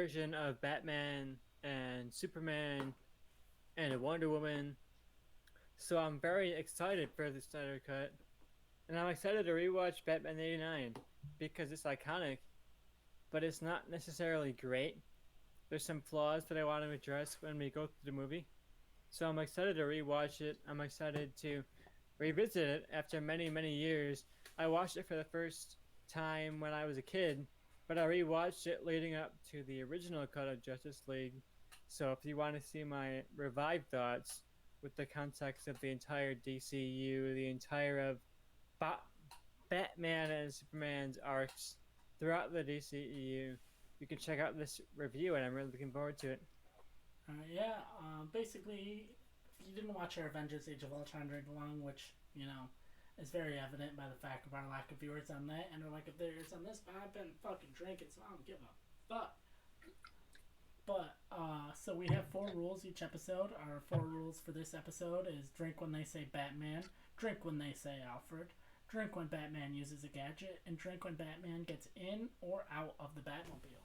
version of Batman and Superman and Wonder Woman. So I'm very excited for the Snyder Cut. And I'm excited to rewatch Batman 89 because it's iconic, but it's not necessarily great. There's some flaws that I want to address when we go through the movie. So I'm excited to rewatch it. I'm excited to revisit it after many, many years. I watched it for the first time when I was a kid, but I rewatched it leading up to the original cut of Justice League. So if you want to see my revived thoughts with the context of the entire DCU, the entire of ba- Batman and Superman's arcs throughout the DCEU, you can check out this review, and I'm really looking forward to it. Yeah, basically, if you didn't watch our Avengers Age of Ultron Drinkalong, which, is very evident by the fact of our lack of viewers on that and our lack of viewers on this, but I've been fucking drinking, so I don't give a fuck. So we have four rules each episode. Our four rules for this episode is drink when they say Batman, drink when they say Alfred, drink when Batman uses a gadget, and drink when Batman gets in or out of the Batmobile.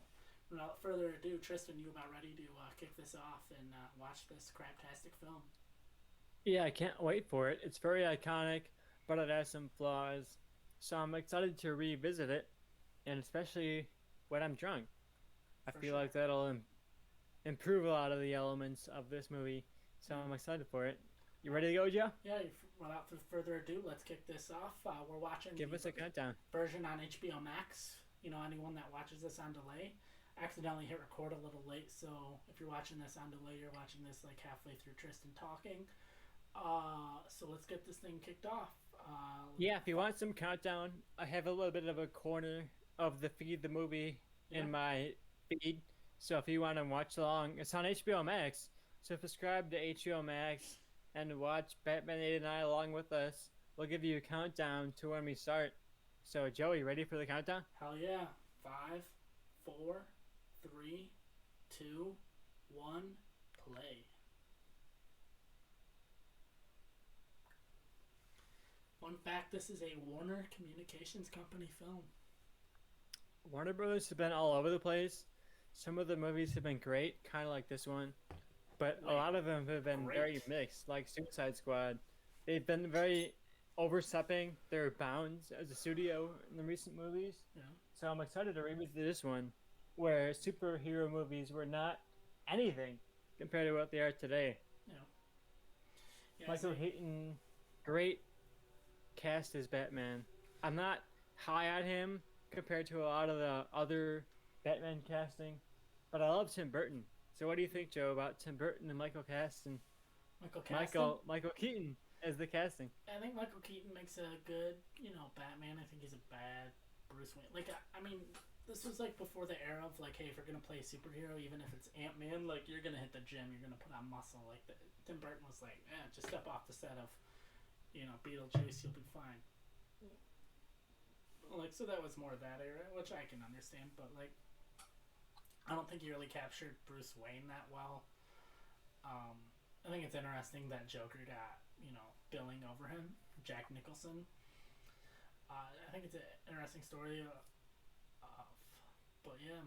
Without further ado, Tristan, you about ready to kick this off and watch this craptastic film? Yeah, I can't wait for it. It's very iconic, but it has some flaws. So I'm excited to revisit it, and especially when I'm drunk. I For feel sure. like that'll improve a lot of the elements of this movie. So Yeah. I'm excited for it. You Uh, ready to go, Joe? yeah, without further ado, let's kick this off. We're watching Give the us a countdown. version on HBO Max. Anyone that watches this on delay, I accidentally hit record a little late, so if you're watching this on delay, you're watching this like halfway through Tristan talking. So let's get this thing kicked off. Yeah, if you want some countdown, I have a little bit of a corner of the feed the movie Yeah. in my feed. So if you want to watch along, it's on HBO Max. So subscribe to HBO Max and watch Batman 89 along with us. We'll give you a countdown to when we start. So Joey, ready for the countdown? Hell yeah. Five, four, three, two, one, play. Fun fact, this is a Warner Communications Company film. Warner Brothers have been all over the place. Some of the movies have been great, kind of like this one, but a Wait, lot of them have been very great. mixed, like Suicide Squad. They've been very overstepping their bounds as a studio in the recent movies. Yeah. So I'm excited to revisit this one, where superhero movies were not anything compared to what they are today. Yeah. Yeah, Michael same. Keaton, great cast as Batman. I'm not high on him compared to a lot of the other Batman casting, but I love Tim Burton. So what do you think, Joe, about Tim Burton and Michael Cast and Michael Caston. Michael Keaton as the casting? I think Michael Keaton makes a good, Batman. I think he's a bad Bruce Wayne. Like, I mean, this was like before the era of like, hey, if you're gonna play a superhero, even if it's Ant Man, like you're gonna hit the gym, you're gonna put on muscle. Like, Tim Burton was like, just step off the set of, Beetlejuice, you'll be fine. Like, so that was more of that era, which I can understand. But like, I don't think he really captured Bruce Wayne that well. I think it's interesting that Joker got, billing over him, Jack Nicholson. I think it's an interesting story but yeah,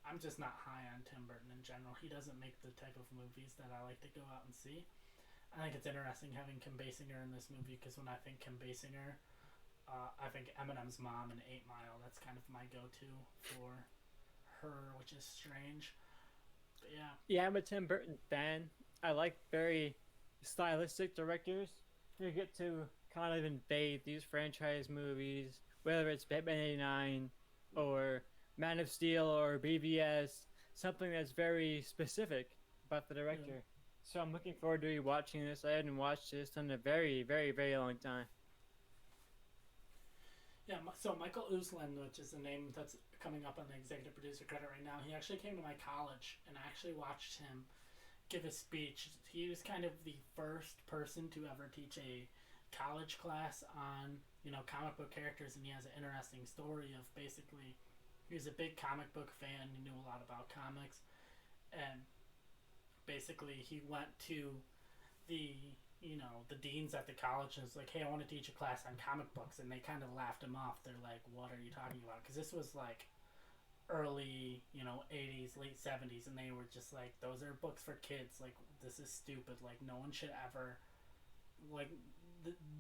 I'm just not high on Tim Burton in general. He doesn't make the type of movies that I like to go out and see. I think it's interesting having Kim Basinger in this movie because when I think Kim Basinger, I think Eminem's mom in 8 Mile. That's kind of my go-to for her, which is strange. But yeah, Yeah, I'm a Tim Burton fan. I like very stylistic directors who get to kind of invade these franchise movies, whether it's Batman 89 or Man of Steel or BVS, something that's very specific about the yeah. director. So I'm looking forward to watching this. I hadn't watched this in a very, very, very long time. Yeah, so Michael Uslan, which is the name that's coming up on the executive producer credit right now, he actually came to my college and I actually watched him give a speech. He was kind of the first person to ever teach a college class on, comic book characters, and he has an interesting story of basically he was a big comic book fan, he knew a lot about comics, and basically he went to the the deans at the college and was like, hey, I want to teach a class on comic books, and they kind of laughed him off. They're like, what are you talking about? Because this was like early, 80s, late 70s, and they were just like, those are books for kids. Like, this is stupid. Like, no one should ever, like,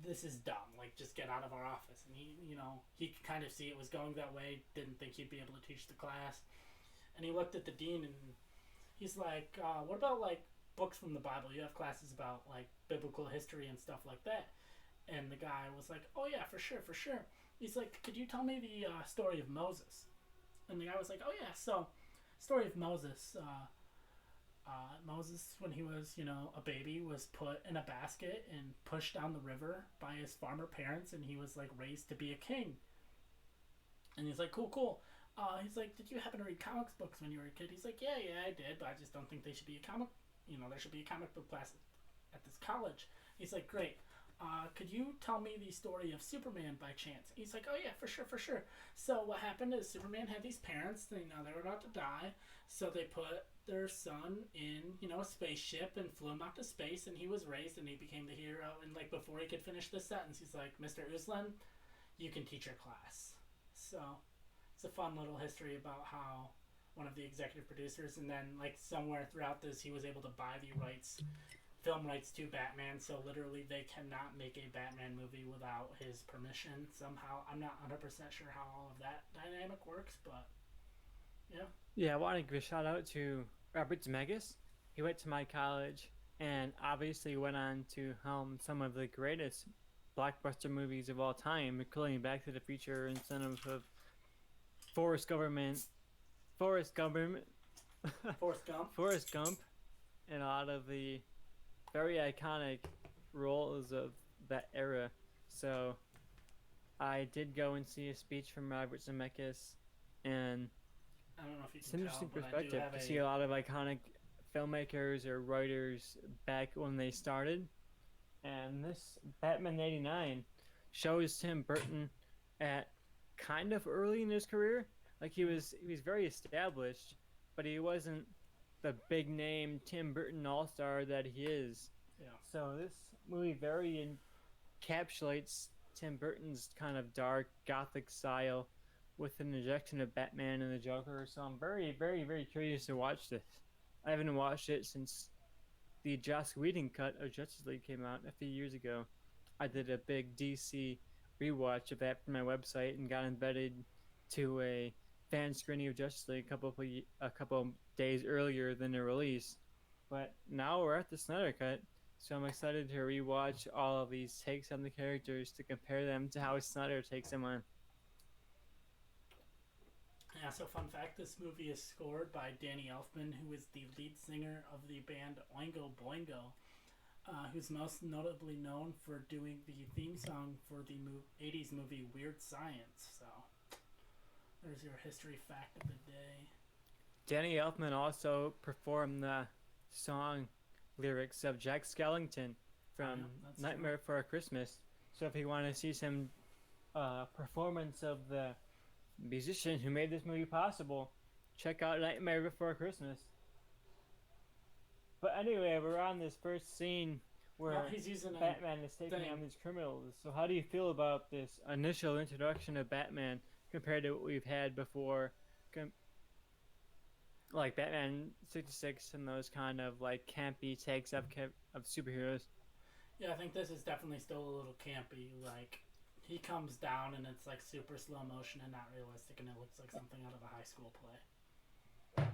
this is dumb. Like, just get out of our office. And he could kind of see it was going that way, didn't think he'd be able to teach the class. And he looked at the dean and he's like, what about, like, books from the Bible? You have classes about, like, biblical history and stuff like that. And the guy was like, oh, yeah, for sure, for sure. He's like, could you tell me the story of Moses? And the guy was like, oh, yeah, so, story of Moses. Moses, when he was, a baby, was put in a basket and pushed down the river by his farmer parents, and he was, like, raised to be a king. And he's like, cool, cool. He's like, did you happen to read comics books when you were a kid? He's like, yeah, I did, but I just don't think they should be a comic, there should be a comic book class at this college. He's like, great. Could you tell me the story of Superman by chance? He's like, oh yeah, for sure, for sure. So what happened is Superman had these parents, they were about to die, so they put their son in, a spaceship and flew him out to space, and he was raised and he became the hero. And like before he could finish the sentence, he's like, Mr. Uslan, you can teach your class. So it's a fun little history about how one of the executive producers, and then like somewhere throughout this, he was able to buy the film rights to Batman. So literally, they cannot make a Batman movie without his permission. Somehow, I'm not 100% sure how all of that dynamic works, but yeah. Yeah, I want to give a shout out to Robert Zemeckis. He went to my college and obviously went on to helm some of the greatest blockbuster movies of all time, including Back to the Future and some of Forrest Gump, Forrest Gump. Forrest Gump, and a lot of the very iconic roles of that era. So I did go and see a speech from Robert Zemeckis, and I don't know if you it's can an tell, interesting but perspective to see a lot of iconic filmmakers or writers back when they started. And this Batman '89 shows Tim Burton at kind of early in his career. Like he was very established, but he wasn't the big name Tim Burton all-star that he is. Yeah. So this movie very encapsulates Tim Burton's kind of dark gothic style with an injection of Batman and the Joker. So I'm very, very, very curious to watch this. I haven't watched it since the Joss Whedon cut of Justice League came out a few years ago. I did a big DC rewatch of that from my website and got embedded to a fan screening of Justice League a couple days earlier than the release. But now we're at the Snyder Cut, so I'm excited to rewatch all of these takes on the characters to compare them to how Snyder takes them on. Yeah, so fun fact, this movie is scored by Danny Elfman, who is the lead singer of the band Oingo Boingo, who's most notably known for doing the theme song for the 80s movie Weird Science. So there's your history fact of the day. Danny Elfman also performed the song lyrics of Jack Skellington from Nightmare Before Christmas. So if you want to see some performance of the musician who made this movie possible, check out Nightmare Before Christmas. But anyway, we're on this first scene where Batman is taking on these criminals. So how do you feel about this initial introduction of Batman compared to what we've had before? Like Batman 66 and those kind of like campy takes of superheroes. Yeah, I think this is definitely still a little campy. Like, he comes down and it's like super slow motion and not realistic, and it looks like something out of a high school play.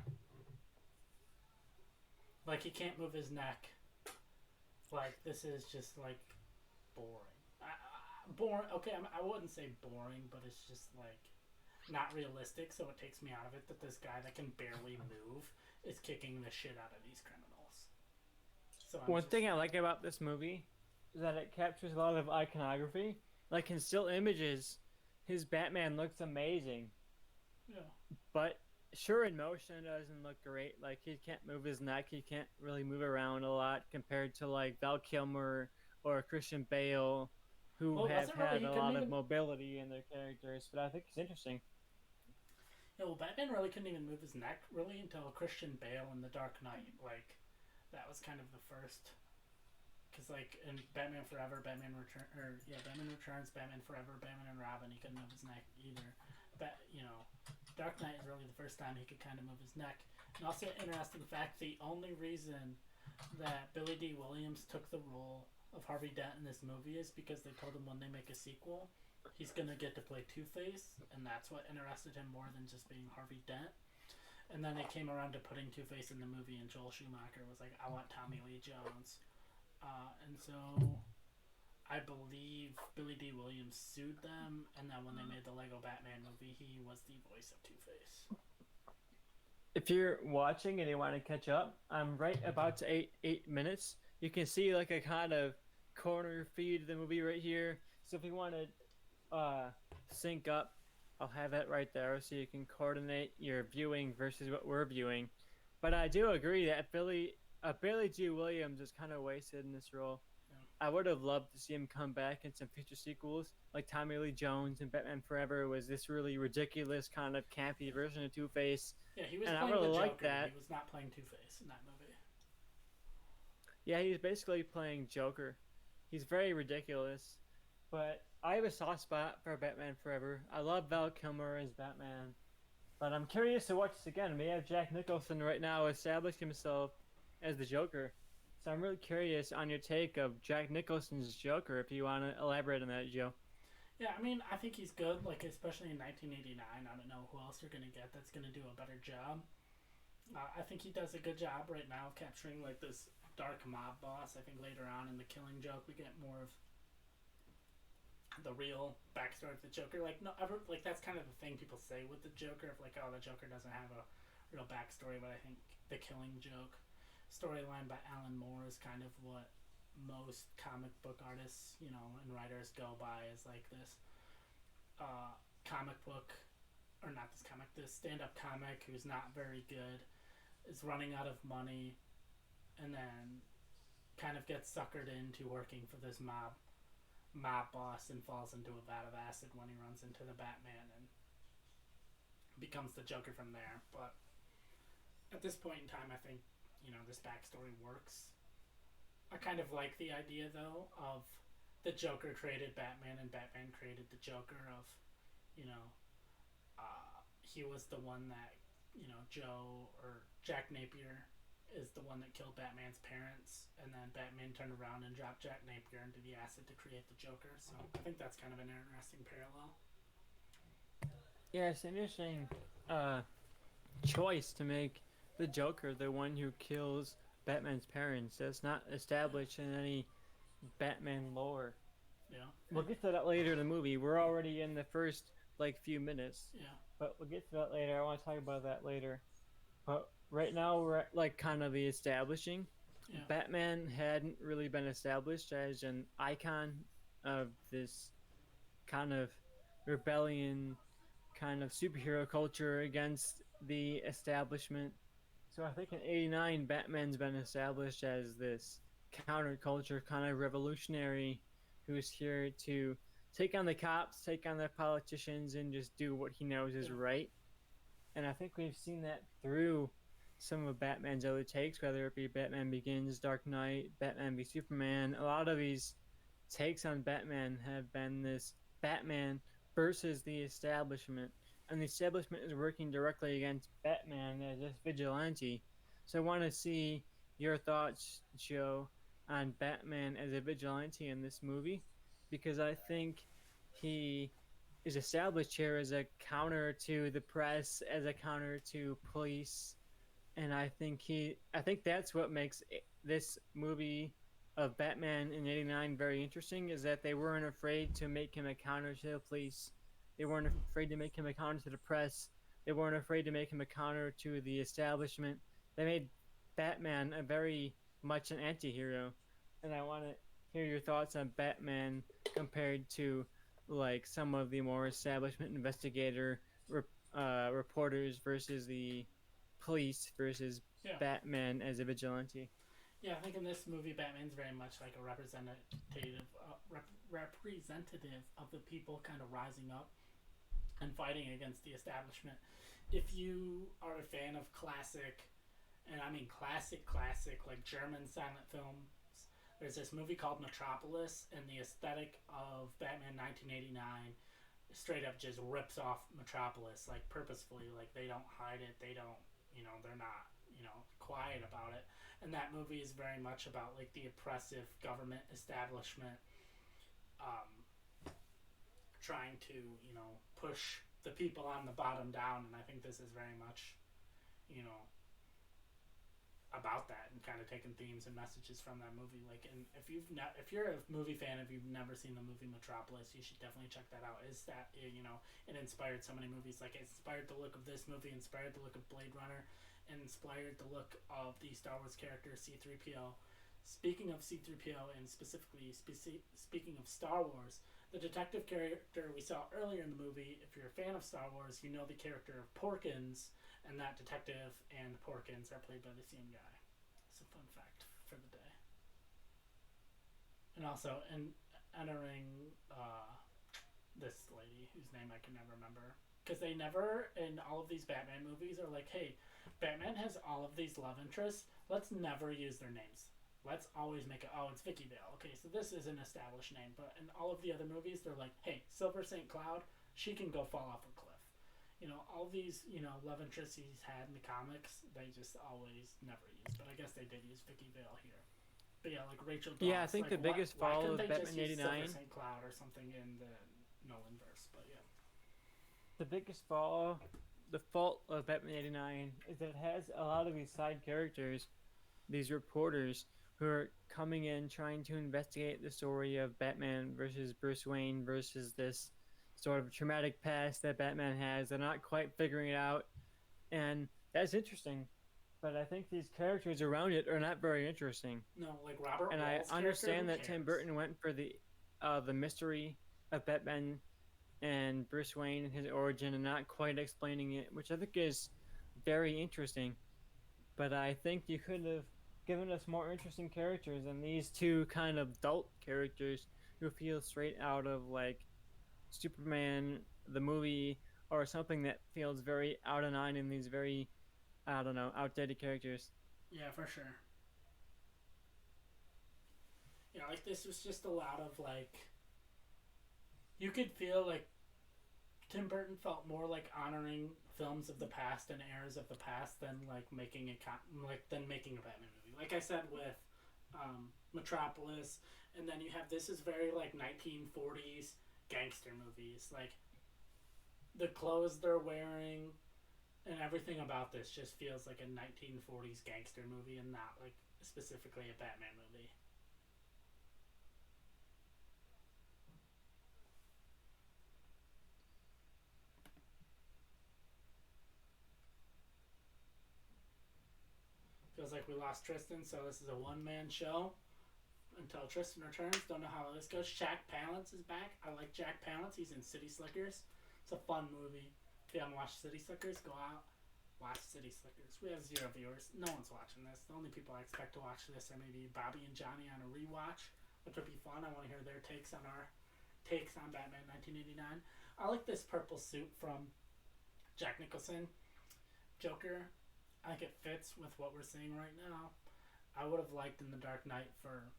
Like, he can't move his neck. Like, this is just like boring. Boring. Okay, I wouldn't say boring, but it's just like not realistic. So it takes me out of it that this guy that can barely move is kicking the shit out of these criminals. So one thing I like about this movie is that it captures a lot of iconography. Like in still images, his Batman looks amazing. Yeah. But sure, in motion it doesn't look great. Like he can't move his neck, he can't really move around a lot compared to like Val Kilmer or Christian Bale, who have had a lot of mobility in their characters. But I think it's interesting. Yeah, well, Batman really couldn't even move his neck really until Christian Bale in The Dark Knight. Like, that was kind of the first. Because, like, in Batman Forever, Batman Returns, Batman Forever, Batman and Robin, he couldn't move his neck either. But, Dark Knight is really the first time he could kind of move his neck. And also, interesting fact: the only reason that Billy D. Williams took the role of Harvey Dent in this movie is because they told him when they make a sequel, he's gonna get to play Two-Face, and that's what interested him more than just being Harvey Dent. And then they came around to putting Two-Face in the movie, and Joel Schumacher was like, "I want Tommy Lee Jones," and so I believe Billy D. Williams sued them, and then when they made the Lego Batman movie, he was the voice of Two-Face. If you're watching and you want to catch up, I'm right about to 8 minutes. You can see like a kind of corner feed of the movie right here. So if you want to sync up, I'll have it right there so you can coordinate your viewing versus what we're viewing. But I do agree that Billy G. Williams is kind of wasted in this role. I would have loved to see him come back in some future sequels, like Tommy Lee Jones and Batman Forever was this really ridiculous kind of campy version of Two-Face. Yeah, he was and playing I really the Joker. like that. He was not playing Two-Face in that movie. Yeah, he's basically playing Joker. He's very ridiculous, but I have a soft spot for Batman Forever. I love Val Kilmer as Batman, but I'm curious to watch this again. We have Jack Nicholson right now establish himself as the Joker. So I'm really curious on your take of Jack Nicholson's Joker, if you want to elaborate on that, Joe. Yeah, I mean, I think he's good, like, especially in 1989. I don't know who else you're going to get that's going to do a better job. I think he does a good job right now of capturing, like, this dark mob boss. I think later on in The Killing Joke, we get more of the real backstory of the Joker. Like, that's kind of the thing people say with the Joker, of like, oh, the Joker doesn't have a real backstory, but I think The Killing Joke storyline by Alan Moore is kind of what most comic book artists, and writers go by, as like this comic book, or not this stand-up comic who's not very good, is running out of money, and then kind of gets suckered into working for this mob boss and falls into a vat of acid when he runs into the Batman and becomes the Joker from there. But at this point in time, I think this backstory works. I kind of like the idea, though, of the Joker created Batman and Batman created the Joker, of, he was the one that, Joe or Jack Napier is the one that killed Batman's parents, and then Batman turned around and dropped Jack Napier into the acid to create the Joker. So I think that's kind of an interesting parallel. Yeah, it's an interesting choice to make the Joker the one who kills Batman's parents. That's not established in any Batman lore. Yeah. We'll get to that later in the movie. We're already in the first few minutes. Yeah. But we'll get to that later. I want to talk about that later. But right now we're at kind of the establishing. Yeah. Batman hadn't really been established as an icon of this kind of rebellion, kind of superhero culture against the establishment. So I think in '89, Batman's been established as this counterculture kind of revolutionary who's here to take on the cops, take on the politicians, and just do what he knows is right. And I think we've seen that through some of Batman's other takes, whether it be Batman Begins, Dark Knight, Batman v Superman. A lot of these takes on Batman have been this Batman versus the establishment. And the establishment is working directly against Batman as a vigilante. So I want to see your thoughts, Joe, on Batman as a vigilante in this movie, because I think he is established here as a counter to the press, as a counter to police, and I think that's what makes this movie of Batman in '89 very interesting, is that they weren't afraid to make him a counter to the police. They weren't afraid to make him a counter to the press. They weren't afraid to make him a counter to the establishment. They made Batman a very much an anti-hero. And I want to hear your thoughts on Batman compared to like some of the more establishment investigator reporters versus the police versus Batman as a vigilante. Yeah, I think in this movie, Batman's very much like a representative of the people kind of rising up and fighting against the establishment. If you are a fan of classic, and I mean classic, like German silent films, there's this movie called Metropolis, and the aesthetic of Batman 1989 straight up just rips off Metropolis, like purposefully. Like they don't hide it. They don't, they're not, quiet about it. And that movie is very much about like the oppressive government establishment, um, trying to, push the people on the bottom down. And I think this is very much, you know, about that and kind of taking themes and messages from that movie. Like, and if you're a movie fan, if you've never seen the movie Metropolis, you should definitely check that out. Is that it inspired so many movies. Like, it inspired the look of this movie, inspired the look of Blade Runner, and inspired the look of the Star Wars character C-3PO. Speaking of C-3PO and specifically speaking of Star Wars, the detective character we saw earlier in the movie, if you're a fan of Star Wars, you know the character of Porkins, and that detective and Porkins are played by the same guy. It's a fun fact for the day. And also, entering this lady whose name I can never remember, because they never in all of these Batman movies are like, hey, Batman has all of these love interests. Let's never use their names. Let's always make it, oh, it's Vicky Vale. Okay, so this is an established name. But in all of the other movies, they're like, hey, Silver St. Cloud, she can go fall off a cliff. All these, love interests he's had in the comics, they just always never use. But I guess they did use Vicky Vale here. But yeah, like Rachel Dawes. Yeah, I think like, the biggest fall of Batman '89 '89. Silver St. Cloud or something in the Nolan verse. But yeah. The biggest fall, the fault of Batman '89 is that it has a lot of these side characters, these reporters who are coming in trying to investigate the story of Batman versus Bruce Wayne versus this sort of traumatic past that Batman has. They're not quite figuring it out, and that's interesting. But I think these characters around it are not very interesting. No, like Robert And Wall's I understand that character, Tim Burton went for the mystery of Batman and Bruce Wayne and his origin and not quite explaining it, which I think is very interesting. But I think you could have given us more interesting characters than these two kind of adult characters who feel straight out of like Superman the movie or something that feels very out of line in these very, I don't know, outdated characters. Yeah, for sure. Like this was just a lot of like. You could feel like Tim Burton felt more like honoring films of the past and eras of the past than like making a Batman movie. Like I said with Metropolis, and then you have this is very like 1940s gangster movies. Like the clothes they're wearing and everything about this just feels like a 1940s gangster movie and not like specifically a Batman movie. Feels like we lost Tristan, so this is a one-man show until Tristan returns. Don't know how this goes. Jack Palance is back. I like Jack Palance. He's in City Slickers. It's a fun movie. If you haven't watched City Slickers, go out, watch City Slickers. We have 0 viewers. No one's watching this. The only people I expect to watch this are maybe Bobby and Johnny on a rewatch, which would be fun. I want to hear their takes on our takes on Batman 1989. I like this purple suit from Jack Nicholson, Joker. I think it fits with what we're seeing right now. I would have liked in The Dark Knight for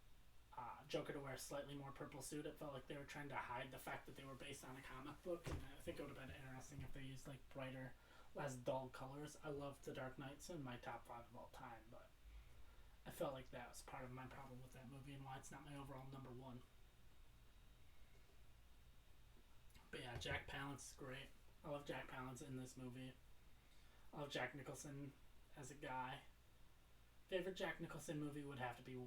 Joker to wear a slightly more purple suit. It felt like they were trying to hide the fact that they were based on a comic book, and I think it would have been interesting if they used like brighter, less dull colors. I love The Dark Knight. It's in my top 5 of all time, but I felt like that was part of my problem with that movie and why it's not my overall number 1. But yeah, Jack Palance is great. I love Jack Palance in this movie. I love Jack Nicholson as a guy. Favorite Jack Nicholson movie would have to be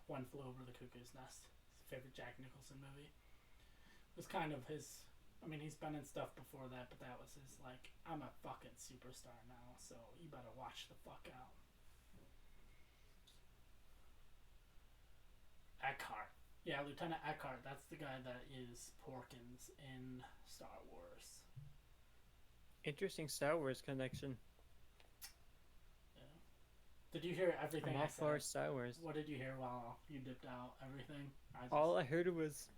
One Flew Over the Cuckoo's Nest. His favorite Jack Nicholson movie. It was kind of his. I mean, he's been in stuff before that, but that was his, like, I'm a fucking superstar now, so you better watch the fuck out. Eckhart. Yeah, Lieutenant Eckhart. That's the guy that is Porkins in Star Wars. Interesting Star Wars connection. Did you hear everything I'm all I said? for Star Wars. What did you hear while you dipped out? Everything? All I heard was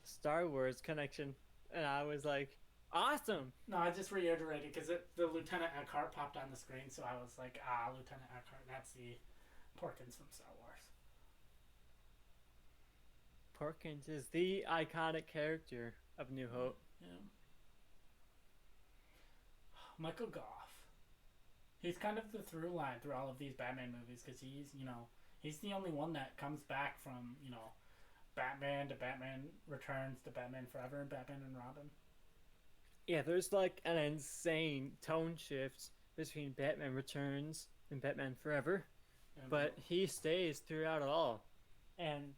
Star Wars connection, and I was like, awesome! No, I just reiterated because the Lieutenant Eckhart popped on the screen, so I was like, Lieutenant Eckhart, that's the Porkins from Star Wars. Porkins is the iconic character of New Hope. Yeah. Michael Goff. He's kind of the through line through all of these Batman movies because he's the only one that comes back from, Batman to Batman Returns to Batman Forever and Batman and Robin. Yeah, there's like an insane tone shift between Batman Returns and Batman Forever, And but he stays throughout it all. And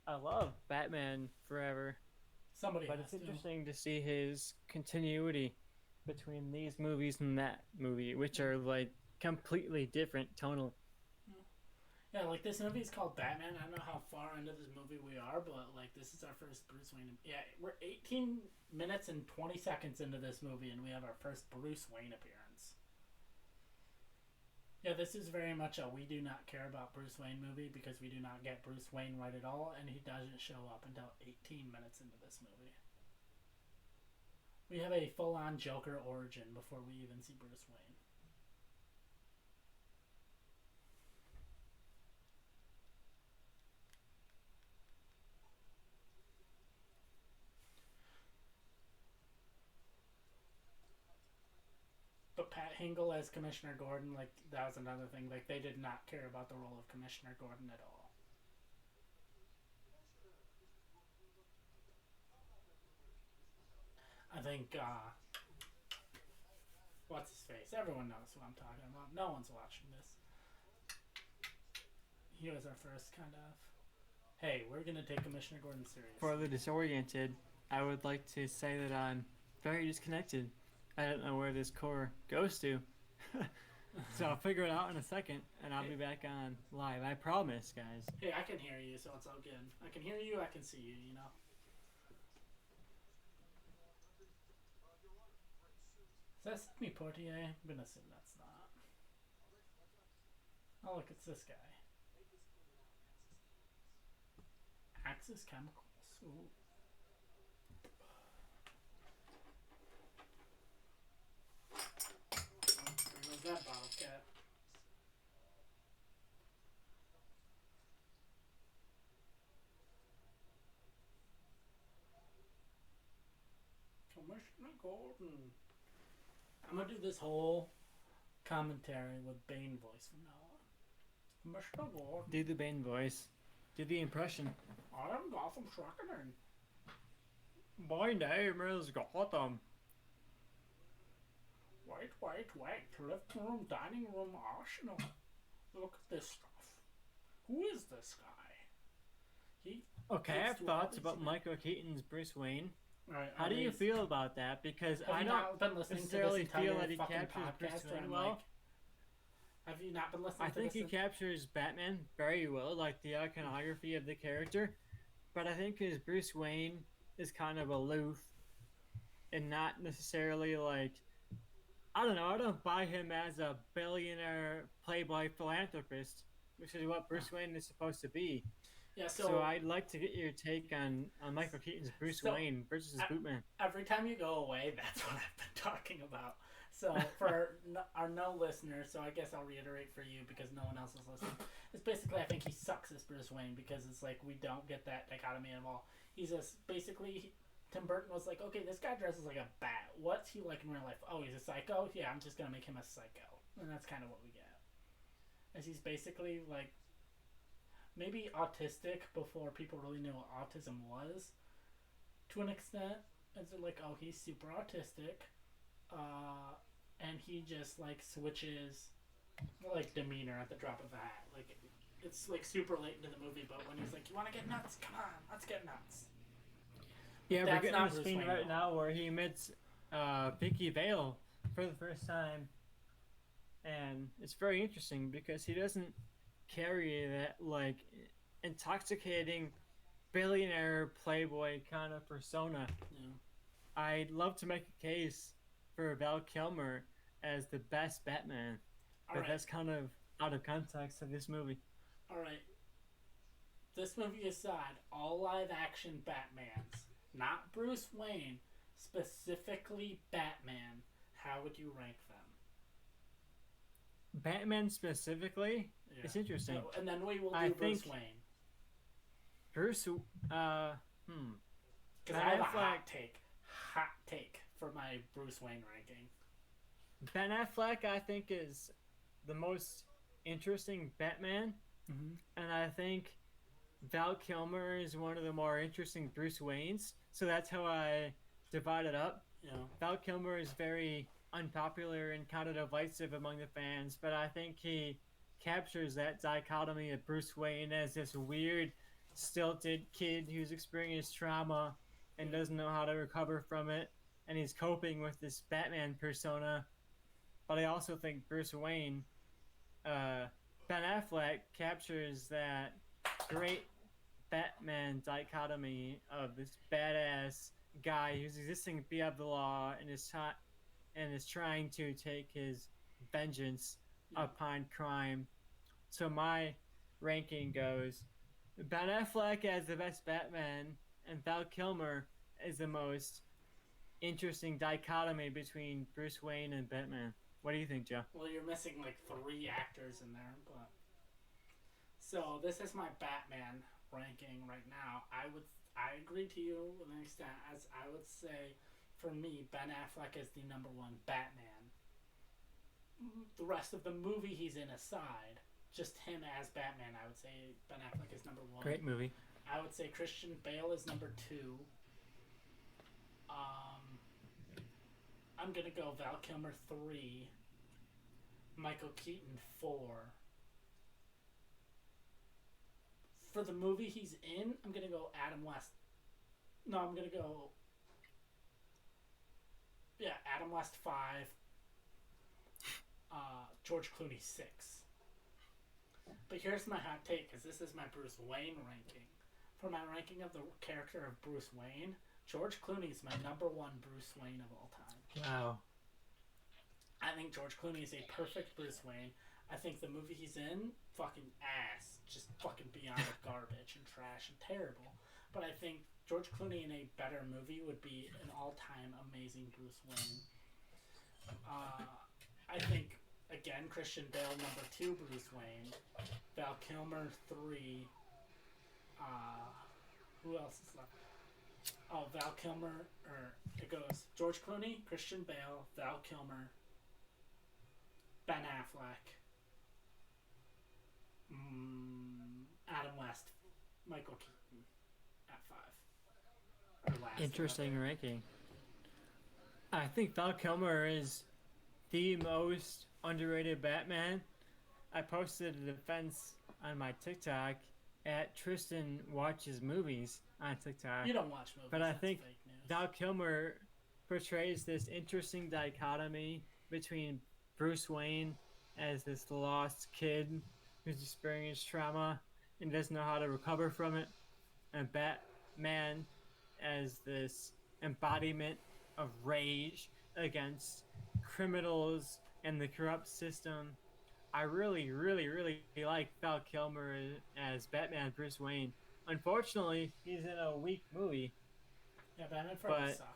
I love Batman Forever, somebody but has it's to. interesting to see his continuity between these movies and that movie, which are like completely different tonal. Yeah, like this movie is called Batman. I don't know how far into this movie we are, but like this is our first Bruce Wayne. Yeah, we're 18 minutes and 20 seconds into this movie, and we have our first Bruce Wayne appearance. Yeah, this is very much a we do not care about Bruce Wayne movie because we do not get Bruce Wayne right at all, and he doesn't show up until 18 minutes into this movie. We have a full-on Joker origin before we even see Bruce Wayne. But Pat Hingle as Commissioner Gordon, like, that was another thing. Like, they did not care about the role of Commissioner Gordon at all. I think, what's his face? Everyone knows who I'm talking about. No one's watching this. He was our first kind of, hey, we're going to take Commissioner Gordon seriously. For the disoriented, I would like to say that I'm very disconnected. I don't know where this core goes to. So I'll figure it out in a second, and I'll be back on live. I promise, guys. Hey, I can hear you, so it's all good. I can hear you, I can see you, you know? Is that Sidney Poitier? I'm gonna assume that's not. Oh, look, it's this guy. Axis Chemicals. Ooh. Where was that bottle cap? Commissioner Gordon. I'm gonna do this whole commentary with Bane voice from now on. Commissioner Gordon. Do the Bane voice. Do the impression. I am Gotham Shocking. My name is Gotham. Wait. Living room, dining room, arsenal. Look at this stuff. Who is this guy? Okay, I have thoughts about Michael Keaton's Bruce Wayne. Right, How do you feel about that? Because have I you don't not been listening necessarily to this feel that he fucking captures Bruce podcast Wayne and, well. like, have you not been listening I to think this? he captures Batman very well, like the iconography of the character. But I think his Bruce Wayne is kind of aloof and not necessarily like, I don't know, I don't buy him as a billionaire playboy philanthropist, which is what Bruce Wayne is supposed to be. Yeah, So I'd like to get your take on Michael Keaton's Bruce Wayne versus Bootman. Every time you go away, that's what I've been talking about. So for our no listeners, so I guess I'll reiterate for you because no one else is listening. It's basically I think he sucks as Bruce Wayne because it's like we don't get that dichotomy at all. He's just basically Tim Burton was like, okay, this guy dresses like a bat. What's he like in real life? Oh, he's a psycho? Yeah, I'm just going to make him a psycho. And that's kind of what we get. As he's basically like maybe autistic before people really knew what autism was to an extent. It's like, oh, he's super autistic. And he just like switches like demeanor at the drop of a hat. Like it's like super late into the movie, but when he's like, you want to get nuts? Come on, let's get nuts. Yeah, That's we're getting not a Bruce scene Wayne, right though. now where he meets Vicky Vale for the first time, and it's very interesting because he doesn't carry that like intoxicating billionaire playboy kind of persona. Yeah. I'd love to make a case for Val Kilmer as the best Batman, but Alright. that's kind of out of context of this movie. Alright. This movie aside, all live action Batmans, not Bruce Wayne, specifically Batman, how would you rank them? Batman specifically, Yeah. it's interesting. And then we will do I Bruce think- Wayne. Bruce, Because Ben I have a hot Affleck- take. hot take for my Bruce Wayne ranking. Ben Affleck, I think, is the most interesting Batman, Mm-hmm. and I think Val Kilmer is one of the more interesting Bruce Waynes. So that's how I divide it up. You know, Val Kilmer is very unpopular and kind of divisive among the fans, but I think he captures that dichotomy of Bruce Wayne as this weird, stilted kid who's experienced trauma and yeah, doesn't know how to recover from it, and he's coping with this Batman persona. But I also think Bruce Wayne, uh, Ben Affleck, captures that great Batman dichotomy of this badass guy who's existing beyond the law and is trying to take his vengeance yeah. upon crime. So my ranking goes Ben Affleck as the best Batman and Val Kilmer is the most interesting dichotomy between Bruce Wayne and Batman. What do you think, Joe? Well, you're missing like 3 actors in there, but so this is my Batman ranking right now. I agree to you with an extent, as I would say, for me, Ben Affleck is the number one Batman. The rest of the movie he's in aside, just him as Batman, I would say Ben Affleck is number one. Great movie. I would say Christian Bale is number two. Um, I'm gonna go Val Kilmer 3, Michael Keaton 4. For the movie he's in, I'm gonna go Adam West. No, I'm gonna go. Yeah, Adam West 5. George Clooney 6. But here's my hot take, because this is my Bruce Wayne ranking. For my ranking of the character of Bruce Wayne, George Clooney is my number one Bruce Wayne of all time. Wow. I think George Clooney is a perfect Bruce Wayne. I think the movie he's in, fucking ass. Just fucking beyond garbage and trash and terrible. But I think George Clooney in a better movie would be an all-time amazing Bruce Wayne. I think, again, Christian Bale, number 2 Bruce Wayne. Val Kilmer, 3. Who else is left? Oh, Val Kilmer, or it goes George Clooney, Christian Bale, Val Kilmer, Ben Affleck, Adam West, Michael Keaton at 5. Or last. Interesting ranking. I think Val Kilmer is the most underrated Batman. I posted a defense on my TikTok at Tristan Watches Movies on TikTok. You don't watch movies. But I that's think fake news. Val Kilmer portrays this interesting dichotomy between Bruce Wayne as this lost kid who's experienced trauma and doesn't know how to recover from it, and Batman as this embodiment of rage against criminals and the corrupt system. I really, really, really like Val Kilmer as Batman Bruce Wayne. Unfortunately, he's in a weak movie. Yeah, Batman Forever but- sucks.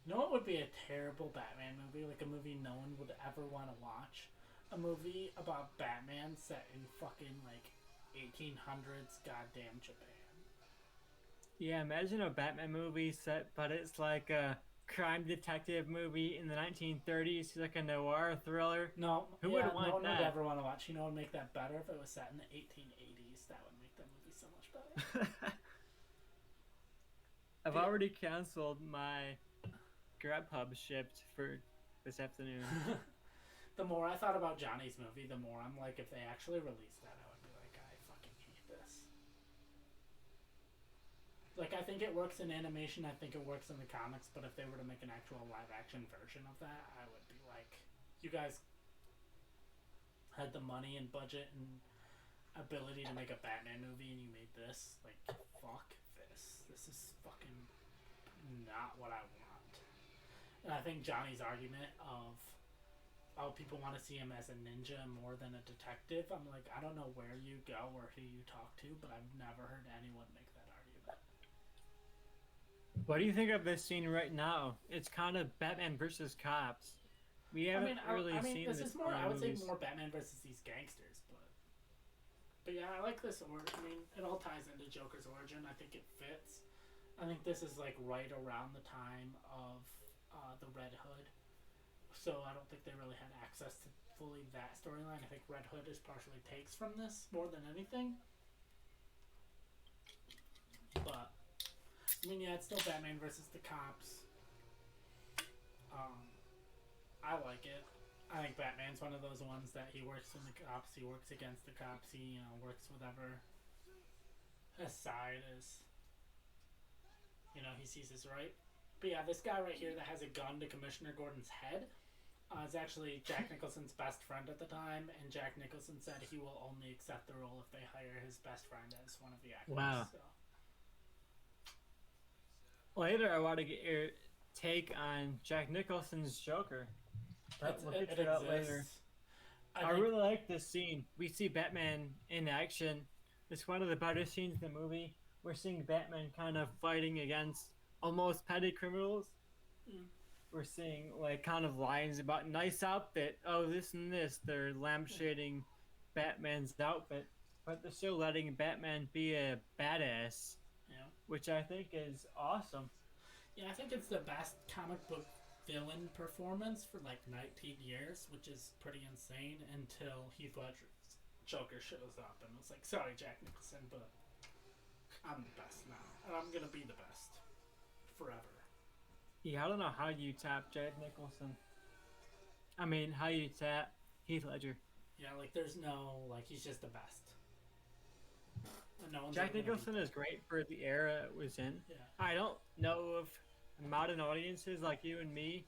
You know what would be a terrible Batman movie? Like a movie no one would ever want to watch? A movie about Batman set in fucking like 1800s goddamn Japan. Yeah, imagine a Batman movie set, but it's like a crime detective movie in the 1930s, like a noir thriller. No, Who yeah, would want no one that? would ever want to watch. You know what would make that better? If it was set in the 1880s, that would make that movie so much better. I've Yeah. already canceled my Grubhub shipped for this afternoon. The more I thought about Johnny's movie, the more I'm like, if they actually released that, I would be like, I fucking hate this. Like, I think it works in animation, I think it works in the comics, but if they were to make an actual live-action version of that, I would be like, you guys had the money and budget and ability to make a Batman movie, and you made this. Like, fuck this. This is fucking not what I want. And I think Johnny's argument of, oh, people want to see him as a ninja more than a detective. I'm like, I don't know where you go or who you talk to, but I've never heard anyone make that argument. What do you think of this scene right now? It's kind of Batman versus cops. We haven't really seen this this is more. in I would movies. say more Batman versus these gangsters, but yeah, I like this origin. I mean, it all ties into Joker's origin. I think it fits. I think this is like right around the time of the Red Hood, so I don't think they really had access to fully that storyline. I think Red Hood is partially takes from this more than anything. But I mean, yeah, it's still Batman versus the cops. Um, I like it. I think Batman's one of those ones that he works in the cops, he works against the cops, he works whatever his side is. He sees his right. But yeah, this guy right here that has a gun to Commissioner Gordon's head is actually Jack Nicholson's best friend at the time, and Jack Nicholson said he will only accept the role if they hire his best friend as one of the actors. Wow. So. Later, I want to get your take on Jack Nicholson's Joker. But we'll get to that later. I really like this scene. We see Batman in action. It's one of the better scenes in the movie. We're seeing Batman kind of fighting against almost petty criminals. Mm. We're seeing like kind of lines about nice outfit. Oh, this and this. They're lampshading Batman's outfit, but they're still letting Batman be a badass. Yeah. Which I think is awesome. Yeah, I think it's the best comic book villain performance for like 19 years, which is pretty insane until Heath Ledger's Joker shows up and was like, sorry, Jack Nicholson, but I'm the best now. And I'm going to be the best forever. Yeah, I don't know how you tap Jack Nicholson. I mean, how you tap Heath Ledger. Yeah, like there's no, like he's just the best. No Jack Nicholson is great for the era it was in. Yeah. I don't know if modern audiences like you and me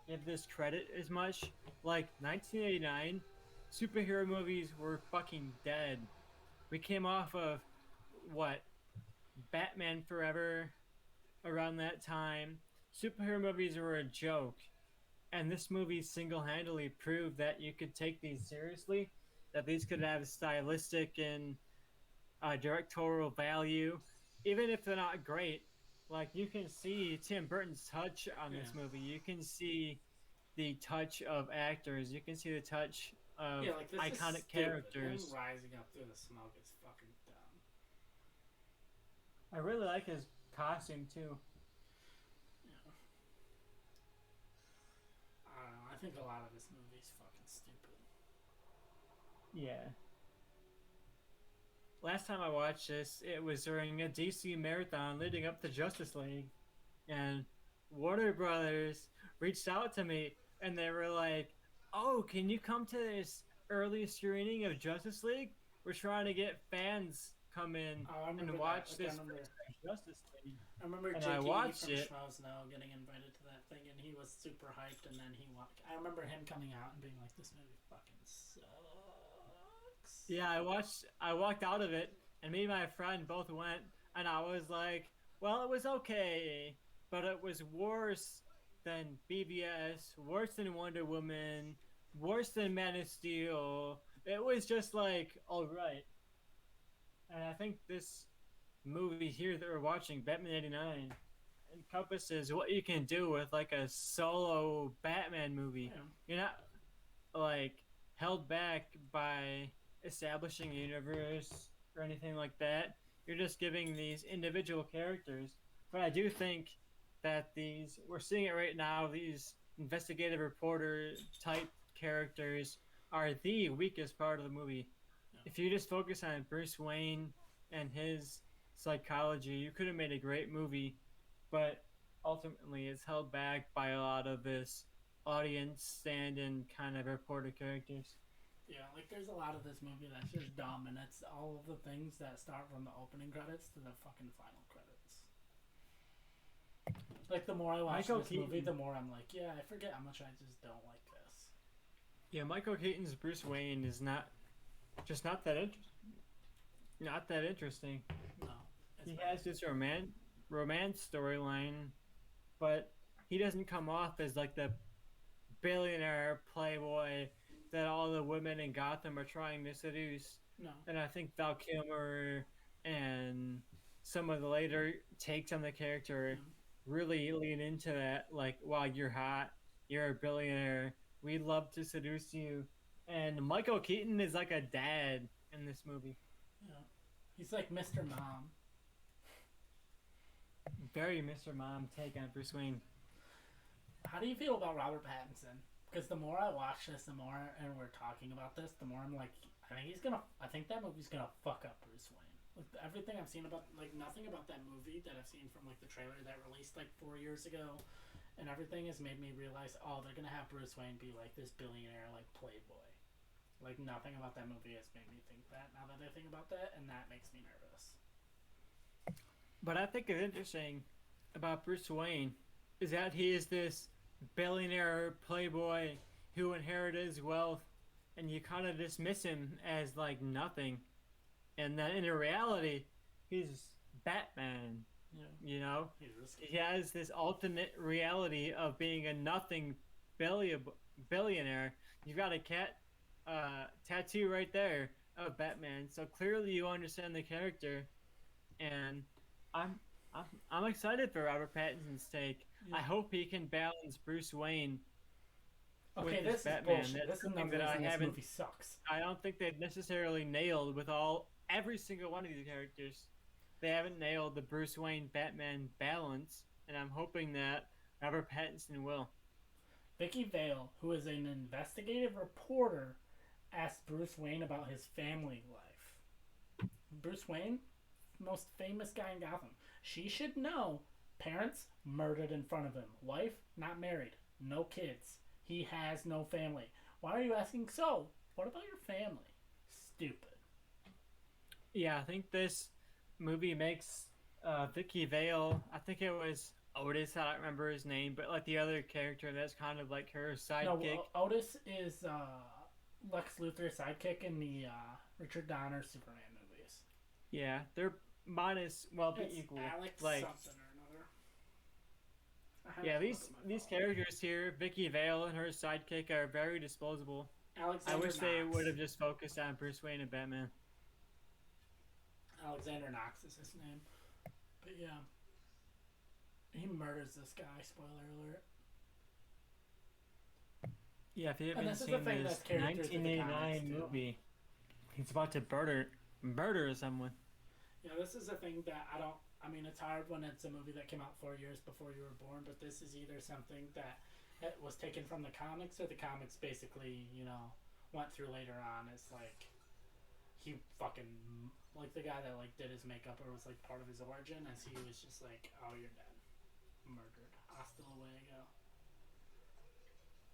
give this credit as much. Like 1989, superhero movies were fucking dead. We came off of what? Batman Forever around that time. Superhero movies were a joke. And this movie single-handedly proved that you could take these seriously, that these could have stylistic and directorial value, even if they're not great. Like you can see Tim Burton's touch on this movie. You can see the touch of actors. You can see the touch of like, iconic characters. Him rising up through the smoke is fucking dumb. I really like his costume too. Yeah. I don't know. I think a lot of this movie's fucking stupid. Yeah. Last time I watched this, it was during a DC marathon leading up to Justice League. And Warner Brothers reached out to me and they were like, oh, can you come to this early screening of Justice League? We're trying to get fans come in and watch this Justice League. I remember and J.K. I watched from it. Schmoes Now getting invited to that thing, and he was super hyped, and then I remember him coming out and being like, this movie fucking sucks. Yeah, I walked out of it, and me and my friend both went, and I was like, well, it was okay, but it was worse than BVS, worse than Wonder Woman, worse than Man of Steel. It was just like, alright. And I think this movie here that we're watching, Batman 89, encompasses what you can do with like a solo Batman movie. Yeah. You're not like held back by establishing a universe or anything like that. You're just giving these individual characters. But I do think that we're seeing it right now, these investigative reporter type characters are the weakest part of the movie. Yeah. If you just focus on Bruce Wayne and his psychology, you could have made a great movie, but ultimately it's held back by a lot of this audience stand-in kind of reporter characters. Yeah, like there's a lot of this movie that's just dumb, and it's all of the things that start from the opening credits to the fucking final credits. Like the more I watch this movie, the more I'm like, yeah, I forget how much I just don't like this. Yeah, Michael Keaton's Bruce Wayne is not that interesting. No, he has this romance storyline, but he doesn't come off as like the billionaire playboy that all the women in Gotham are trying to seduce. No. And I think Val Kilmer and some of the later takes on the character really lean into that. Like, wow, you're hot, you're a billionaire, we'd love to seduce you. And Michael Keaton is like a dad in this movie. Yeah. He's like Mr. Mom. very Mr. Mom take on Bruce Wayne. How do you feel about Robert Pattinson? Because the more I watch this, the more, and we're talking about this, the more I'm like, I think that movie's gonna fuck up Bruce Wayne. Like everything I've seen about, like nothing about that movie that I've seen from like the trailer that released like 4 years ago, and everything has made me realize, oh, they're gonna have Bruce Wayne be like this billionaire, like playboy. Like nothing about that movie has made me think that. Now that I think about that, and that makes me nervous. But I think it's interesting about Bruce Wayne is that he is this billionaire playboy who inherited his wealth, and you kind of dismiss him as like nothing, and then in reality, he's Batman. Yeah, You know, he's risky. he has this ultimate reality of being a nothing billion, billionaire. You've got a cat tattoo right there of Batman, so clearly you understand the character, and I'm I'm excited for Robert Pattinson's take. Yeah. I hope he can balance Bruce Wayne with Okay, his this is Batman. bullshit. That's This is something another that I reason this haven't. movie sucks. I don't think they've necessarily nailed with every single one of these characters. They haven't nailed the Bruce Wayne Batman balance, and I'm hoping that Robert Pattinson will. Vicky Vale, who is an investigative reporter, asked Bruce Wayne about his family life. Bruce Wayne, most famous guy in Gotham. She should know. Parents murdered in front of him. Wife not married. No kids. He has no family. Why are you asking so? What about your family? Stupid. Yeah, I think this movie makes Vicky Vale. I think it was Otis. I don't remember his name, but like the other character that's kind of like her No, sidekick. Otis is Lex Luthor's sidekick in the Richard Donner Superman movies. Yeah, they're minus well be It's equal. Alex Like something or another. I have yeah, to look these at my these phone. characters here, Vicky Vale and her sidekick, are very disposable. I Alexander wish they Knox. would have just focused on Bruce Wayne and Batman. Alexander Knox is his name. But yeah, he murders this guy. Spoiler alert. Yeah, if you And haven't this is the seen thing this that's characters in the comics 1989 too. movie, he's about to murder someone. Yeah, this is the thing that I don't. I mean, it's hard when it's a movie that came out 4 years before you were born. But this is either something that it was taken from the comics, or the comics basically, went through later on. It's like he fucking like the guy that like did his makeup or was like part of his origin, as he was just like, oh, you're dead, murdered, hasta luego,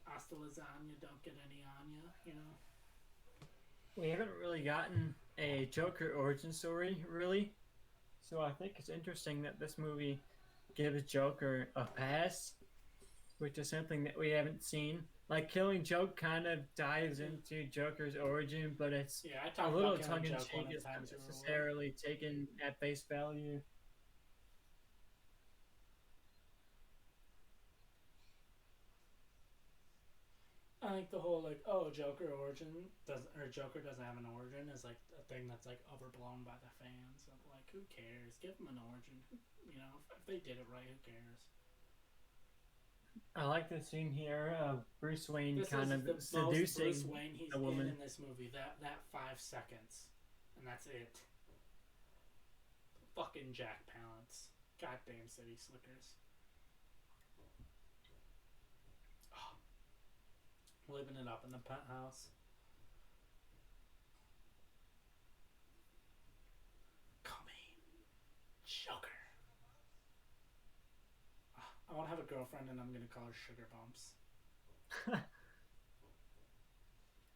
hasta lasagna, don't get any on you. We haven't really gotten a Joker origin story, really. So I think it's interesting that this movie gives Joker a pass, which is something that we haven't seen. Like Killing Joke kind of dives into Joker's origin, but it's Yeah, I a talked little about tongue Killing in Joke cheek. one of It's the not times you were away. necessarily taken at face value. I think the whole like, oh, Joker origin Joker doesn't have an origin is like a thing that's like overblown by the fans of like, who cares? Give him an origin. If they did it right, who cares? I like the scene here of Bruce Wayne This kind is of the most seducing Bruce Wayne he's a woman. in this movie. That 5 seconds, and that's it. Fucking Jack Palance, goddamn City Slickers. Oh, living it up in the penthouse. Coming, Joker. I want to have a girlfriend, and I'm gonna call her Sugar Bumps,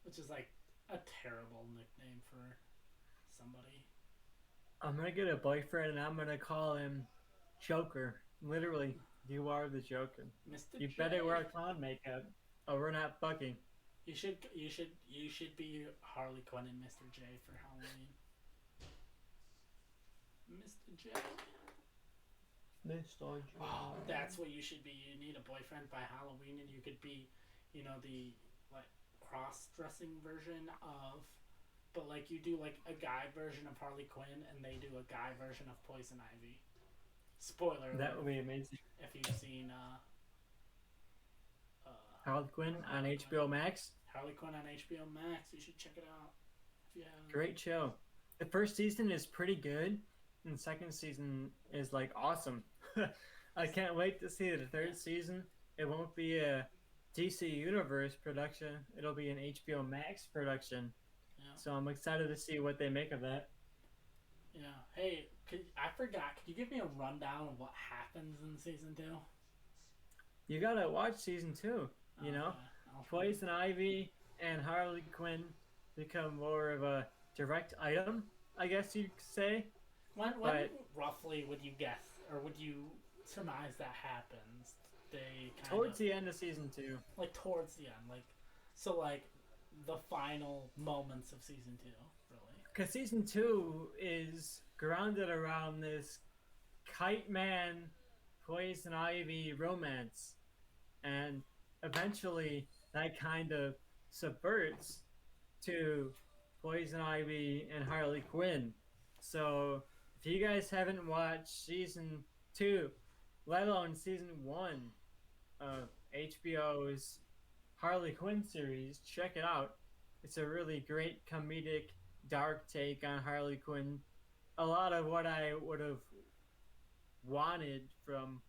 which is like a terrible nickname for somebody. I'm gonna get a boyfriend and I'm gonna call him Joker. Literally, you are the Joker. Mr. You J. better wear clown makeup, or we're not fucking. You should be Harley Quinn and Mr. J for Halloween. Mr. J. Mr. Oh, that's what you should be. You need a boyfriend by Halloween, and you could be, the like cross-dressing version of, but like you do like a guy version of Harley Quinn, and they do a guy version of Poison Ivy. Spoiler That alert, would be amazing. if you've seen Harley Quinn on Harley HBO Max. Harley Quinn on HBO Max. You should check it out if you haven't. Great show. The first season is pretty good, and the second season is like awesome. I can't wait to see the third season. It won't be a DC Universe production. It'll be an HBO Max production. Yeah. So I'm excited to see what they make of that. Yeah. Hey, I forgot. Could you give me a rundown of what happens in season two? You gotta watch season two. You know, Okay. I'll forget. Poison Ivy and Harley Quinn become more of a direct item, I guess you could say. When But roughly would you guess, or would you surmise that happens? They kind of towards the end of season two, like towards the end, like so, like the final moments of season two, really. because season two is grounded around this Kite Man, Poison Ivy romance, and eventually that kind of subverts to Poison Ivy and Harley Quinn. So if you guys haven't watched season two, let alone season one of HBO's Harley Quinn series, check it out. It's a really great comedic, dark take on Harley Quinn. A lot of what I would have wanted from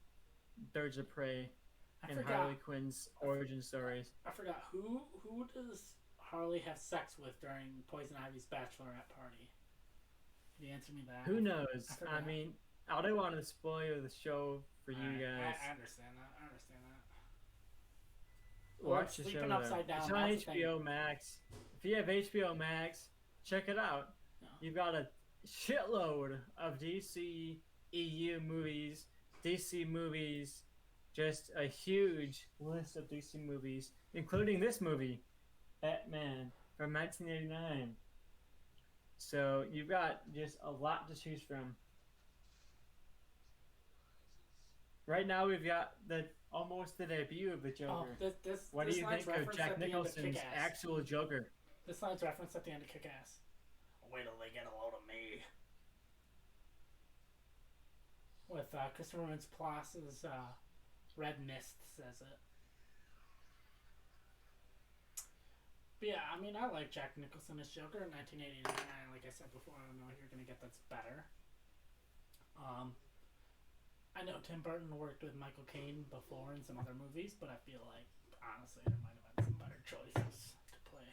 Birds of Prey I and forgot. Harley Quinn's origin stories. I forgot who does Harley have sex with during Poison Ivy's bachelorette party? Can you answer me that? Who knows? I forgot. I mean, I don't want to spoil the show for you Alright, guys. I understand that. I understand that. Watch the show. Sleeping Though. Upside Down. It's on That's the thing. HBO Max. If you have HBO Max, check it out. No. You've got a shitload of DC EU movies, DC movies, just a huge list of DC movies, including this movie, Batman from 1989. So you've got just a lot to choose from. Right now, we've got almost the debut of the Joker. Oh, this What this do you line's think of referenced Jack at the end of Nicholson's Kick-Ass. actual Joker? This line's referenced at the end of Kick-Ass. Wait till they get a load of me. With Christopher Mintz-Plass's Red Mist says it. But yeah, I mean, I like Jack Nicholson as Joker in 1989. Like I said before, I don't know if you're gonna get that's better. I know Tim Burton worked with Michael Caine before in some other movies, but I feel like honestly there might have been some better choices to play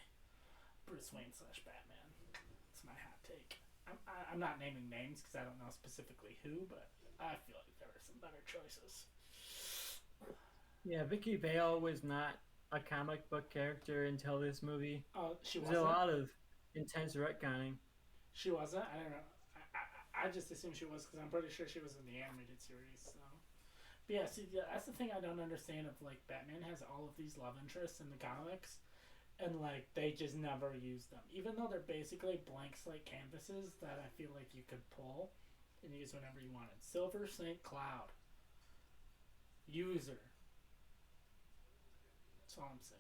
Bruce Wayne / Batman. It's my hot take. I'm not naming names because I don't know specifically who, but I feel like there were some better choices. Yeah, Vicky Vale was not a comic book character until this movie. Oh, she There's wasn't. a lot of intense retconning. She wasn't. I don't know. I just assumed she was because I'm pretty sure she was in the animated series. So, but yeah, see, that's the thing I don't understand. Of like, Batman has all of these love interests in the comics, and like they just never use them, even though they're basically blank slate canvases that I feel like you could pull and use whenever you wanted. Silver Snake Cloud, User. That's all I'm saying.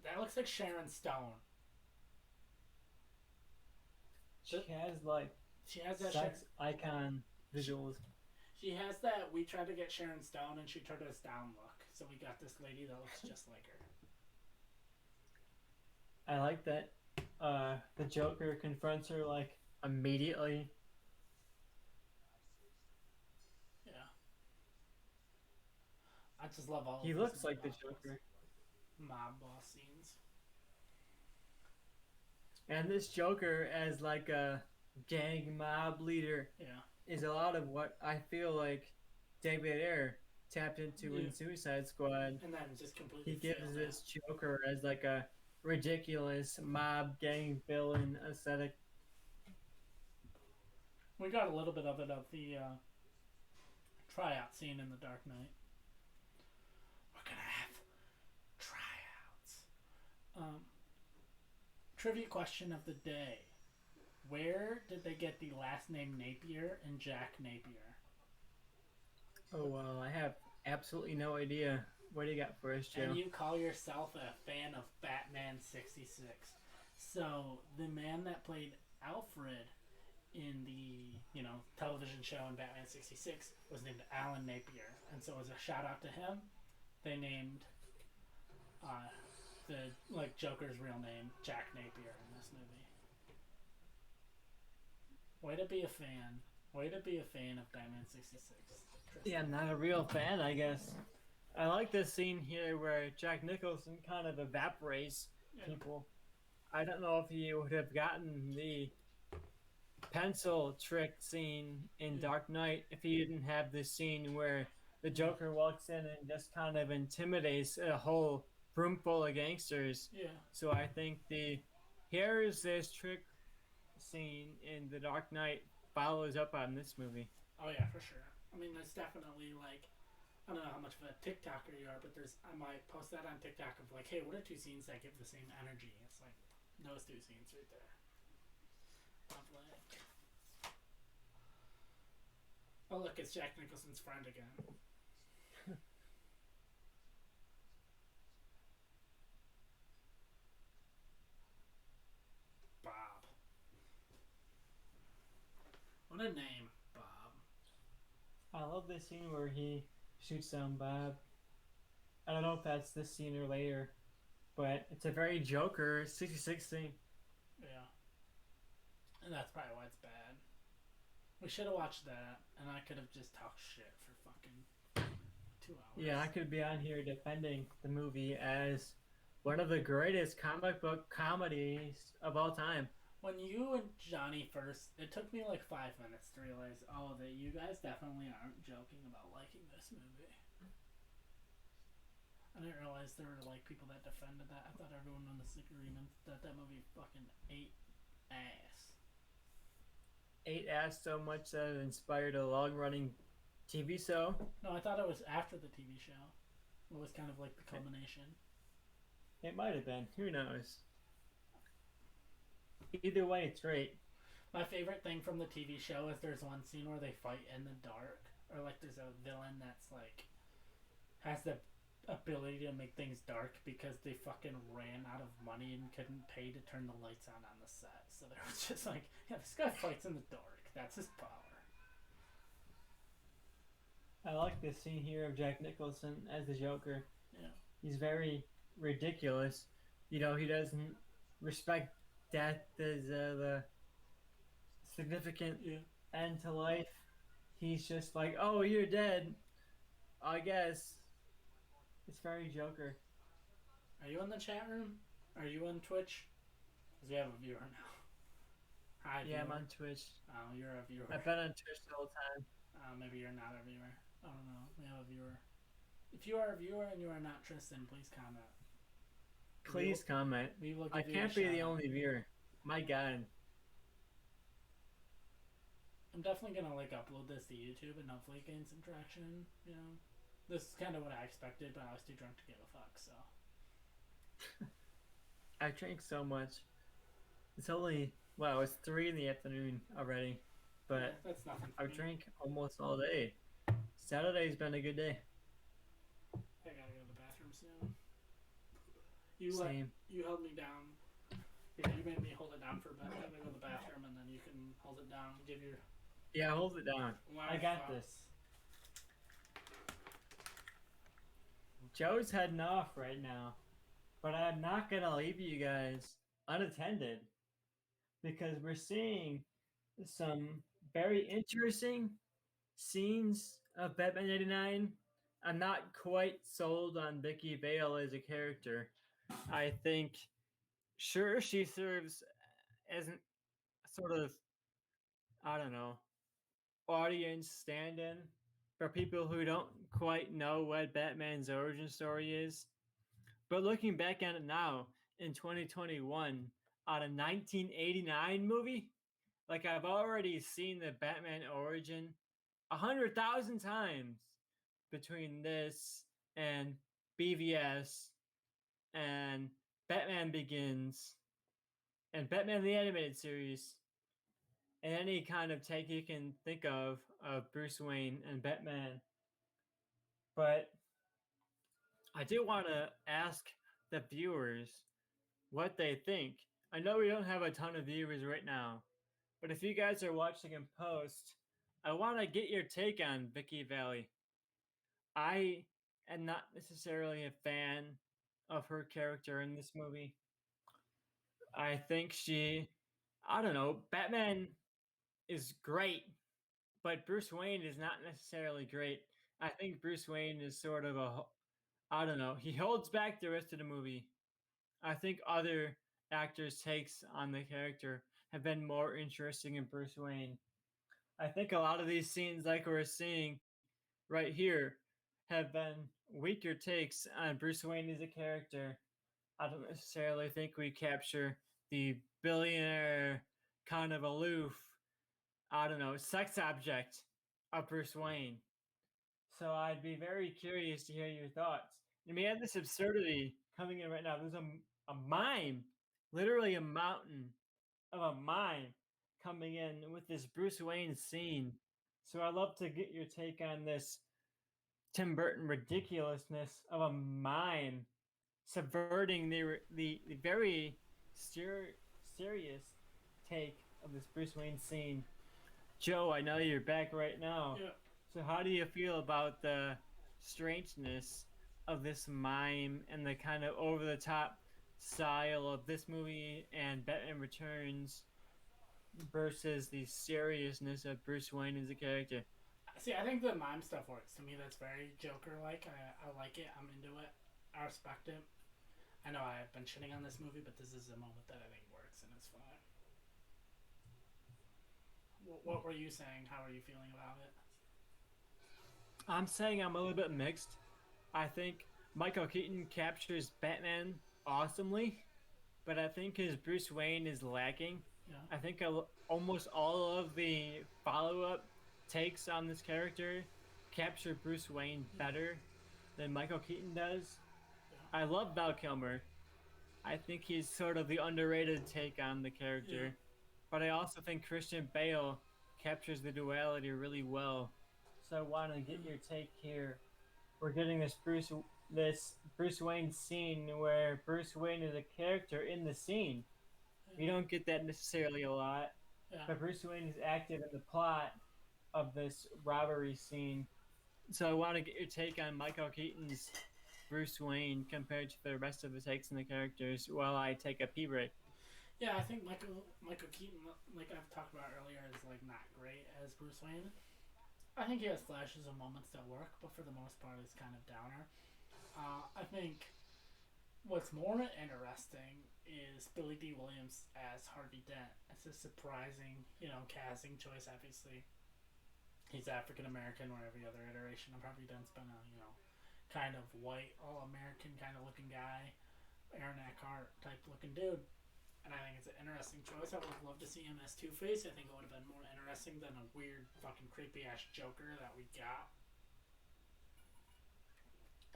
That looks like Sharon Stone. She has like She has that. sex icon visuals. She has that. We tried to get Sharon Stone, and she turned us down look. So we got this lady that looks just like her. I like that. The Joker confronts her like immediately. Yeah. I just love all. He of looks these like the mob Joker. mob boss scenes. And this Joker as like a gang mob leader Yeah. is a lot of what I feel like David Ayer tapped into in Suicide Squad. And then just completely. He gives failed this Joker as like a ridiculous mob gang villain aesthetic. We got a little bit of it of the tryout scene in The Dark Knight. We're gonna have tryouts. Trivia question of the day. Where did they get the last name Napier and Jack Napier? Oh well, I have absolutely no idea. What do you got for us, Joe? And you call yourself a fan of Batman 66. So, the man that played Alfred in the television show in Batman '66 was named Alan Napier, and so as a shout out to him, they named uh, the Joker's real name Jack Napier in this movie. Way to be a fan. Way to be a fan of Batman '66, Yeah, Tristan. I'm not a real fan, I guess. I like this scene here where Jack Nicholson kind of evaporates Yeah, people. I don't know if he would have gotten the pencil trick scene in yeah, Dark Knight if he didn't have this scene where the yeah, Joker walks in and just kind of intimidates a whole room full of gangsters. yeah. So I think the here's this trick scene in The Dark Knight follows up on this movie. Oh yeah, for sure. I mean, there's definitely I don't know how much of a TikToker you are, but I might post that on TikTok of hey, what are two scenes that give the same energy? It's like those two scenes right there. Lovely. Oh look, it's Jack Nicholson's friend again. Bob. What a name, Bob. I love this scene where he shoots down Bob. I don't know if that's this scene or later, but it's a very Joker 66 scene. Yeah, and that's probably why it's bad. We should have watched that, and I could have just talked shit for fucking 2 hours. Yeah, I could be on here defending the movie as one of the greatest comic book comedies of all time. When you and Johnny first, it took me 5 minutes to realize, oh, that you guys definitely aren't joking about liking this movie. I didn't realize there were people that defended that. I thought everyone was in agreement that that movie fucking ate ass. Ate ass so much that it inspired a long running TV show. No, I thought it was after the TV show. It was kind of like the culmination. It might have been. Who knows? Either way, it's great. My favorite thing from the TV show is there's one scene where they fight in the dark, or there's a villain that's has the ability to make things dark because they fucking ran out of money and couldn't pay to turn the lights on the set. So they were just yeah, this guy fights in the dark. That's his power. I like this scene here of Jack Nicholson as the Joker. Yeah. He's very ridiculous. You know, he doesn't respect death as the significant Yeah. end to life. He's just like, oh, you're dead. I guess. It's very Joker. Are you in the chat room? Are you on Twitch? Because we have a viewer now. Hi, Yeah, viewer. I'm on Twitch. Oh, you're a viewer. I've been on Twitch the whole time. Maybe you're not a viewer. I don't know. We have a viewer. If you are a viewer and you are not Tristan, please comment. Please comment. We will give I you can't a be the shout-out. only viewer. My God. I'm definitely gonna upload this to YouTube and hopefully gain some traction. This is kind of what I expected, but I was too drunk to give a fuck. So I drank so much. It's only, wow, it's 3 in the afternoon already. But yeah, that's nothing. I've drank almost all day. Saturday's been a good day. I gotta go to the bathroom soon. Same. You held me down. Yeah, you made me hold it down for a bit. I'm gonna go to the bathroom and then you can hold it down. Give your. Yeah, hold it down. I got thoughts. this. Joe's heading off right now, but I'm not gonna leave you guys unattended because we're seeing some very interesting scenes of Batman '89. I'm not quite sold on Vicky Vale as a character. I think, sure, she serves as an sort of, I don't know, audience stand-in for people who don't quite know what Batman's origin story is. But looking back on it now in 2021 on a 1989 movie, I've already seen the Batman origin 100,000 times between this and BVS and Batman Begins and Batman the Animated Series and any kind of take you can think of Bruce Wayne and Batman. But I do want to ask the viewers what they think. I know we don't have a ton of viewers right now, But if you guys are watching in post, I want to get your take on Vicky Valley. I am not necessarily a fan of her character in this movie. I think I don't know, Batman is great, but Bruce Wayne is not necessarily great. I think Bruce Wayne is sort of I don't know, he holds back the rest of the movie. I think other actors' takes on the character have been more interesting in Bruce Wayne. I think a lot of these scenes, like we're seeing right here, have been weaker takes on Bruce Wayne as a character. I don't necessarily think we capture the billionaire, kind of aloof, I don't know, sex object of Bruce Wayne. So I'd be very curious to hear your thoughts. And we have this absurdity coming in right now. There's a mime, literally a mountain of a mime coming in with this Bruce Wayne scene. So I'd love to get your take on this Tim Burton ridiculousness of a mime subverting the very serious take of this Bruce Wayne scene. Joe, I know you're back right now. Yeah. So how do you feel about the strangeness of this mime and the kind of over the top style of this movie and Batman Returns versus the seriousness of Bruce Wayne as a character? See, I think the mime stuff works. To me, that's very Joker like. I like it. I'm into it. I respect it. I know I've been shitting on this movie, but this is a moment that I think works and it's fine. What were you saying? How are you feeling about it? I'm saying I'm a little bit mixed. I think Michael Keaton captures Batman awesomely, but I think his Bruce Wayne is lacking. Yeah. I think almost all of the follow up takes on this character capture Bruce Wayne better than Michael Keaton does. Yeah. I love Val Kilmer. I think he's sort of the underrated take on the Yeah. character, but I also think Christian Bale captures the duality really well. So I want to get your take here. We're getting this Bruce Wayne scene where Bruce Wayne is a character in the scene. We don't get that necessarily a lot, Yeah. but Bruce Wayne is active in the plot of this robbery scene. So I want to get your take on Michael Keaton's Bruce Wayne compared to the rest of the takes on the characters while I take a pee break. Yeah, I think Michael Keaton, like I've talked about earlier, is like not great as Bruce Wayne. I think he has flashes of moments that work, but for the most part, it's kind of downer. I think what's more interesting is Billy D. Williams as Harvey Dent. It's a surprising, casting choice. Obviously, he's African American, or every other iteration of Harvey Dent's been a, kind of white, all American kind of looking guy, Aaron Eckhart type looking dude. And I think it's an interesting choice. I would have loved to see him as Two Face. I think it would have been more interesting than a weird, fucking creepy ass Joker that we got.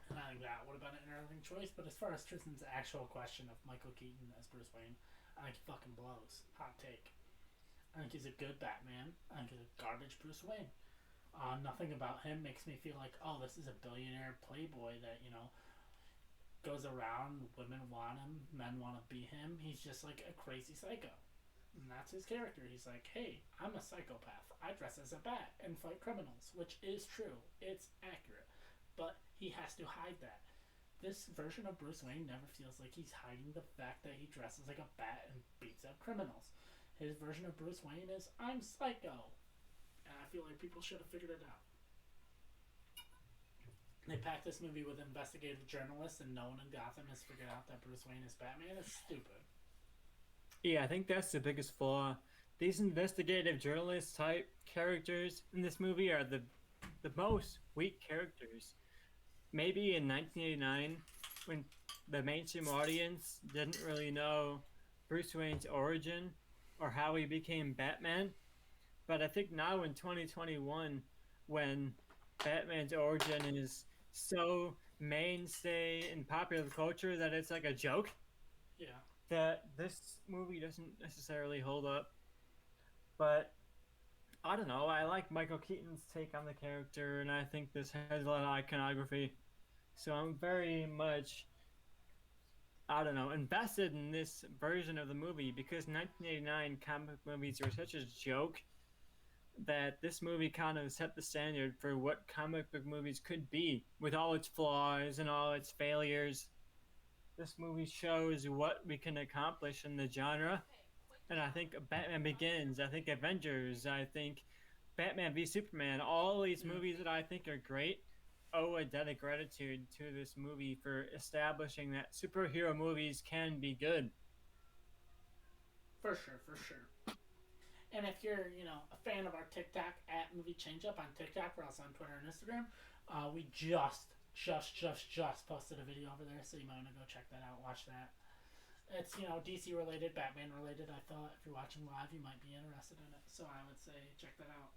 And I think that would have been an interesting choice. But as far as Tristan's actual question of Michael Keaton as Bruce Wayne, I think he fucking blows. Hot take. I think he's a good Batman. I think he's a garbage Bruce Wayne. Nothing about him makes me feel like, oh, this is a billionaire playboy that, goes around, women want him, men want to be him. He's just like a crazy psycho. And that's his character. He's like, hey, I'm a psychopath. I dress as a bat and fight criminals, which is true. It's accurate. But he has to hide that. This version of Bruce Wayne never feels like he's hiding the fact that he dresses like a bat and beats up criminals. His version of Bruce Wayne is, I'm psycho. And I feel like people should have figured it out. They packed this movie with investigative journalists, and no one in Gotham has figured out that Bruce Wayne is Batman. It's stupid. Yeah, I think that's the biggest flaw. These investigative journalist type characters in this movie are the most weak characters. Maybe in 1989, when the mainstream audience didn't really know Bruce Wayne's origin or how he became Batman, but I think now in 2021, when Batman's origin is so mainstay in popular culture that it's like a joke, Yeah. that this movie doesn't necessarily hold up. But I don't know. I like Michael Keaton's take on the character, and I think this has a lot of iconography. So I'm very much I don't know, invested in this version of the movie because 1989 comic book movies were such a joke that this movie kind of set the standard for what comic book movies could be with all its flaws and all its failures. This movie shows what we can accomplish in the genre. And I think Batman Begins, I think Avengers, I think Batman v Superman, all these Yeah, movies that I think are great owe a debt of gratitude to this movie for establishing that superhero movies can be good. for sure, for sure. And if you're, a fan of our TikTok at Movie Changeup on TikTok, we're also on Twitter and Instagram. We just posted a video over there, so you might want to go check that out. Watch that. It's DC related, Batman related. I thought if you're watching live, you might be interested in it. So I would say check that out.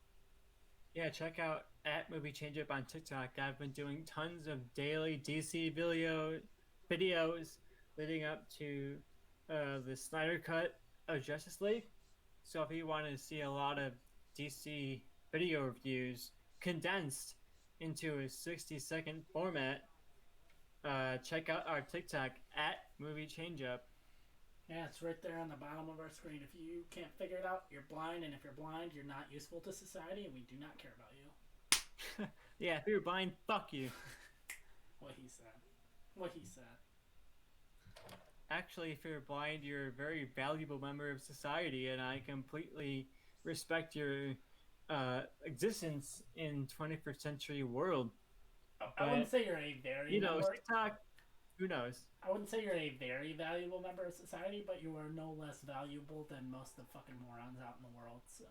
Yeah, check out at Movie Changeup on TikTok. I've been doing tons of daily DC videos leading up to the Snyder Cut of Justice League. So if you want to see a lot of DC video reviews condensed into a 60-second format, check out our TikTok at Movie Changeup. Yeah, it's right there on the bottom of our screen. If you can't figure it out, you're blind, and if you're blind, you're not useful to society, and we do not care about you. Yeah, if you're blind, fuck you. What he said. What he said. Actually, if you're blind, you're a very valuable member of society, and I completely respect your existence in 21st century world. I wouldn't say you're a very TikTok, who knows? I wouldn't say you're a very valuable member of society, but you are no less valuable than most of the fucking morons out in the world. So,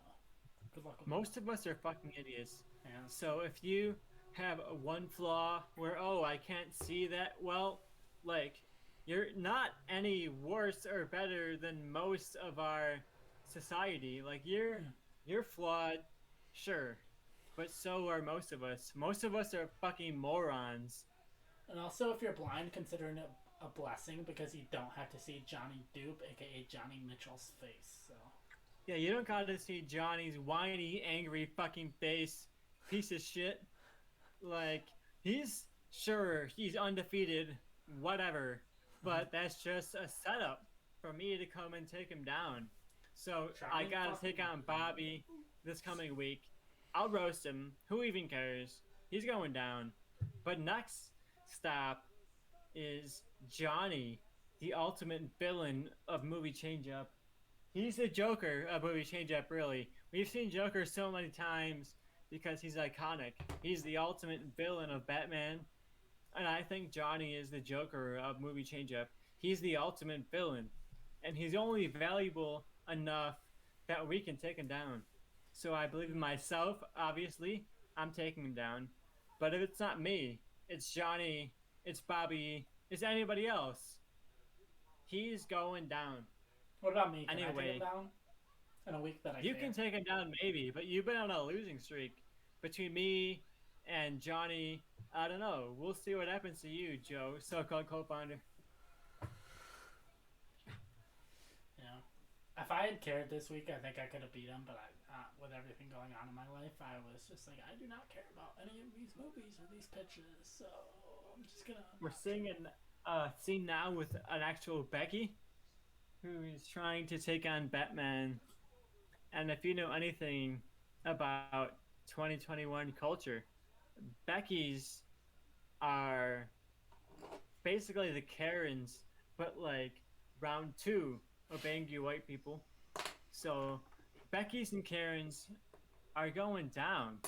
good luck with Most of us are fucking idiots. that. Yeah. So if you have one flaw where, oh, I can't see that, well, like, you're not any worse or better than most of our society. Like, you're flawed, sure, but so are most of us. Most of us are fucking morons. And also, if you're blind, considering it a blessing because you don't have to see Johnny Dupe, aka Johnny Mitchell's face. So. Yeah, you don't gotta see Johnny's whiny, angry fucking face, piece of shit. Like, he's undefeated, whatever, but that's just a setup for me to come and take him down. So I gotta take on Bobby this coming week. I'll roast him. Who even cares? He's going down. But next stop is Johnny, the ultimate villain of Movie Changeup. He's the Joker of Movie Changeup, really. We've seen Joker so many times because he's iconic. He's the ultimate villain of Batman. And I think Johnny is the Joker of Movie Changeup. He's the ultimate villain. And he's only valuable enough that we can take him down. So I believe in myself, obviously. I'm taking him down. But if it's not me, it's Johnny, it's Bobby, it's anybody else, he's going down. What about me? Can I Anyway, take him down in a week that I you can? can take him down maybe, but you've been on a losing streak between me and Johnny. I don't know. We'll see what happens to you, Joe, so-called co-founder. If I had cared this week, I think I could have beat him. But with everything going on in my life, I was just like, I do not care about any of these movies or these pitches. So I'm just gonna. We're seeing a scene now with an actual Becky, who is trying to take on Batman. And if you know anything about 2021 culture, Becky's are basically the Karens, but like round two of angry white people. So Becky's and Karens are going down.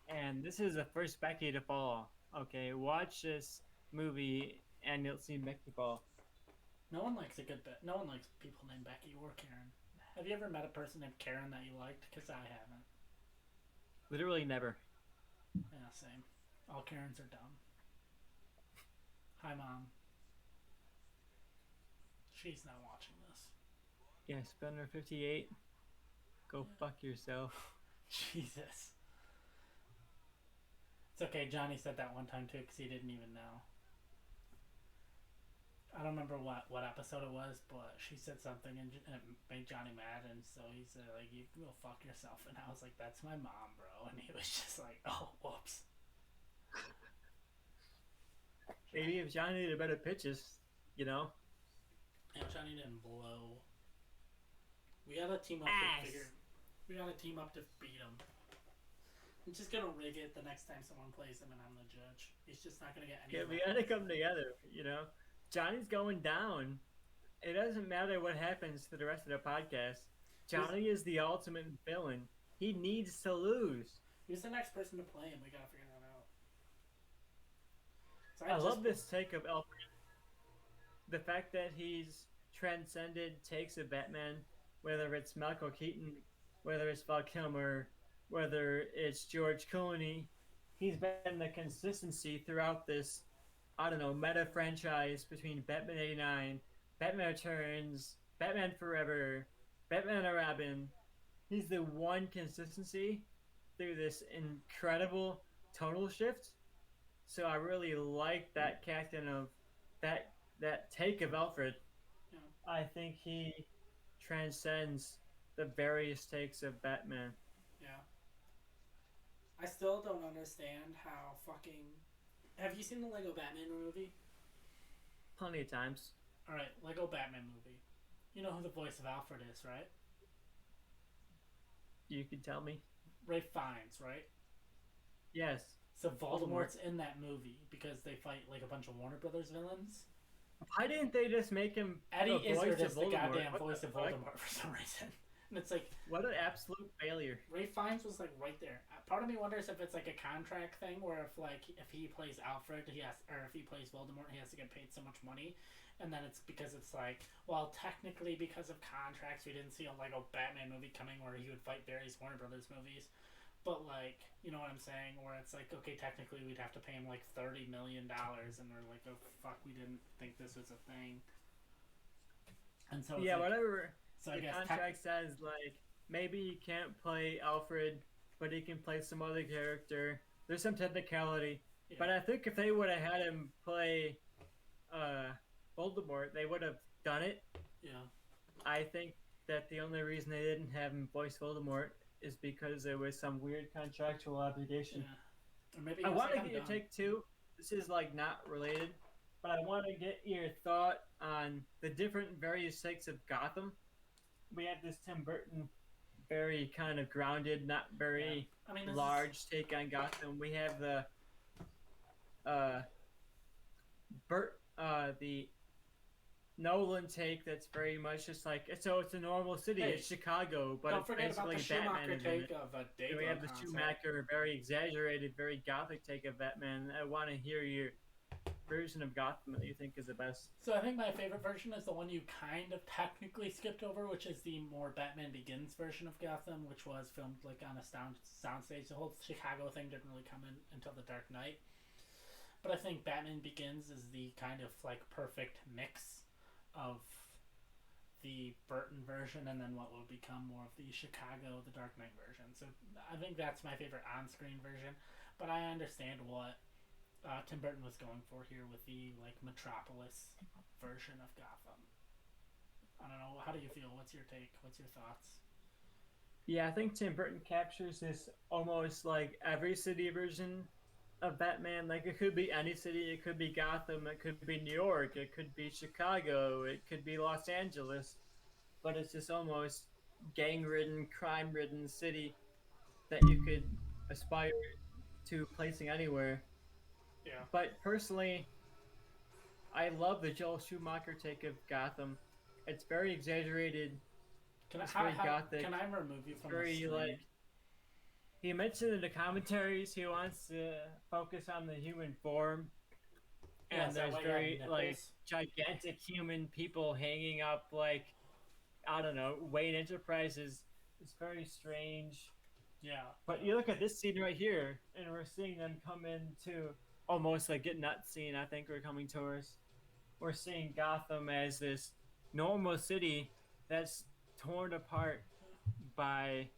And this is the first Becky to fall. Okay, watch this movie and you'll see Becky fall. No one likes a good bit. No one likes people named Becky or Karen. Have you ever met a person named Karen that you liked? Because I haven't. Literally never. Yeah, same. All Karens are dumb. Hi, Mom. She's not watching this. Yeah, Spender 58. Go fuck yourself. Jesus. It's okay, Johnny said that one time too, because he didn't even know. I don't remember what episode it was, but she said something and it made Johnny mad, and so he said, like, you can go fuck yourself. And I was like, that's my mom, bro. And he was just like, oh, whoops. Maybe if Johnny did better pitches, You know, And Johnny didn't blow. We gotta team up to figure. ass. We gotta team up to beat him. I'm just gonna rig it the next time someone plays him, and I'm the judge. He's just not gonna get any Okay, of we my gotta points. come together. You know, Johnny's going down. It doesn't matter what happens to the rest of the podcast. Who's Johnny is the ultimate villain. He needs to lose. who's the next person to play him? We gotta figure that out. So I I just love this take of Alfred. The fact that he's transcended takes of Batman, whether it's Michael Keaton, whether it's Val Kilmer, whether it's George Clooney. He's been the consistency throughout this, I don't know, meta franchise between Batman 89, Batman Returns, Batman Forever, Batman and Robin. He's the one consistency through this incredible tonal shift. So I really like that casting of that take of Alfred. yeah I think he transcends the various takes of Batman. yeah. I still don't understand how fucking. Have you seen the Lego Batman movie? Plenty of times. All right, Lego Batman movie. You know who the voice of Alfred is, right? You can tell me. Ray Fiennes, right? Yes. So Voldemort. Voldemort's in that movie because they fight like a bunch of Warner Brothers villains. Why didn't they just make him Eddie the voice Izzard of is the Voldemort? goddamn What voice the of fuck? Voldemort for some reason. And it's like What an absolute failure. Ray Fiennes was like right there. Part of me wonders if it's like a contract thing where if he plays Alfred, he has, or if he plays Voldemort, he has to get paid so much money, and then it's because it's like, well, technically because of contracts, we didn't see a Lego Batman movie coming where he would fight various Warner Brothers movies. But like, you know what I'm saying? Where it's like, okay, technically we'd have to pay him like $30 million, and we're like, oh fuck, we didn't think this was a thing. And so it's Yeah, like, whatever so I the guess contract says, like, maybe he can't play Alfred, but he can play some other character. There's some technicality. yeah, But I think if they would have had him play uh, Voldemort, they would have done it. yeah, I think that the only reason they didn't have him voice Voldemort is because there was some weird contractual obligation. yeah. Or maybe he I was want like, to I'm get your done. take too. This is like not related, but I want to get your thought on the different various takes of Gotham. We have this Tim Burton, very kind of grounded, not Yeah, very I mean, this is large take on Gotham. We have the uh, the Nolan take that's very much just like it's a normal city. hey. It's Chicago, but Don't it's forget about basically the Batman Schumacher is in take it. of a And we Dago have the concept. Schumacher, very exaggerated, very gothic take of Batman. I want to hear your version of Gotham that you think is the best. So I think my favorite version is the one you kind of technically skipped over, which is the more Batman Begins version of Gotham, which was filmed like on a soundstage. The whole Chicago thing didn't really come in until The Dark Knight. But I think Batman Begins is the kind of like perfect mix of the Burton version and then what will become more of the Chicago The Dark Knight version. So I think that's my favorite on-screen version. But I understand what Tim Burton was going for here with the like Metropolis version of Gotham. I don't know. How do you feel? What's your take? What's your thoughts? Yeah, I think Tim Burton captures this almost like every city version of Batman. Like it could be any city, it could be Gotham, it could be New York, it could be Chicago, it could be Los Angeles, but it's this almost gang-ridden, crime-ridden city that you could aspire to placing anywhere. Yeah. But personally, I love the Joel Schumacher take of Gotham. It's very exaggerated. Can I It's very can gothic. I remove you from the Very screen? like he mentioned in the commentaries he wants to focus on the human form, Yeah, and is that there's why you very have like nipples? gigantic human people hanging up like I don't know Wayne Enterprises. It's very strange. Yeah. But you look at this scene right here, and we're seeing them come into almost like get nuts scene. I think we're coming towards. We're seeing Gotham as this normal city that's torn apart by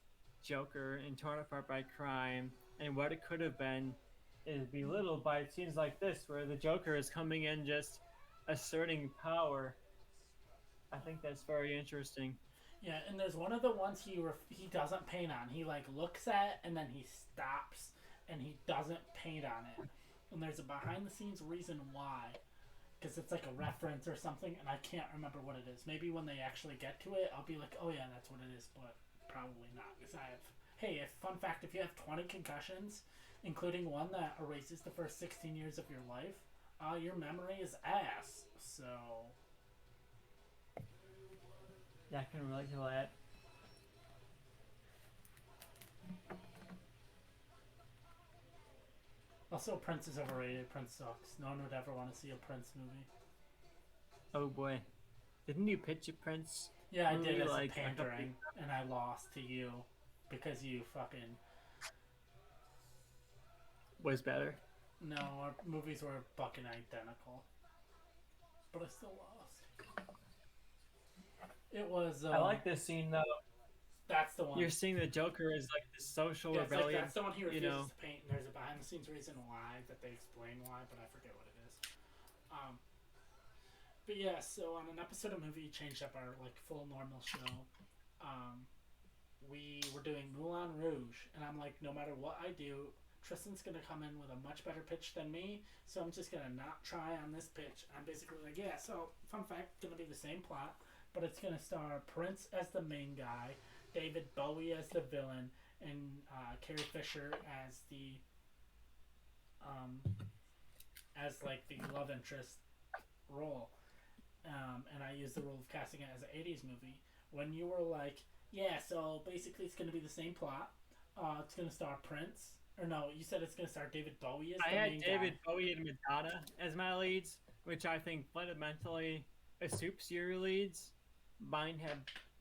Joker and torn apart by crime, and what it could have been is belittled by scenes like this, where the Joker is coming in just asserting power. I think that's very interesting. Yeah, and there's one of the ones he doesn't paint on. He like looks at and then he stops and he doesn't paint on it. And there's a behind the scenes reason why. because it's like a reference or something, and I can't remember what it is. Maybe when they actually get to it, I'll be like, oh yeah, that's what it is, but probably not. Because I have, hey, if fun fact, if you have 20 concussions, including one that erases the first 16 years of your life, your memory is ass. So Yeah, I can relate to that. also, Prince is overrated. Prince sucks. No one would ever want to see a Prince movie. Oh boy, didn't you pitch a Prince Yeah, I did movie as a like a couple? pandering, and I lost to you because you fucking Was better. no. Our movies were fucking identical, but I still lost. It was I like this scene though. that's the one. You're seeing the Joker as like the social Yeah, it's like rebellion. that's the one he You refuses know, to paint, and there's a behind the scenes reason why that they explain why, but I forget what it is. Um, but yeah, so on an episode of movie changed up our like full normal show. Um, we were doing Moulin Rouge, and I'm like, no matter what I do, Tristan's gonna come in with a much better pitch than me, so I'm just gonna not try on this pitch. I'm basically like, yeah. So fun fact, gonna be the same plot, but it's gonna star Prince as the main guy, David Bowie as the villain, and Carrie Fisher um, as like the love interest role. And I used the rule of casting it as an '80s movie. When you were like, yeah, so basically it's going to be the same plot. It's going to star Prince, or no, you said it's going to star David Bowie as I the had main David guy. Bowie and Madonna as my leads, which I think fundamentally assumes your leads. Mine have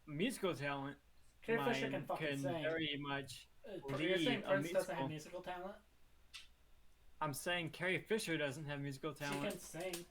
musical talent. Carrie Fisher can Mine fucking can sing. very much You're lead saying a Prince doesn't have musical. musical talent? I'm saying Carrie Fisher doesn't have musical She talent. can sing.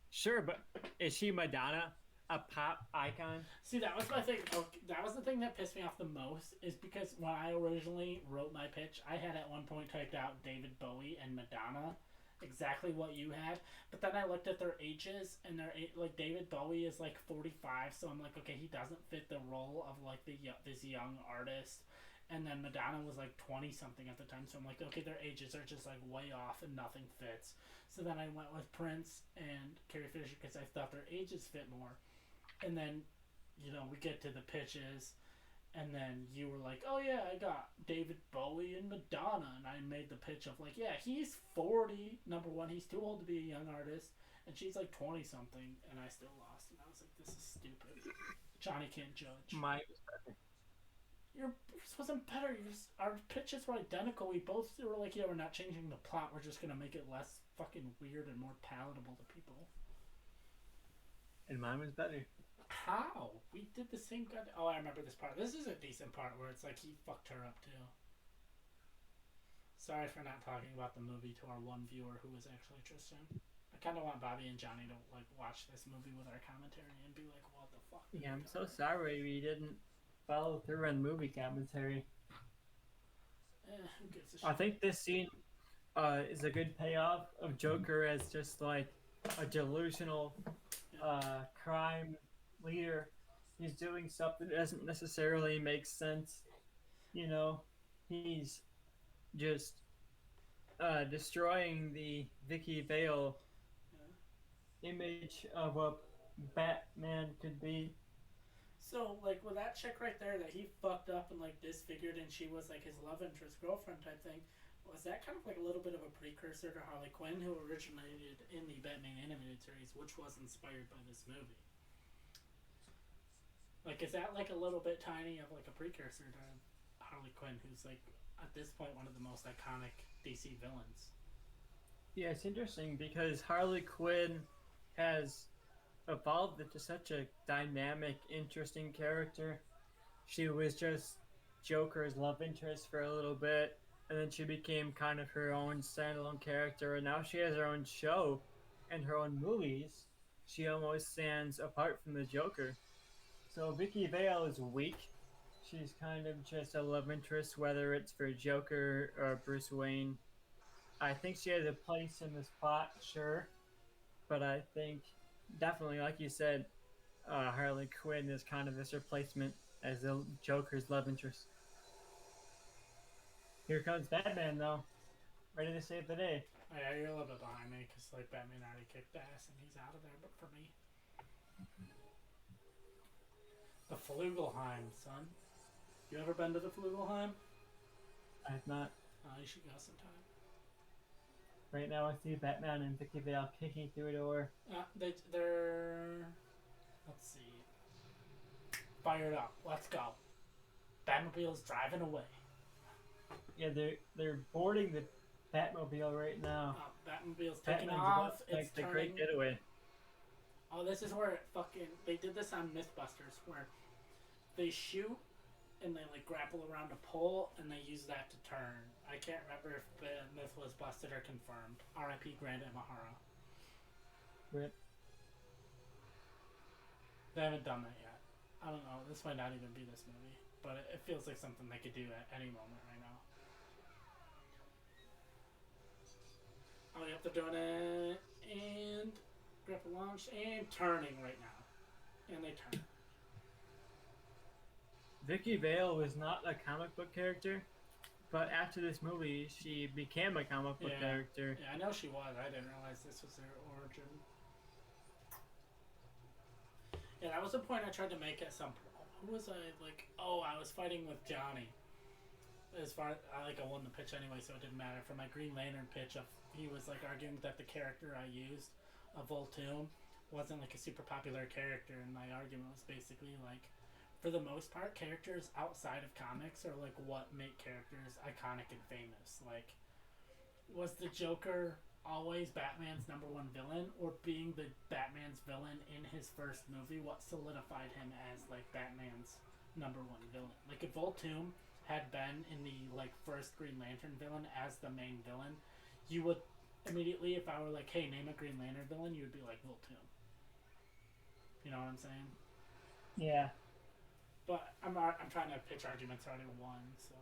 Sure, but is she Madonna, a pop icon? See, that was my thing. Oh, that was the thing that pissed me off the most, is because when I originally wrote my pitch, I had at one point typed out David Bowie and Madonna, exactly what you had. But then I looked at their ages, and like David Bowie is like 45, so I'm like, okay, he doesn't fit the role of like this young artist. And then Madonna was like 20 something at the time, so I'm like, okay, their ages are just like way off and nothing fits. So then I went with Prince and Carrie Fisher because I thought their ages fit more. And then, we get to the pitches, and then you were like, oh yeah, I got David Bowie and Madonna, and I made the pitch of like, yeah, he's 40. Number one, he's too old to be a young artist, and she's like 20 something, and I still lost, and I was like, this is stupid. Johnny can't judge. My Yours wasn't better. Our pitches were identical. We both were like, yeah, we're not changing the plot. We're just gonna make it less fucking weird and more palatable to people. and mine was better. How? We did the same god. Oh, I remember this part. This is a decent part where it's like he fucked her up too. Sorry for not talking about the movie to our one viewer who was actually Tristan. I kind of want Bobby and Johnny to like watch this movie with our commentary and be like, "What the fuck?" Yeah, I'm so sorry we didn't follow through on movie commentary. Who gives a I shit? think this scene is a good payoff of Joker as just like a delusional crime leader. He's doing something that doesn't necessarily make sense. You know, he's just destroying the Vicky Vale Yeah. image of what Batman could be. So, like, with that chick right there that he fucked up and, like, disfigured and she was, like, his love interest girlfriend type thing, was that kind of like a little bit of a precursor to Harley Quinn, who originated in the Batman animated series, which was inspired by this movie? Like, is that, like, a little bit tiny of, like, a precursor to Harley Quinn, who's, like, at this point, one of the most iconic DC villains? Yeah, it's interesting because Harley Quinn has evolved into such a dynamic, interesting character. She was just Joker's love interest for a little bit, and then she became kind of her own standalone character, and now she has her own show and her own movies. She almost stands apart from the Joker. So Vicky Vale is weak. She's kind of just a love interest, whether it's for Joker or Bruce Wayne. I think she has a place in this plot, sure, but I think definitely, like you said, Harley Quinn is kind of this replacement as the Joker's love interest. Here comes Batman, though, ready to save the day. Oh, yeah, you're a little bit behind me because like Batman already kicked ass and he's out of there. But for me, the Flugelheim, son. You ever been to the Flugelheim? I have not. Oh, you should go sometime. Right now, I see Batman and Vicky Vale kicking through a door. They're. Let's see. Fired up. Let's go. Batmobile's driving away. Yeah, they're boarding the Batmobile right now. Batmobile's taking Batman's off. about to It's make the turning. great getaway. Oh, this is where they did this on MythBusters, where they shoot and they like grapple around a pole and they use that to turn. I can't remember if the myth was busted or confirmed. R.I.P. Grand Imahara. Rip. They haven't done that yet. I don't know. This might not even be this movie, but it feels like something they could do at any moment right now. Oh, yep, they're doing it. And grapple launch and turning right now. And they turn. Vicky Vale was not a comic book character, but after this movie, she became a comic book character. Yeah, I know she was. I didn't realize this was her origin. Yeah, that was the point I tried to make at some point. Who was I like? Oh, I was fighting with Johnny. As far I won the pitch anyway, so it didn't matter. For my Green Lantern pitch, he was like arguing that the character I used, a Voltoon, wasn't like a super popular character, and my argument was basically like, for the most part, characters outside of comics are like what make characters iconic and famous. Like, was the Joker always Batman's number one villain, or being the Batman's villain in his first movie, what solidified him as like Batman's number one villain? Like if Voltoon had been in the like first Green Lantern villain as the main villain, you would immediately, if I were like, hey, name a Green Lantern villain, you would be like Voltoon. You know what I'm saying? Yeah. But I'm trying to pitch arguments already won, so.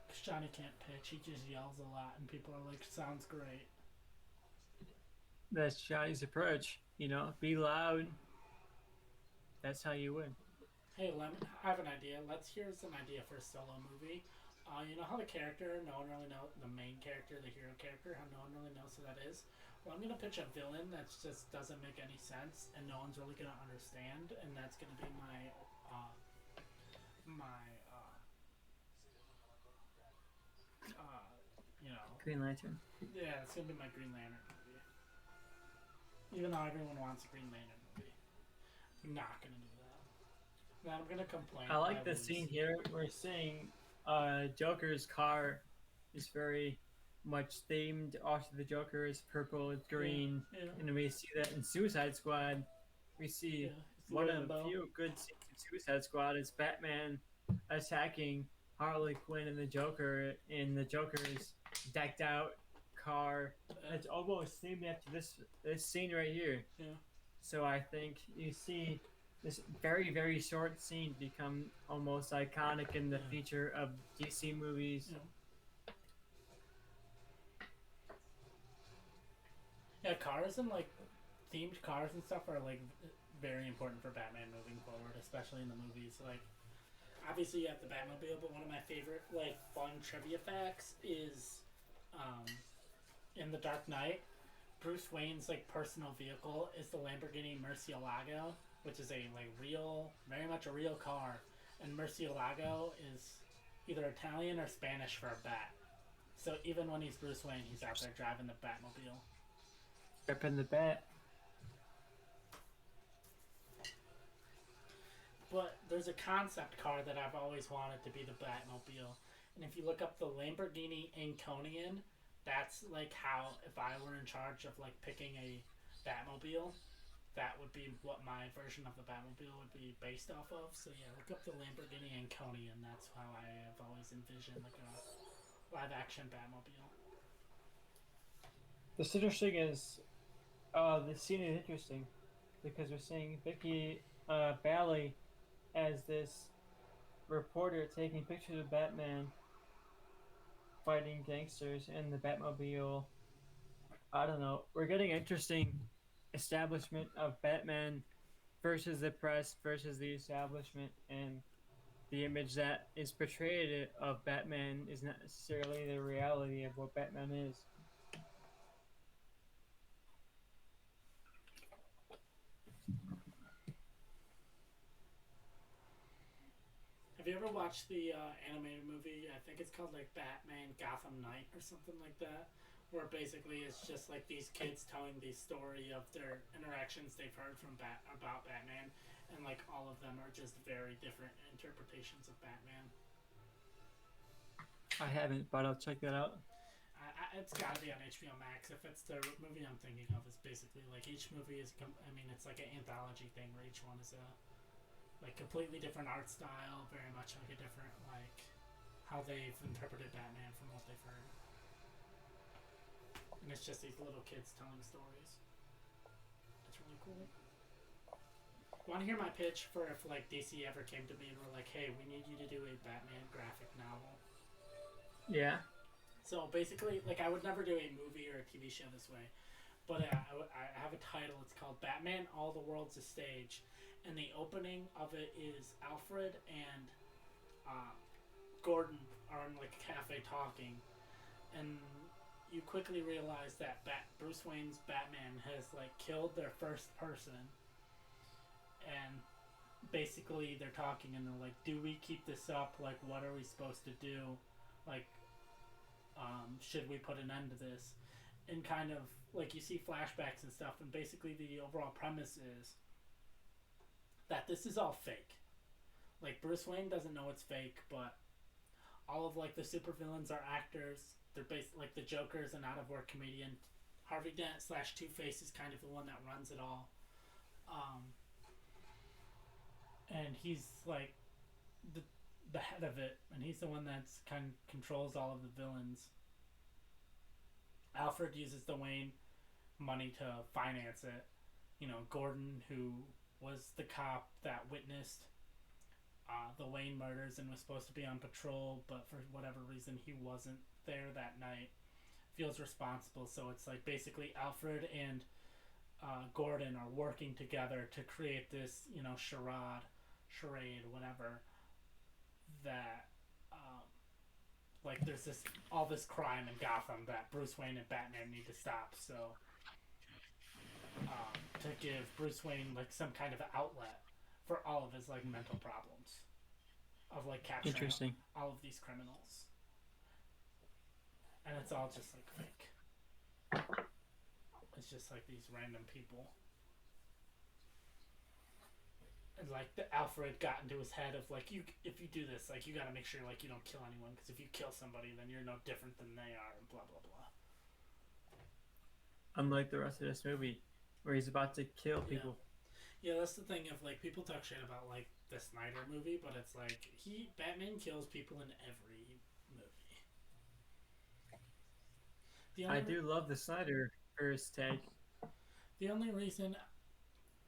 Because Johnny can't pitch, he just yells a lot, and people are like, sounds great. That's Johnny's approach. You know, be loud. That's how you win. Hey, Lemon, I have an idea. Here's an idea for a solo movie. You know how the character, no one really knows, the main character, the hero character, how no one really knows who that is? Well, I'm going to pitch a villain that just doesn't make any sense, and no one's really going to understand, and that's going to be you know. Green Lantern. Yeah, it's going to be my Green Lantern movie. Even though everyone wants a Green Lantern movie. I'm not going to do that. Then I'm going to complain. I like the scene here. We're seeing Joker's car is very much themed. Also, the Joker is purple, it's green, and we see that in Suicide Squad. We see one of the few good scenes in Suicide Squad is Batman attacking Harley Quinn and the Joker, and the Joker's decked out car. It's almost themed after this scene right here. Yeah. So I think you see this very, very short scene become almost iconic in the future of DC movies. Yeah, cars and like themed cars and stuff are like very important for Batman moving forward, especially in the movies. Like, obviously you have the Batmobile, but one of my favorite like fun trivia facts is, in The Dark Knight, Bruce Wayne's like personal vehicle is the Lamborghini Murcielago, which is a like real, very much a real car, and Murcielago is either Italian or Spanish for a bat. So even when he's Bruce Wayne, he's out there driving the Batmobile. Ripping the bat. But there's a concept car that I've always wanted to be the Batmobile, and if you look up the Lamborghini Inconian, that's like how, if I were in charge of like picking a Batmobile, that would be what my version of the Batmobile would be based off of. So yeah, look up the Lamborghini Inconian. That's how I have always envisioned like a live action Batmobile. The interesting is, the scene is interesting because we're seeing Vicky Bally as this reporter taking pictures of Batman fighting gangsters in the Batmobile. I don't know. We're getting interesting establishment of Batman versus the press versus the establishment, and the image that is portrayed of Batman is not necessarily the reality of what Batman is. Have you ever watched the animated movie? I think it's called like Batman Gotham Knight or something like that. Where basically it's just like these kids telling the story of their interactions they've heard from about Batman, and like all of them are just very different interpretations of Batman. I haven't, but I'll check that out. It's got to be on HBO Max. If it's the movie I'm thinking of, is basically like each movie is. I mean, it's like an anthology thing where each one is a like completely different art style, very much like a different like how they've interpreted Batman from what they've heard. And it's just these little kids telling stories. It's really cool. Want to hear my pitch for if like DC ever came to me and were like, "Hey, we need you to do a Batman graphic novel." Yeah. So basically, like I would never do a movie or a TV show this way, but I have a title. It's called Batman: All the World's a Stage, and the opening of it is Alfred and uh, Gordon are in like a cafe talking, and you quickly realize that Bruce Wayne's Batman has like killed their first person, and basically they're talking and they're like, "Do we keep this up? Like, what are we supposed to do? Like, should we put an end to this?" And kind of like you see flashbacks and stuff, and basically the overall premise is that this is all fake. Like Bruce Wayne doesn't know it's fake, but all of like the supervillains are actors. They're based like the Joker is an out of work comedian. Harvey Dent slash Two Face is kind of the one that runs it all, and he's like the the head of it, and he's the one that's kind of controls all of the villains. Alfred uses the Wayne money to finance it. You know, Gordon, who was the cop that witnessed the Wayne murders and was supposed to be on patrol, but for whatever reason he wasn't there that night, feels responsible. So it's like basically Alfred and Gordon are working together to create this, you know, charade, whatever, that like there's this all this crime in Gotham that Bruce Wayne and Batman need to stop. So to give Bruce Wayne like some kind of outlet for all of his like mental problems of like capturing Interesting. all of these criminals, and it's all just like fake. It's just like these random people. And like the Alfred got into his head of like, you if you do this, like you got to make sure like you don't kill anyone, because if you kill somebody then you're no different than they are, and blah blah blah. Unlike the rest of this movie, where he's about to kill people. Yeah, that's the thing. Of like people talk shit about like the Snyder movie, but it's like Batman kills people in every movie. I do love the Snyder first take. The only reason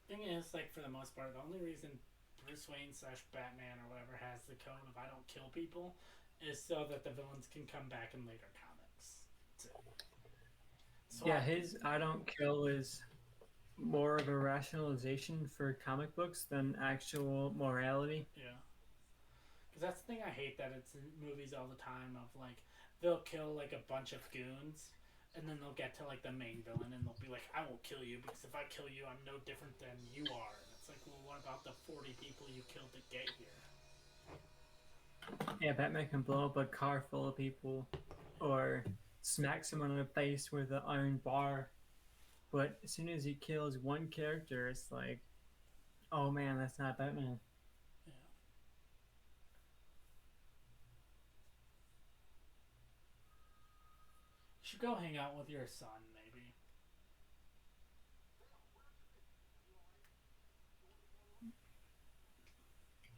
thing is, like, for the most part, the only reason Bruce Wayne slash Batman or whatever has the code of "I don't kill people" is so that the villains can come back in later comics. So yeah, his "I don't kill" is more of a rationalization for comic books than actual morality. Yeah, because that's the thing I hate, that it's in movies all the time of like they'll kill like a bunch of goons, and then they'll get to like the main villain and they'll be like, "I won't kill you because if I kill you, I'm no different than you are." And it's like, well, what about the 40 people you killed to get here? Yeah, Batman can blow up a car full of people, or smack someone in the face with an iron bar. But as soon as he kills one character, it's like, oh man, that's not Batman. Yeah. You should go hang out with your son, maybe.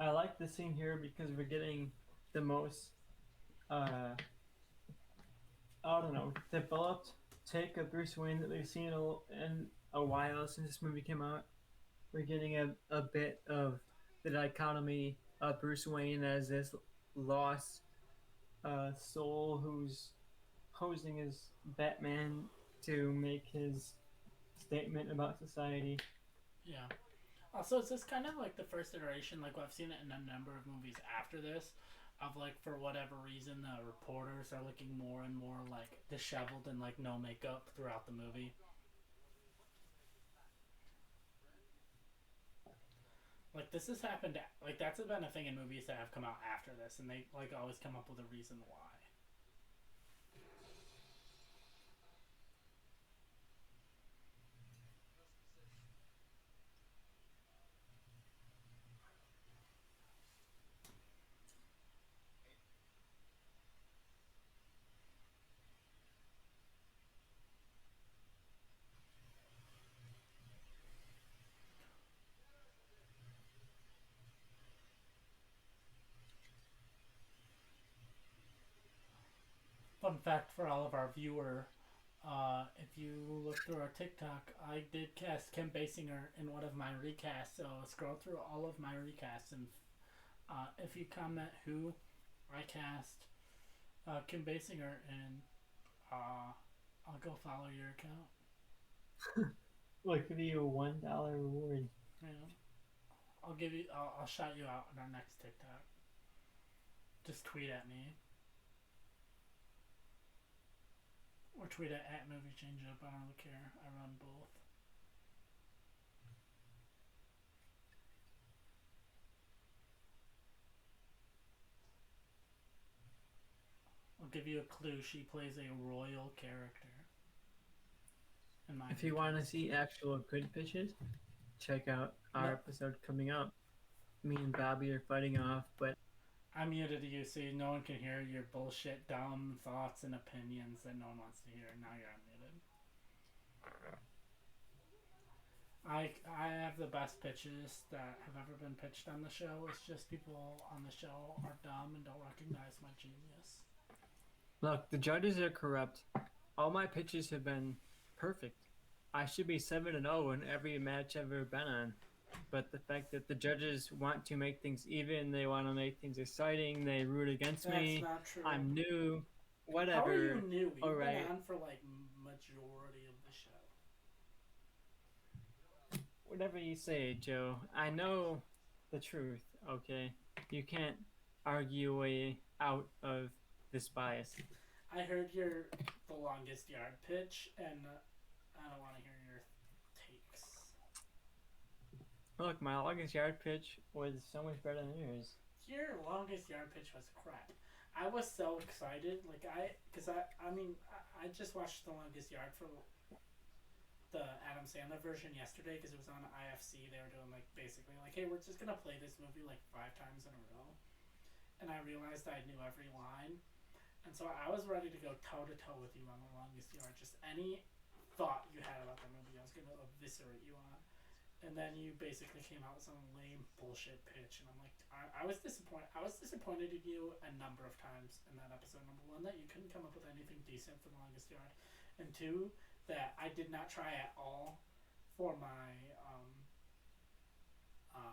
I like the scene here because we're getting the most, I don't know, developed take of Bruce Wayne that we've seen in a while since this movie came out. We're getting a bit of the dichotomy of Bruce Wayne as this lost soul who's posing as Batman to make his statement about society. Yeah. Also, is this kind of like the first iteration, like I've seen it in a number of movies after this, of like for whatever reason the reporters are looking more and more like disheveled and like no makeup throughout the movie. Like this has happened. Like that's been a thing in movies that have come out after this, and they like always come up with a reason why. Fun fact for all of our viewer: if you look through our TikTok, I did cast Kim Basinger in one of my recasts. So scroll through all of my recasts, and if you comment who I cast Kim Basinger in, I'll go follow your account. Look, give you a $1 reward. You know, I'll give you. I'll shout you out in our next TikTok. Just tweet at me. Or tweet at Movie Changeup. I don't really care. I run both. I'll give you a clue. She plays a royal character. If you want to see actual good pitches, check out our episode coming up. Me and Bobby are fighting off, but I muted you so no one can hear your bullshit, dumb thoughts and opinions that no one wants to hear. Now you're unmuted. I have the best pitches that have ever been pitched on the show. It's just people on the show are dumb and don't recognize my genius. Look, the judges are corrupt. All my pitches have been perfect. I should be 7-0 in every match I've ever been on. But the fact that the judges want to make things even, they want to make things exciting, they root against me. That's not true. I'm new. Whatever. How are you new? You've All been right. on for like majority of the show. Whatever you say, Joe. I know the truth, okay? You can't argue a way out of this bias. I heard your the longest yard pitch, and I don't want to hear your takes. Look, my longest yard pitch was so much better than yours. Your longest yard pitch was crap. I was so excited, like I just watched the longest yard for the Adam Sandler version yesterday because it was on IFC. They were doing like basically like, hey, we're just gonna play this movie like 5 times in a row, and I realized I knew every line. And so I was ready to go toe-to-toe with you on the longest yard. Just any thought you had about the movie, I was going to eviscerate you on. And then you basically came out with some lame bullshit pitch. And I'm like, I was disappointed. I was disappointed in you a number of times in that episode. Number one, that you couldn't come up with anything decent for the longest yard. And two, that I did not try at all for my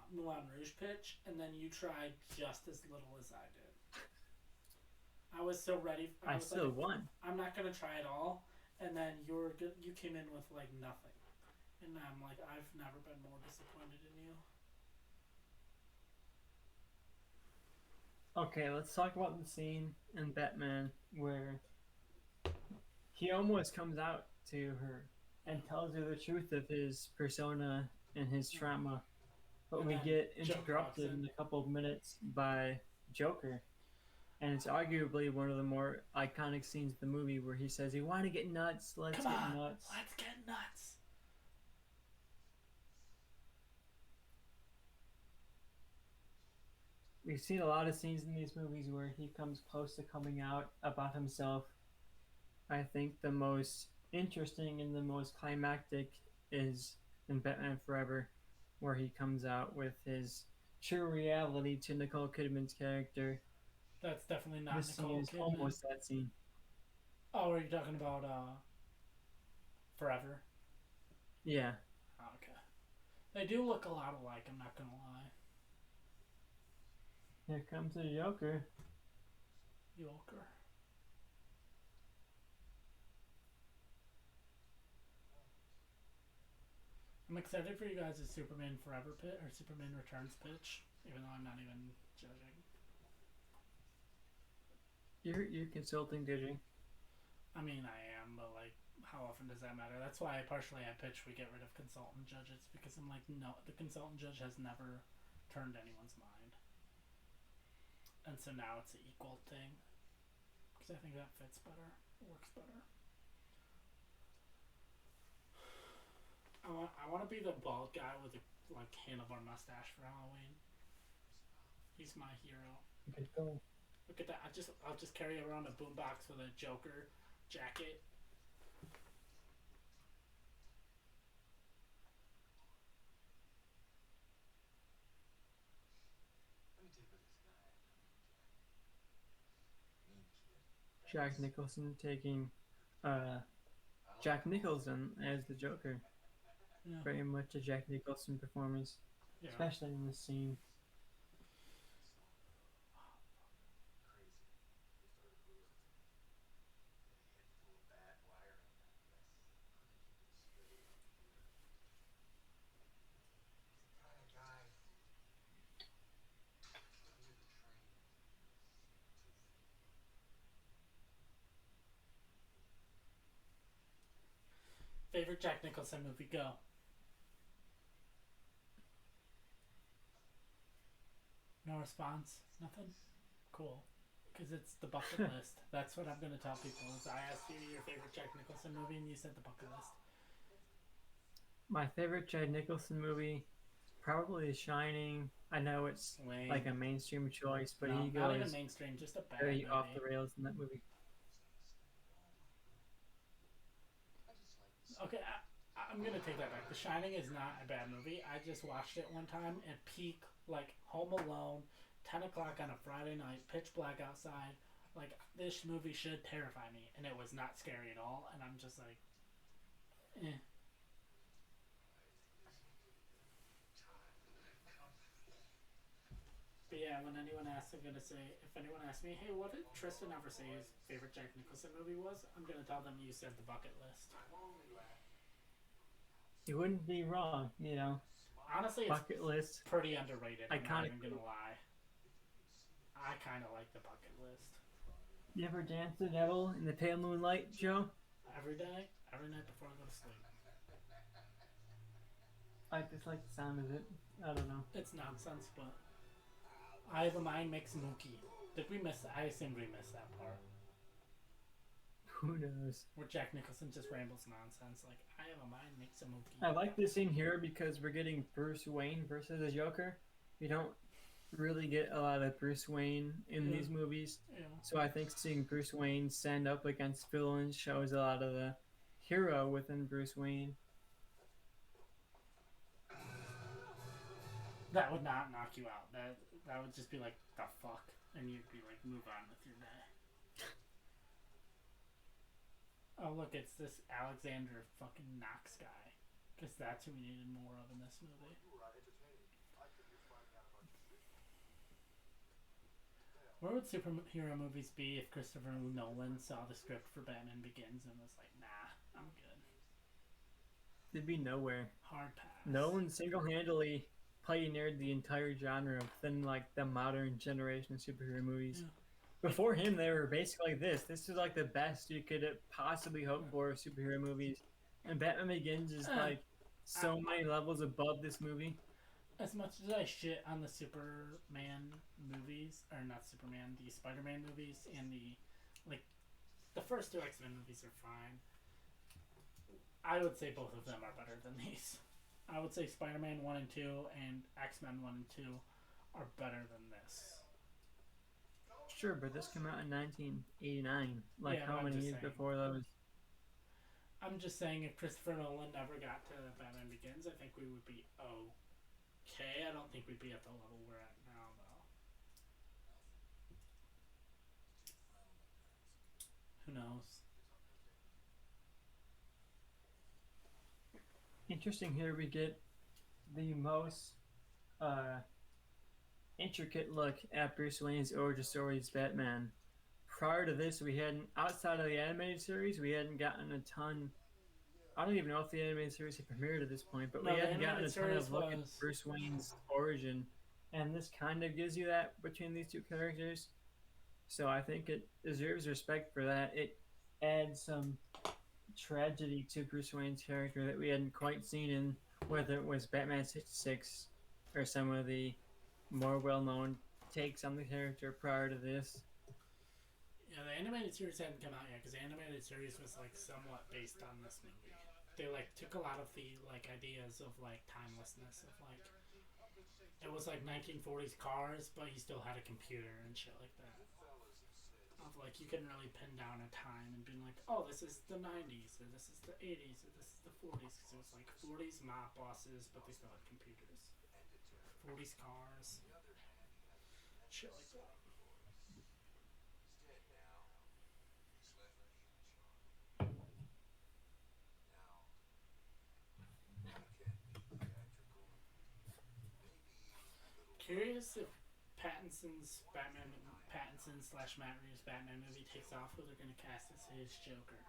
Moulin Rouge pitch. And then you tried just as little as I did. I was so ready. I still won. I'm not gonna try it all, and then you came in with like nothing, and I'm like, I've never been more disappointed in you. Okay, let's talk about the scene in Batman where he almost comes out to her and tells her the truth of his persona and his trauma, but And we then get Joker interrupted walks in. in a couple of minutes by Joker. And it's arguably one of the more iconic scenes of the movie where he says, you want to get nuts? Let's Come get on, nuts. let's get nuts. We've seen a lot of scenes in these movies where he comes close to coming out about himself. I think the most interesting and the most climactic is in Batman Forever, where he comes out with his true reality to Nicole Kidman's character. That's definitely not This Nicole scene is Kidman. almost that scene. Oh, are you talking about Forever? Yeah. Oh, okay. They do look a lot alike. I'm not gonna lie. Here comes the Joker. Joker. I'm excited for you guys' Superman Forever pitch or Superman Returns pitch, even though I'm not even judging. You're consulting, did you? I mean, I am, but like, how often does that matter? That's why I pitch we get rid of consultant judges because I'm like, no, the consultant judge has never turned anyone's mind, and so now it's an equal thing because I think that fits better, works better. I want to be the bald guy with a like handlebar mustache for Halloween. He's my hero. Good goal. Look at that! I'll just carry around a boombox with a Joker jacket. Jack Nicholson taking uh, Jack Nicholson as the Joker. Yeah. Very much a Jack Nicholson performance, Yeah. especially in this scene. Favorite Jack Nicholson movie? Go. No response. Nothing. Cool. Because it's the bucket list. That's what I'm gonna tell people. Is I asked you your favorite Jack Nicholson movie, and you said the bucket list. My favorite Jack Nicholson movie, probably The Shining. I know it's Lame. like a mainstream choice, but no, he not even goes mainstream. Just a bad very movie. off the rails in that movie. Okay, I'm gonna take that back. The Shining is not a bad movie. I just watched it one time at peak, like Home Alone, 10 o'clock on a Friday night, pitch black outside. Like, this movie should terrify me, and it was not scary at all. And I'm just like, eh. But yeah, when anyone asks, I'm gonna say, if anyone asks me, hey, what did Tristan ever say his favorite Jack Nicholson movie was? I'm gonna tell them you said the bucket list. You wouldn't be wrong, you know. Honestly, Bucket it's list. pretty underrated. I'm not Iconic. even gonna lie. I kind of like the bucket list. You ever dance the devil in the pale moonlight, Joe? Every night before I go to sleep. I just like the sound of it. I don't know. It's nonsense, but I Have a Mind makes Mookie. Did we miss that? I assumed we missed that part. Who knows? Where Jack Nicholson just rambles nonsense like, I have a mind makes a Mookie. I like this scene here because we're getting Bruce Wayne versus the Joker. We don't really get a lot of Bruce Wayne in these movies. Yeah. So I think seeing Bruce Wayne stand up against villains shows a lot of the hero within Bruce Wayne. That would not knock you out. That would just be like, the fuck? And you'd be like, move on with your day. Oh, look, it's this Alexander fucking Knox guy. Because that's who we needed more of in this movie. Where would superhero movies be if Christopher Nolan saw the script for Batman Begins and was like, nah, I'm good. They'd be nowhere. Hard pass. Nolan single-handedly pioneered the entire genre within like the modern generation of superhero movies. Yeah. Before him, they were basically this. This is like the best you could possibly hope for of superhero movies. And Batman Begins is like so many levels above this movie. As much as I shit on the Superman movies, or not Superman, the Spider-Man movies, and the first two X-Men movies are fine. I would say both of them are better than these. I would say Spider-Man 1 and 2 and X-Men 1 and 2 are better than this. Sure, but this came out in 1989. Like, Yeah, how I'm many just years saying. before those? I'm just saying if Christopher Nolan never got to Batman Begins, I think we would be okay. I don't think we'd be at the level we're at now, though. Who knows? Interesting here we get the most intricate look at Bruce Wayne's origin story as Batman. Prior to this, we hadn't, outside of the animated series, we hadn't gotten a ton. I don't even know if the animated series had premiered at this point, but No, we the hadn't gotten a animated ton of series look at was- Bruce Wayne's origin. And this kind of gives you that between these two characters. So I think it deserves respect for that. It adds some tragedy to Bruce Wayne's character that we hadn't quite seen in whether it was Batman 66 or some of the more well-known takes on the character prior to this. Yeah, the animated series hadn't come out yet because the animated series was like somewhat based on this movie. They like took a lot of the like ideas of like timelessness of like it was like 1940s cars, but he still had a computer and shit like that. Of like you couldn't really pin down a time and being like, oh, this is the 90s or this is the 80s or this is the 40s because it was like 40s mob bosses, but they still had computers. 40s cars, shit like that. Curious if Pattinson slash Matt Reeves Batman movie takes off, who they're gonna cast as his Joker.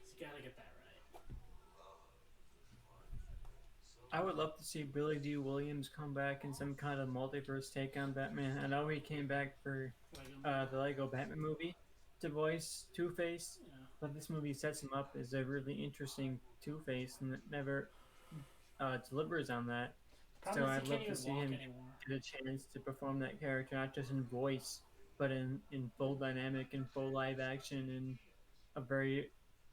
So you gotta get that right. I would love to see Billy D. Williams come back in some kind of multiverse take on Batman. I know he came back for the Lego Batman movie to voice Two-Face, Yeah. but this movie sets him up as a really interesting Two-Face and it never delivers on that. Problem So is he I'd can't love to even see walk him anymore. get a chance to perform that character, not just in voice, but in full dynamic and full live action and a very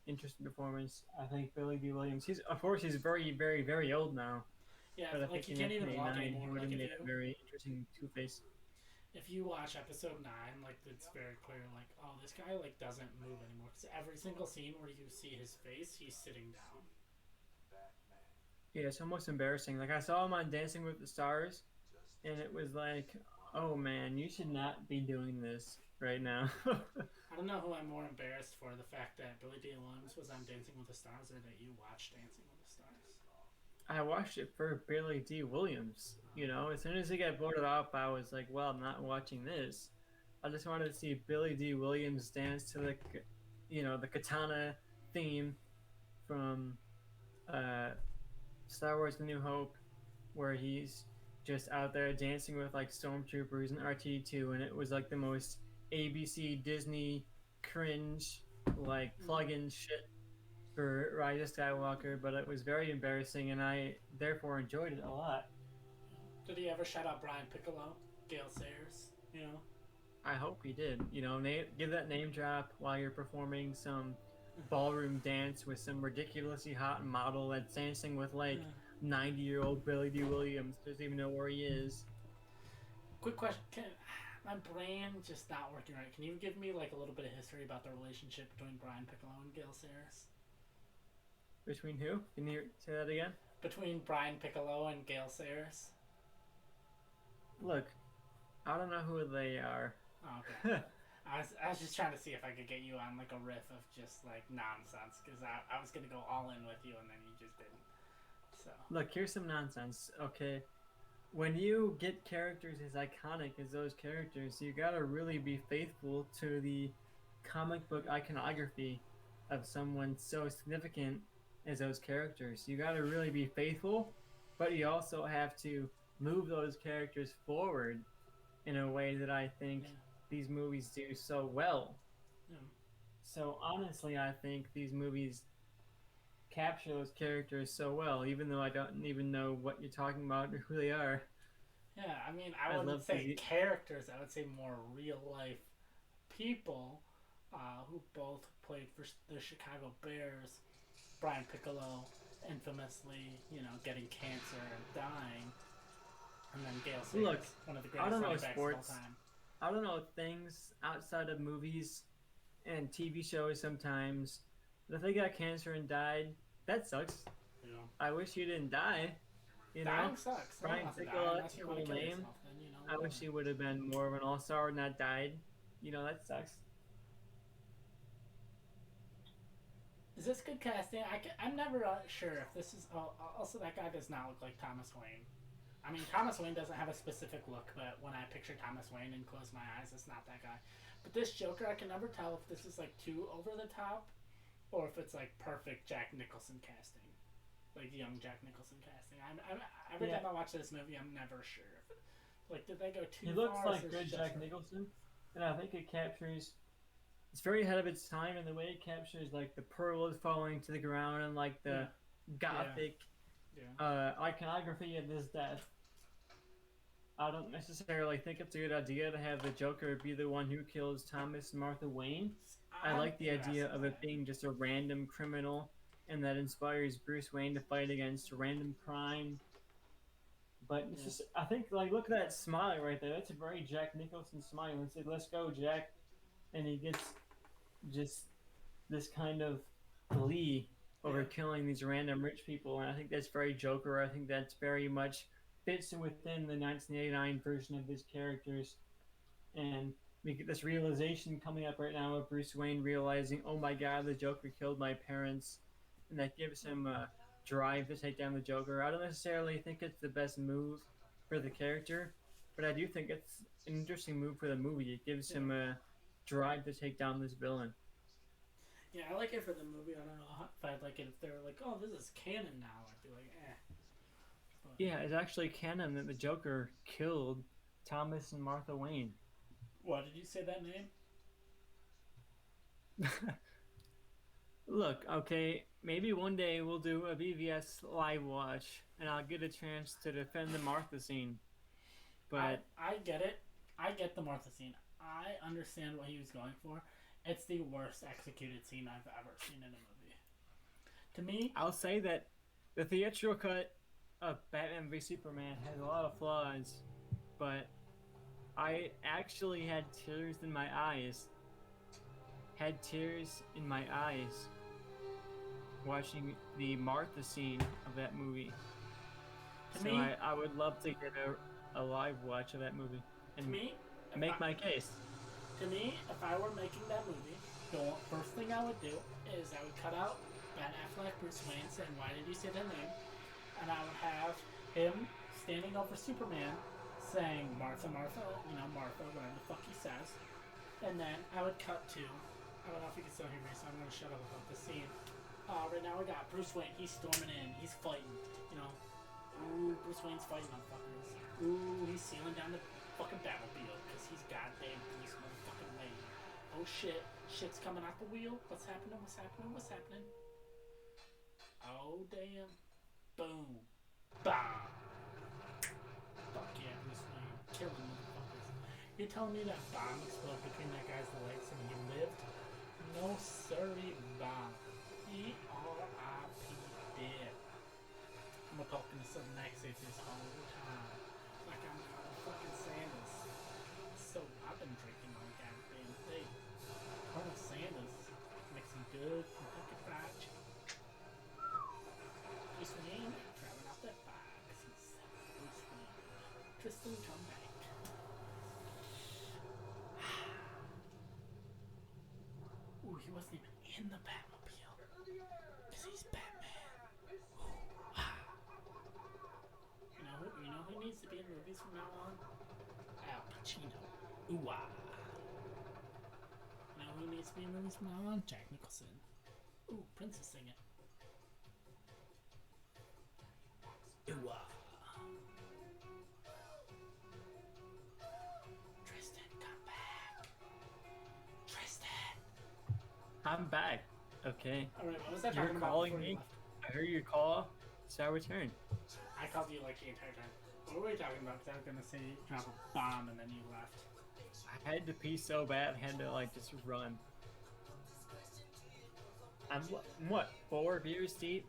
interesting performance. I think Billy D. Williams. He's of course he's very very very old now, Yeah, but I like think he in can't even walk 1989 he anymore. would Like have made a very interesting Two Face. if you watch episode 9, like it's very clear, like oh this guy like doesn't move anymore. Because every single scene where you see his face, he's sitting down. Yeah, it's almost embarrassing. Like I saw him on Dancing with the Stars, and it was like, oh man, you should not be doing this right now. I don't know who I'm more embarrassed for, the fact that Billy D. Williams was on Dancing with the Stars or that you watched Dancing with the Stars. I watched it for Billy D. Williams. You know, as soon as he got voted off, I was like, well, I'm not watching this. I just wanted to see Billy D. Williams dance to the katana theme from uh, Star Wars: The New Hope, where he's just out there dancing with like stormtroopers and R2D2, and it was like the most ABC Disney cringe, like plug-in shit for Rise of Skywalker, but it was very embarrassing, and I therefore enjoyed it a lot. Did he ever shout out Brian Piccolo, Gale Sayers? You know, I hope he did. You know, give that name drop while you're performing some ballroom dance with some ridiculously hot model that's dancing with like 90-year-old Billy D. Williams. Doesn't even know where he is. Quick question: my brain just not working right? Can you give me like a little bit of history about the relationship between Brian Piccolo and Gale Sayers? Between who? Can you say that again? Between Brian Piccolo and Gale Sayers. Look, I don't know who they are. Oh, okay. I was just trying to see if I could get you on like a riff of just like nonsense because I was gonna go all in with you and then you just didn't. So Look, here's some nonsense. Okay, when you get characters as iconic as those characters, you gotta really be faithful to the comic book iconography of someone so significant as those characters. You gotta really be faithful, but you also have to move those characters forward in a way that I think these movies do so well. yeah. So honestly, I think these movies capture those characters so well, even though I don't even know what you're talking about or who they are. Yeah, I mean, I I'd wouldn't love to say see. characters. I would say more real life people who both played for the Chicago Bears. Brian Piccolo, infamously, getting cancer and dying, and then Gale Sayers, Look, one of the I greatest don't know running backs of all sports. time. I don't know things outside of movies and TV shows sometimes. But if they got cancer and died, that sucks. You know, I wish you didn't die. You know, dying sucks. No one Brian wants to die Piccolo, unless that's a you want cool to kill name. yourself. Then I wish he would have been more of an all-star and not died. You know, that sucks. Is this good casting? I'm never sure if this is. Oh, also, that guy does not look like Thomas Wayne. I mean, Thomas Wayne doesn't have a specific look, but when I picture Thomas Wayne and close my eyes, it's not that guy. But this Joker, I can never tell if this is like too over the top, or if it's like perfect Jack Nicholson casting, like young Jack Nicholson casting. Every time I watch this movie, I'm never sure. Like, did they go too far? He looks like good Jack Nicholson, and I think it captures. It's very ahead of its time in the way it captures like the pearls falling to the ground and like the gothic iconography of his death. I don't necessarily think it's a good idea to have the Joker be the one who kills Thomas and Martha Wayne. I I'm like the idea interested in of it that. being just a random criminal and that inspires Bruce Wayne to fight against random crime. But it's Yeah, just, I think, like, look at that smile right there. That's a very Jack Nicholson smile. He said, "Let's go, Jack." And he gets just this kind of glee over yeah, killing these random rich people. And I think that's very Joker. I think that's very much fits within the 1989 version of his characters. And we get this realization coming up right now of Bruce Wayne realizing, oh my god, the Joker killed my parents, and that gives him a drive to take down the Joker. I don't necessarily think it's the best move for the character, but I do think it's an interesting move for the movie. It gives yeah, him a drive to take down this villain. yeah. I like it for the movie. I don't know if I'd like it if they were like, "Oh, this is canon now." I'd be like, "Eh." But Yeah, it's actually canon that the Joker killed Thomas and Martha Wayne. what did you say that name? Look, okay, maybe one day we'll do a BVS live watch, and I'll get a chance to defend the Martha scene. But I get it. I get the Martha scene. I understand what he was going for. It's the worst executed scene I've ever seen in a movie. To me, I'll say that the theatrical cut of Batman v Superman has a lot of flaws, but I actually had tears in my eyes. Had tears in my eyes watching the Martha scene of that movie. to So me, I would love to get a live watch of that movie to and me, if I, make my case. to me, if I were making that movie, the first thing I would do is I would cut out Ben Affleck, Bruce Wayne saying, "Why did you say that name?" And I would have him standing over Superman saying, "Martha, Martha," Martha, whatever the fuck he says. And then I would cut to, I don't know if you can still hear me, so I'm going to shut up about the scene. Right now we got Bruce Wayne. He's storming in. He's fighting. You know, ooh, Bruce Wayne's fighting on fuckers. Ooh, he's sealing down the fucking Batmobile because he's goddamn Bruce motherfucking Wayne. Oh shit, shit's coming out the wheel. What's happening? What's happening? What's happening? Oh damn! Boom! Bam! Fuck yeah, Bruce Wayne, killing motherfuckers. You're telling me that bomb exploded between that guy's legs and he lived? No siree, bomb. E-R-I-P dead. I'm gonna talk into some accent this whole time. Like I'm fucking Sanders. So I've been drinking all goddamn day. Colonel Sanders makes some good Kentucky Fried Chicken. Bruce Wayne driving out that fire because he's Bruce Wayne. Tristan, come back. Ooh, he wasn't even in the Batmobile because he's Batman. Ooh, ah. You know who needs to be in movies from now on? Al Pacino. Ooh, ah. You know who needs to be in movies from now on? Jack Nicholson. Ooh, Prince is singing. Ooh, ah. Tristan, come back. Tristan. I'm back. Okay. Alright, what was I You're talking about calling before you me. left? I heard your call, so I returned. I called you like the entire time. What were we talking about? Because I was going to say drop a bomb and then you left. I had to pee so bad, I had to like just run. I'm what 4 beers deep?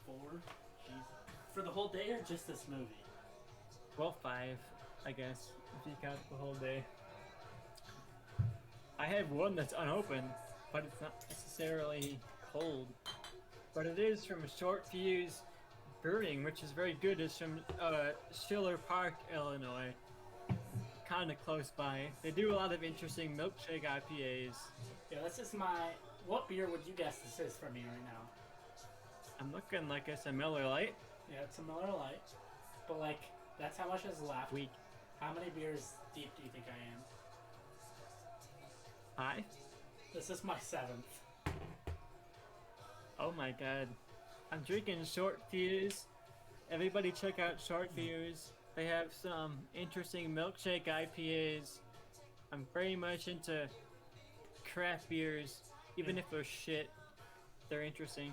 4? Jesus. For the whole day or just this movie? Well, 5, I guess, if you count the whole day. I have one that's unopened, but it's not necessarily cold. But it is from Short Fuse Brewing, which is very good. It's from Schiller Park, Illinois. Kind of close by. They do a lot of interesting milkshake IPAs. Yeah, this is my. What beer would you guess this is for me right now? I'm looking like it's a Miller Lite. Yeah, it's a Miller Lite. But, like, that's how much is left. Weak. How many beers deep do you think I am? 5? This is my 7th. Oh my god. I'm drinking Short Fuse. Everybody check out Short Fuse. They have some interesting milkshake IPAs. I'm very much into craft beers. Even if they're shit, they're interesting.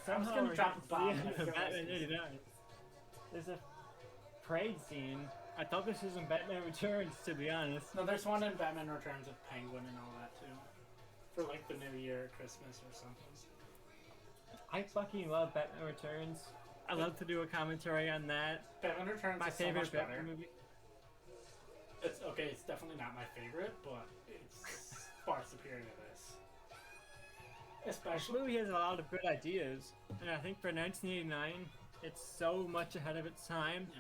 somehow gonna we're drop getting a to the bomb, end but I of feel like Batman it's- 89. There's a parade scene. I thought this was in Batman Returns, to be honest. No, there's one in Batman Returns with Penguin and all that too, for like the New Year, Christmas, or something. I fucking love Batman Returns. I love to do a commentary on that. Batman Returns My is so favorite much better. Batman movie. It's okay. It's definitely not my favorite, but it's far superior to this. This Especially, movie has a lot of good ideas, and I think for 1989, it's so much ahead of its time yeah.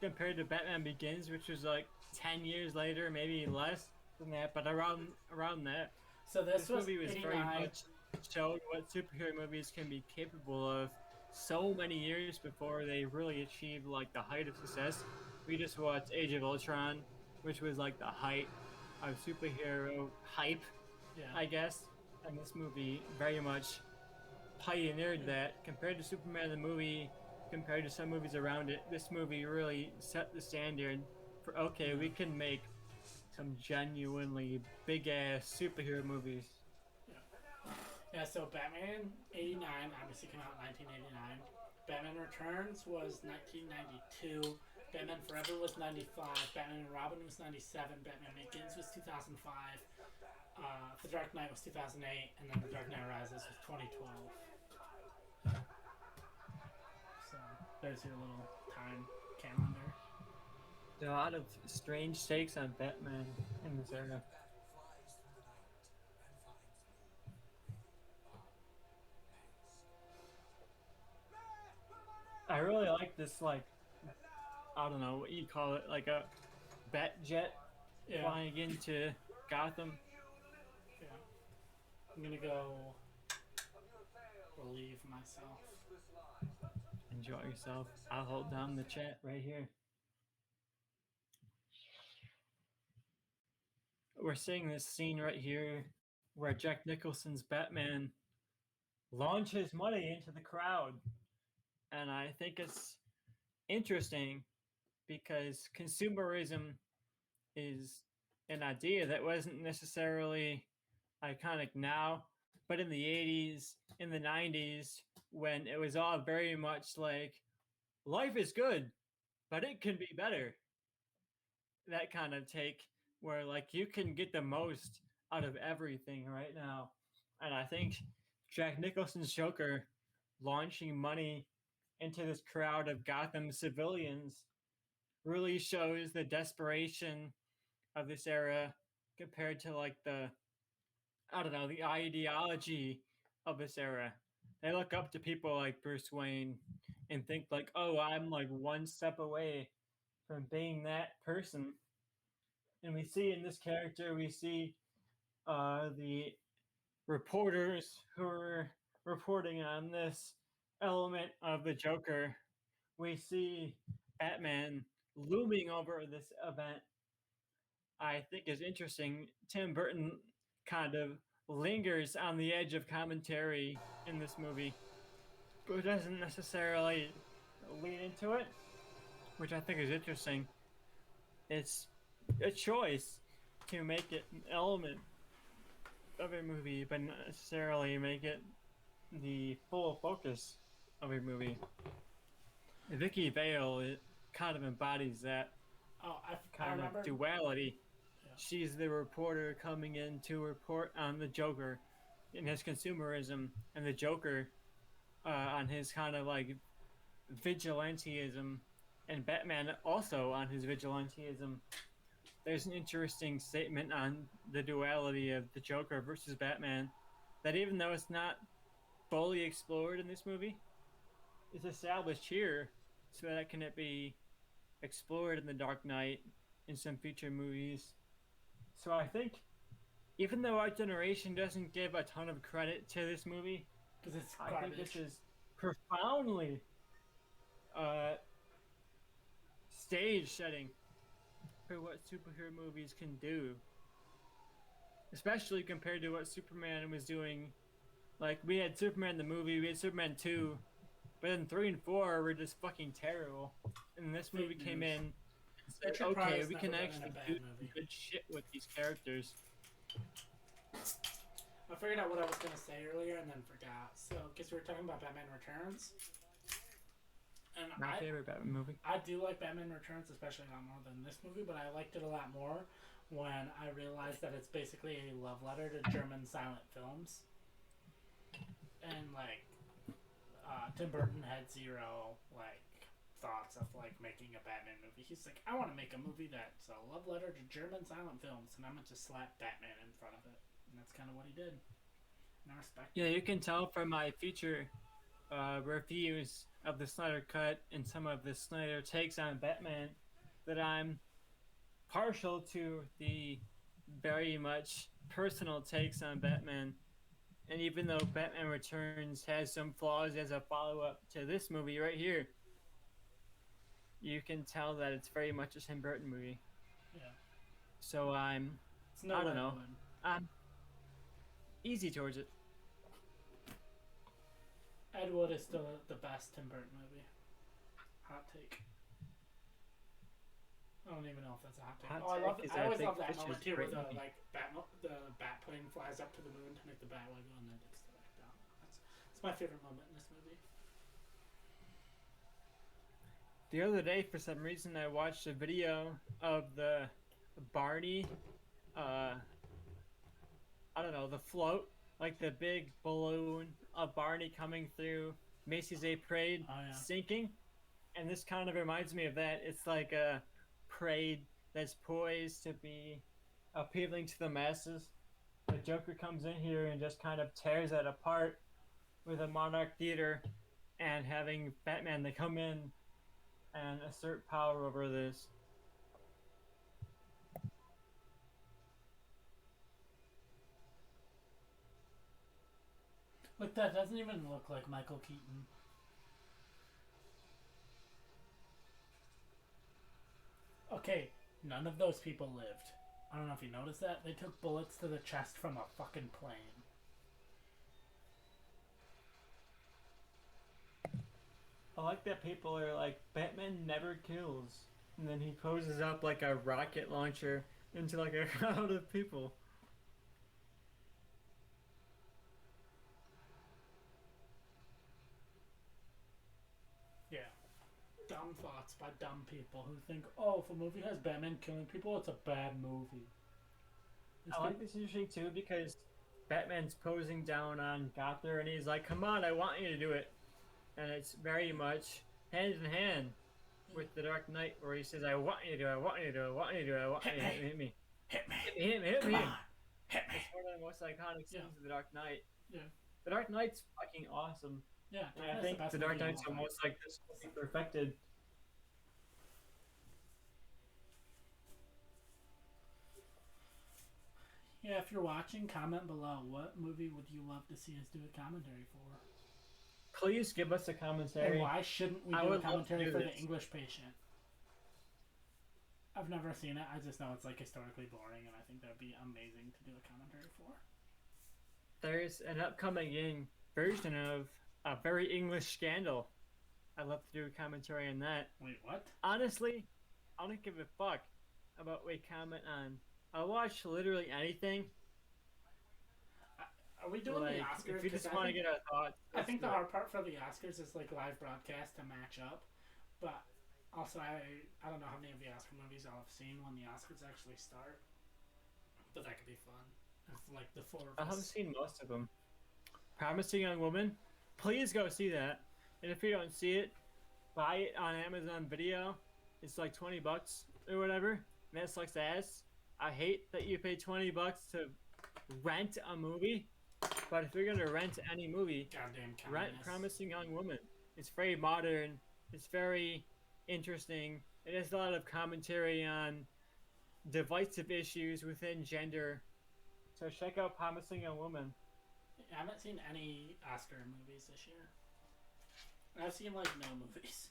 compared to Batman Begins, which was like 10 years later, maybe less than that, but around that. So this was Movie was very 89. much showed what superhero movies can be capable of so many years before they really achieved like the height of success. We just watched Age of Ultron, which was like the height of superhero hype, Yeah. I guess. And this movie very much pioneered that. Compared to Superman the movie, compared to some movies around it, this movie really set the standard for okay, we can make some genuinely big ass superhero movies. Yeah, so Batman 89 obviously came out in 1989. Batman Returns was 1992. Batman Forever was 95. Batman and Robin was 97. Batman Begins was 2005. The Dark Knight was 2008. And then The Dark Knight Rises was 2012. So there's your little time calendar. There are a lot of strange takes on Batman in this era. I really like this, like, I don't know what you call it, like a bat jet flying into Gotham. Yeah. I'm gonna go relieve myself. Enjoy yourself. I'll hold down the chat right here. We're seeing this scene right here where Jack Nicholson's Batman launches money into the crowd. And I think it's interesting because consumerism is an idea that wasn't necessarily iconic now, but in the 80s, in the 90s, when it was all very much like life is good, but it can be better. That kind of take where like you can get the most out of everything right now. And I think Jack Nicholson's Joker launching money into this crowd of Gotham civilians really shows the desperation of this era compared to like the I don't know, the ideology of this era. They look up to people like Bruce Wayne and think like, "Oh, I'm like one step away from being that person." And we see in this character, we see the reporters who are reporting on this element of the Joker. We see Batman looming over this event. I think is interesting. Tim Burton kind of lingers on the edge of commentary in this movie, but doesn't necessarily lean into it, which I think is interesting. It's a choice to make it an element of a movie, but not necessarily make it the full focus of a movie. Vicky Vale it kind of embodies that Oh, I kind remember. of duality. Yeah. She's the reporter coming in to report on the Joker and his consumerism, and the Joker on his kind of like vigilanteism, and Batman also on his vigilanteism. There's an interesting statement on the duality of the Joker versus Batman that even though it's not fully explored in this movie, it's established here so that can it be explored in The Dark Knight in some future movies. So I think even though our generation doesn't give a ton of credit to this movie, because it's I garbage. think this is profoundly stage setting for what superhero movies can do, especially compared to what Superman was doing. Like we had Superman the movie, we had Superman 2, but then 3 and 4 were just fucking terrible. And this movie came in and said, Richard okay, Pryor's we never can been in a actually bad do movie. good shit with these characters. I figured out what I was gonna say earlier and then forgot. So, because we were talking about Batman Returns, and My favorite Batman movie. I do like Batman Returns, especially a lot more than this movie, but I liked it a lot more when I realized that it's basically a love letter to German silent films. And like, Tim Burton had zero like thoughts of like making a Batman movie. He's like, I want to make a movie that's a love letter to German silent films, and I'm gonna just slap Batman in front of it, and that's kind of what he did. And I respect Yeah, it. you can tell from my future reviews of the Snyder Cut and some of the Snyder takes on Batman that I'm partial to the very much personal takes on Batman. And even though Batman Returns has some flaws as a follow up to this movie right here, you can tell that it's very much a Tim Burton movie. Yeah, So it's no I don't Ed know, Wood. I'm easy towards it. Ed Wood is still the best Tim Burton movie. Hot take. I don't even know if that's a hot take. Hot Oh, I love. take is I I always think love that Fish moment is too, where great the movie. the bat plane flies up to the moon to make the bat logo, and then takes it back down. That's my favorite moment in this movie. The other day, for some reason, I watched a video of the Barney, uh, I don't know, the float, like the big balloon of Barney coming through Macy's Day Parade Oh yeah. sinking. And this kind of reminds me of that. It's like a parade that's poised to be appealing to the masses. The Joker comes in here and just kind of tears it apart with a Monarch Theater and having Batman to come in and assert power over this. Look, that doesn't even look like Michael Keaton. Okay, none of those people lived. I don't know if you noticed that. They took bullets to the chest from a fucking plane. I like that people are like, Batman never kills. And then he poses up like a rocket launcher into like a crowd of people. Yeah. Dumb thoughts by dumb people who think, oh, if a movie has Batman killing people, it's a bad movie. I like this usually too because Batman's posing down on Gotham and he's like, come on, I want you to do it. And it's very much hand in hand with the Dark Knight where he says, I want you to do it, I want you to do it, I want you to do it, I want you to hit me. Hit me. Hit me, hit Come me. on. Hit me. It's one of the most iconic scenes of the Dark Knight. Yeah. The Dark Knight's fucking awesome. Yeah. And I think the Dark Knight's almost like this will be perfected. Yeah, if you're watching, comment below. What movie would you love to see us do a commentary for? Please give us a commentary. And why shouldn't we do a commentary for The English Patient? I've never seen it. I just know it's like historically boring, and I think that would be amazing to do a commentary for. There's an upcoming version of A Very English Scandal. I'd love to do a commentary on that. Wait, what? Honestly, I don't give a fuck about what we comment on. I'll watch literally anything. Are we doing like, the Oscars? If you just want to get our thoughts. I think the hard part for the Oscars is like live broadcast to match up. But also, I don't know how many of the Oscar movies I'll have seen when the Oscars actually start. But that could be fun. If, like the four of us. I haven't seen most of them. Promising Young Woman. Please go see that. And if you don't see it, buy it on Amazon Video. It's like $20 or whatever. And that sucks ass. I hate that you pay $20 to rent a movie. But if you're gonna rent any movie, goddamn rent Promising Young Woman. It's very modern. It's very interesting. It has a lot of commentary on divisive issues within gender. So check out Promising Young Woman. I haven't seen any Oscar movies this year. I've seen like no movies.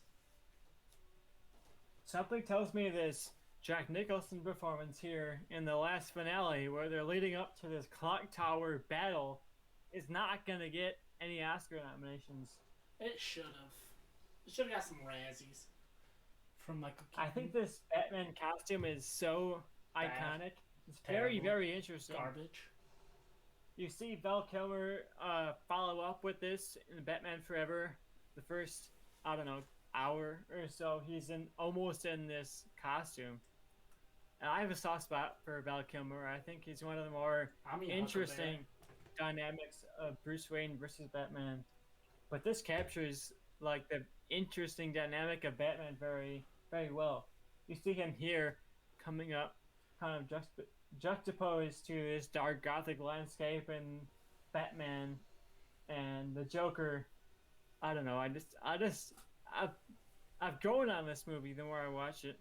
Something tells me this Jack Nicholson performance here in the last finale, where they're leading up to this clock tower battle, is not gonna get any Oscar nominations. It should have. It should have got some Razzies from Michael Keaton. I think this Batman costume is so iconic. It's very, very interesting. Garbage. you see Val Kilmer follow up with this in Batman Forever. The first, I don't know, hour or so, he's in almost in this costume. And I have a soft spot for Val Kilmer. I think he's one of the more I'm your Huckleberry. interesting dynamics of Bruce Wayne versus Batman. But this captures like the interesting dynamic of Batman very, very well. You see him here coming up, kind of juxtaposed to this dark gothic landscape, and Batman and the Joker. I don't know. I've, I've grown on this movie the more I watch it.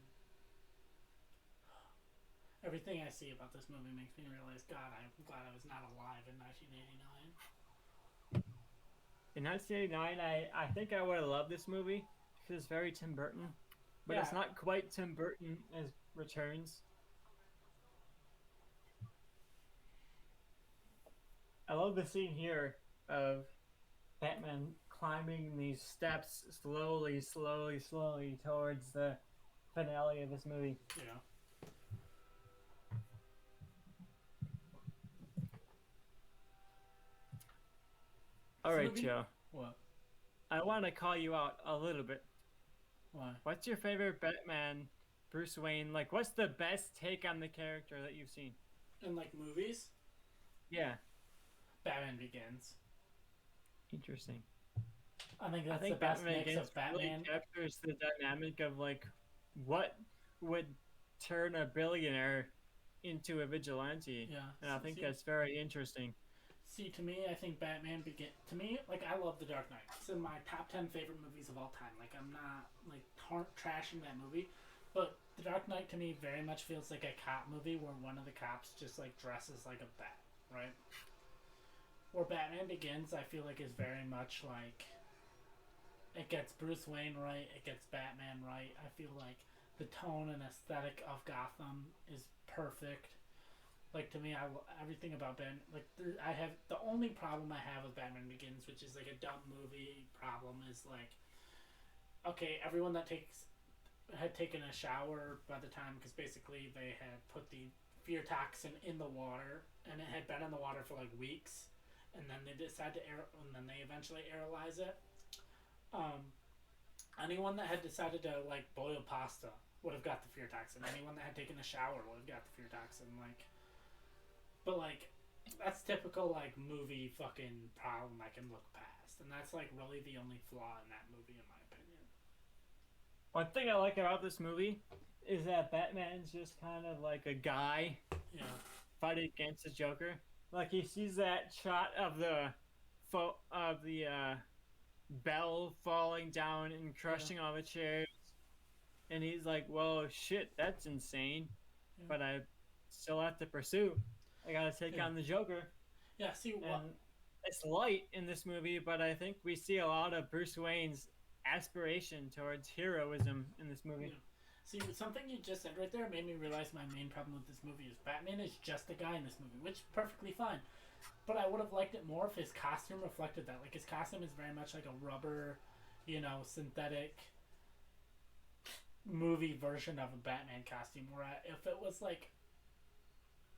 Everything I see about this movie makes me realize, God, I'm glad I was not alive in 1989. In 1989, I think I would have loved this movie because it's very Tim Burton, but Yeah, it's not quite Tim Burton as Returns. I love the scene here of Batman climbing these steps slowly, slowly, slowly towards the finale of this movie. yeah. All This right, movie? Joe. What? I want to call you out a little bit. Why? What's your favorite Batman, Bruce Wayne? Like, what's the best take on the character that you've seen? In like movies, Yeah, Batman Begins. interesting. I think I that's the think best Batman mix Begins of really Batman. captures the dynamic of like what would turn a billionaire into a vigilante, Yeah. and I think See, that's very interesting. see, to me, I think Batman Begin. To me, like I love The Dark Knight. It's in my top 10 favorite movies of all time. Like I'm not like trashing that movie, but The Dark Knight to me very much feels like a cop movie where one of the cops just like dresses like a bat, right? Where Batman Begins, I feel like is very much like it gets Bruce Wayne right, it gets Batman right. I feel like the tone and aesthetic of Gotham is perfect. Like to me, everything about Ben. Like I have the only problem I have with Batman Begins, which is like a dumb movie problem, is like okay, everyone that takes had taken a shower by the time because basically they had put the fear toxin in the water and it had been in the water for like weeks, and then they decide to air and then they eventually aerolize it. Um, anyone that had decided to like boil pasta would have got the fear toxin. Anyone that had taken a shower would have got the fear toxin. Like, but like that's typical like movie fucking problem I can look past, and that's like really the only flaw in that movie in my opinion. One thing I like about this movie is that Batman's just kind of like a guy Yeah, fighting against the Joker. Like he sees that shot of the bell falling down and yeah, crushing all the chairs, and he's like, "Well, shit, that's insane," yeah, but I still have to pursue. I gotta take yeah. on the Joker, Yeah. See and what? it's light in this movie, but I think we see a lot of Bruce Wayne's aspiration towards heroism in this movie. Yeah. See, something you just said right there made me realize my main problem with this movie is Batman is just a guy in this movie, which is perfectly fine. But I would have liked it more if his costume reflected that. Like his costume is very much like a rubber, synthetic movie version of a Batman costume. Where if it was like,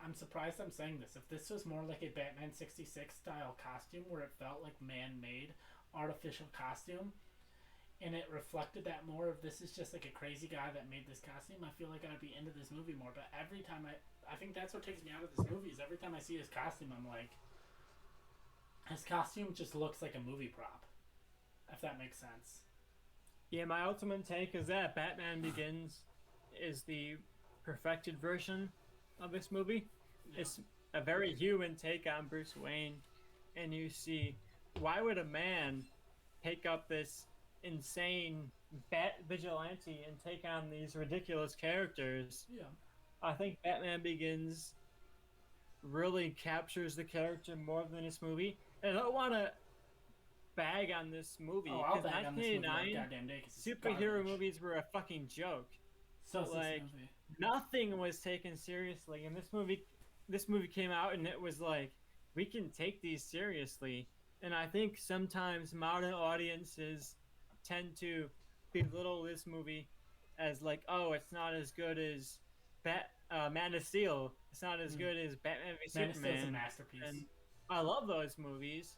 I'm surprised I'm saying this. If this was more like a Batman '66 style costume, where it felt like man-made, artificial costume, and it reflected that more. If this is just like a crazy guy that made this costume, I feel like I'd be into this movie more. But every time I think that's what takes me out of this movie is every time I see his costume, I'm like, his costume just looks like a movie prop. If that makes sense. Yeah, my ultimate take is that Batman Begins is the perfected version of this movie. Yeah. It's a very human take on Bruce Wayne, and you see why would a man take up this insane bat vigilante and take on these ridiculous characters? Yeah. I think Batman Begins really captures the character more than this movie. And I don't want to bag on this movie Oh, I'll because bag on this movie like 1989 goddamn day because it's superhero garbage. movies were a fucking joke. So is this Like movie. nothing was taken seriously, and this movie came out and it was like we can take these seriously. And I think sometimes modern audiences tend to belittle this movie as like, oh, it's not as good as Man of Steel. It's not as Mm. good as Batman v Man of Steel's a Superman. masterpiece. And I love those movies,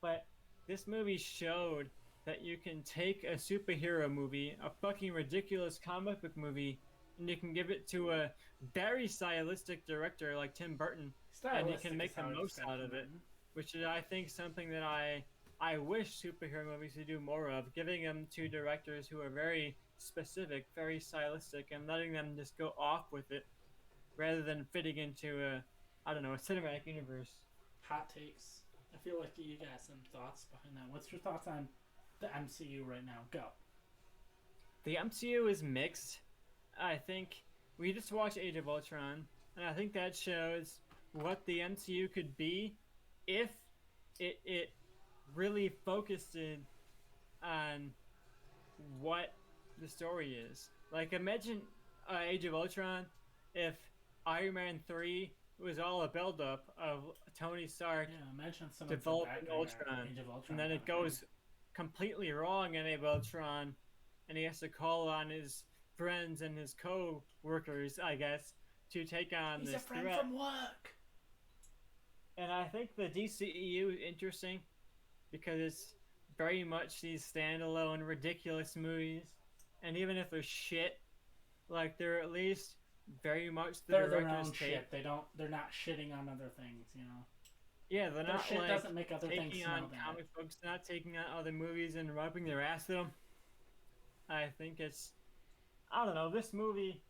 but this movie showed that you can take a superhero movie, a fucking ridiculous comic book movie, and you can give it to a very stylistic director like Tim Burton, and you can Stylistic is make the how I most describe out Tim of it, Burton. which is, I think, something that I wish superhero movies would do more of, giving them to directors who are very specific, very stylistic, and letting them just go off with it rather than fitting into a, I don't know, a cinematic universe. Hot takes. I feel like you got some thoughts behind that. What's your thoughts on the MCU right now? Go. The MCU is mixed. I think we just watched Age of Ultron, and I think that shows what the MCU could be if it really focused in on what the story is. Like, imagine Age of Ultron if Iron Man 3 was all a buildup of Tony Stark Yeah, imagine someone said that developing during Ultron, Age of Ultron and then kind it of thing. goes completely wrong in Age of Ultron, and he has to call on his friends and his co-workers, I guess, to take on He's a this friend threat. from work. And I think the DCEU is interesting because it's very much these standalone, ridiculous movies, and even if they're shit, like they're at least very much the They're their director's own take. shit. They don't. They're not shitting on other things. You know. Yeah, they're Their not shit like doesn't make other things taking smell on bad. comic books, not taking on other movies and rubbing their ass with them. I think it's, I don't know, this movie.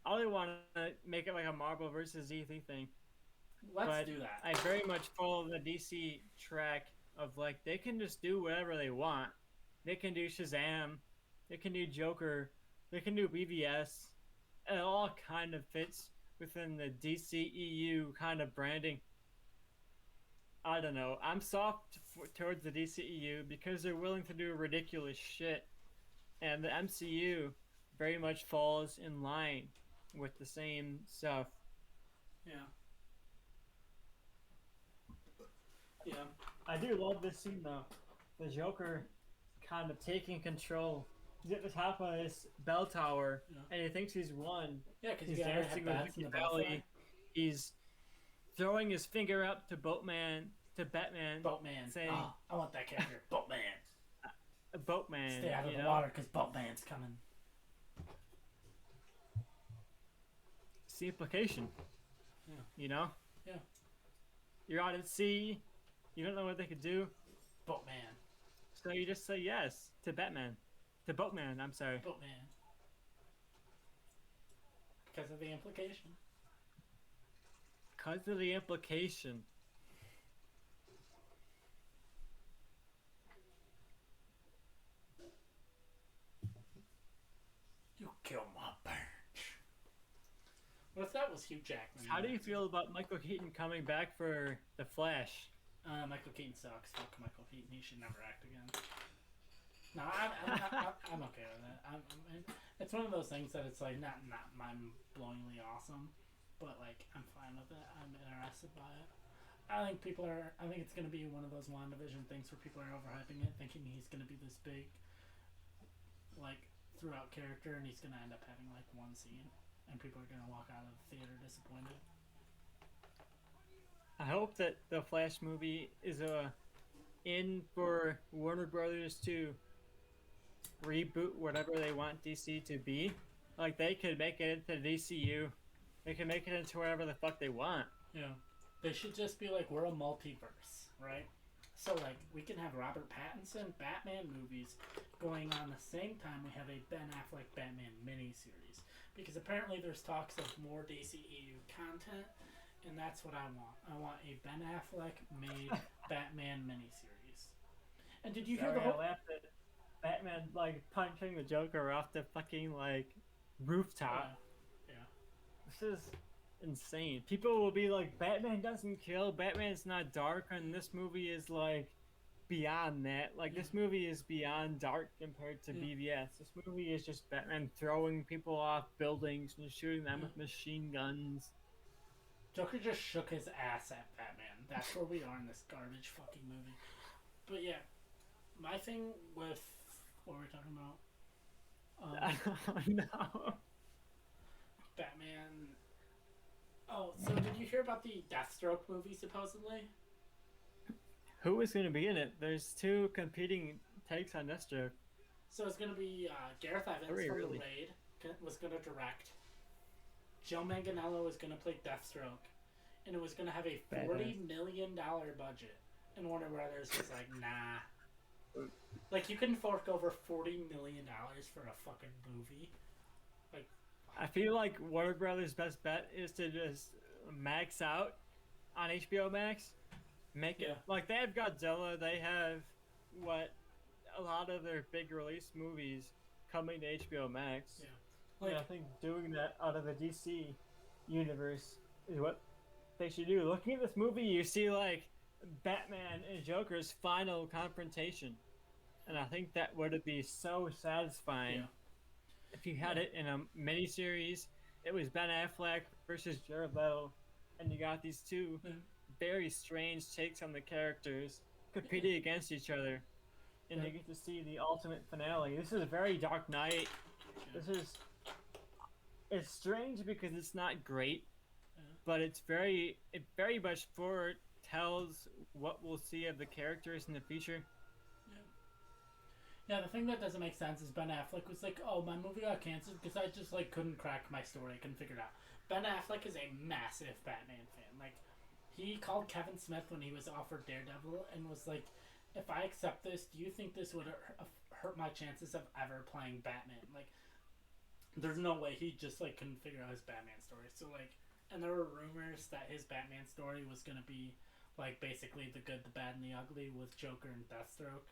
I really want to make it like a Marvel versus DC thing, Let's but do that. I very much follow the DC track of like they can just do whatever they want. They can do Shazam, they can do Joker, they can do BVS. It all kind of fits within the DCEU kind of branding. I don't know. I'm soft towards the DCEU because they're willing to do ridiculous shit, and the MCU very much falls in line with the same stuff. Yeah. Yeah. I do love this scene though. The Joker kind of taking control. He's at the top of this bell tower, Yeah. and he thinks he's won. Yeah, because He's you gotta have dancing with bats in Vicky the belfry. Valley. He's throwing his finger up to Boatman, to Batman, Boatman. saying, Oh, I want that character. Boatman. Boatman. Stay out of you the know? water because Boatman's coming. It's the implication. Yeah. You know? Yeah. You're out at sea. You don't know what they could do. Boatman. So you just say yes to Batman. To Boatman, I'm sorry. Boatman. Because of the implication. Because of the implication. You kill my parents. What if that was Hugh Jackman? How do you feel about Michael Keaton coming back for The Flash? Michael Keaton sucks. Fuck Michael Keaton. He should never act again. No, I'm okay with that. It's one of those things that it's like not mind-blowingly awesome, but like I'm fine with it. I'm interested by it. I think it's gonna be one of those WandaVision things where people are overhyping it, thinking he's gonna be this big, like throughout character, and he's gonna end up having like one scene, and people are gonna walk out of the theater disappointed. I hope that the Flash movie is in for Warner Brothers to reboot whatever they want DC to be. Like they could make it into DCU. They can make it into whatever the fuck they want. Yeah. They should just be like, we're a multiverse, right? So, like, we can have Robert Pattinson Batman movies going on the same time we have a Ben Affleck Batman miniseries. Because apparently there's talks of more DCEU content, and that's what I want. I want a Ben Affleck made Batman miniseries. And did you hear Sorry, the whole... I laughed at Batman like punching the Joker off the fucking like rooftop. Yeah. This is insane. People will be like, Batman doesn't kill, Batman's not dark, and this movie is like beyond that. Like this movie is beyond dark compared to BVS. This movie is just Batman throwing people off buildings and shooting them with machine guns. Joker just shook his ass at Batman. That's where we are in this garbage fucking movie. But yeah, my thing with what we're talking about, No. Batman. Oh, so did you hear about the Deathstroke movie supposedly? Who is going to be in it? There's two competing takes on Deathstroke. So it's gonna be Gareth Evans from The Really? Raid was gonna direct. Joe Manganiello was gonna play Deathstroke, and it was gonna have a $40 million budget. And Warner Brothers was like, nah. Like, you couldn't fork over $40 million for a fucking movie. Like, I feel like Warner Brothers' best bet is to just max out on HBO Max. Make it like they have Godzilla. They have what a lot of their big release movies coming to HBO Max. yeah. Like, I think doing that out of the DC universe is what they should do. Looking at this movie, you see like Batman and Joker's final confrontation, and I think that would be so satisfying if you had it in a miniseries. It was Ben Affleck versus Jared Leto, and you got these two very strange takes on the characters competing against each other, and you get to see the ultimate finale. This is a very Dark Knight. It's strange because it's not great, but it very much foretells what we'll see of the characters in the future. Yeah, the thing that doesn't make sense is Ben Affleck was like, "Oh, my movie got canceled because I just like couldn't crack my story, I couldn't figure it out." Ben Affleck is a massive Batman fan. Like, he called Kevin Smith when he was offered Daredevil and was like, "If I accept this, do you think this would hurt my chances of ever playing Batman?" Like, there's no way he just like couldn't figure out his Batman story. So like, and there were rumors that his Batman story was gonna be like basically the good, the bad, and the ugly with Joker and Deathstroke,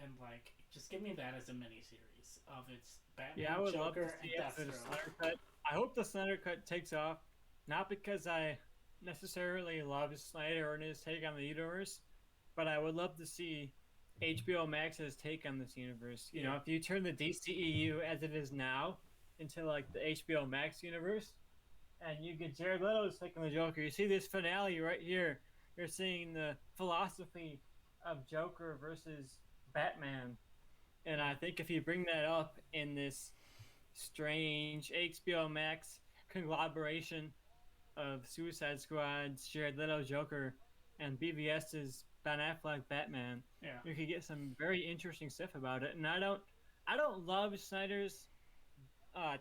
and like just give me that as a miniseries of its Batman, I would love Joker, to see and it for the Deathstroke. Snyder Cut. I hope the Snyder Cut takes off, not because I necessarily love Snyder and his take on the universe, but I would love to see HBO Max's take on this universe. You know, if you turn the DCEU as it is now into like the HBO Max universe, and you get Jared Leto's taking the Joker, you see this finale right here. You're seeing the philosophy of Joker versus Batman, and I think if you bring that up in this strange HBO Max conglomeration of Suicide Squad's Jared Leto Joker and BVS's Ben Affleck Batman, you could get some very interesting stuff about it. And I don't love Snyder's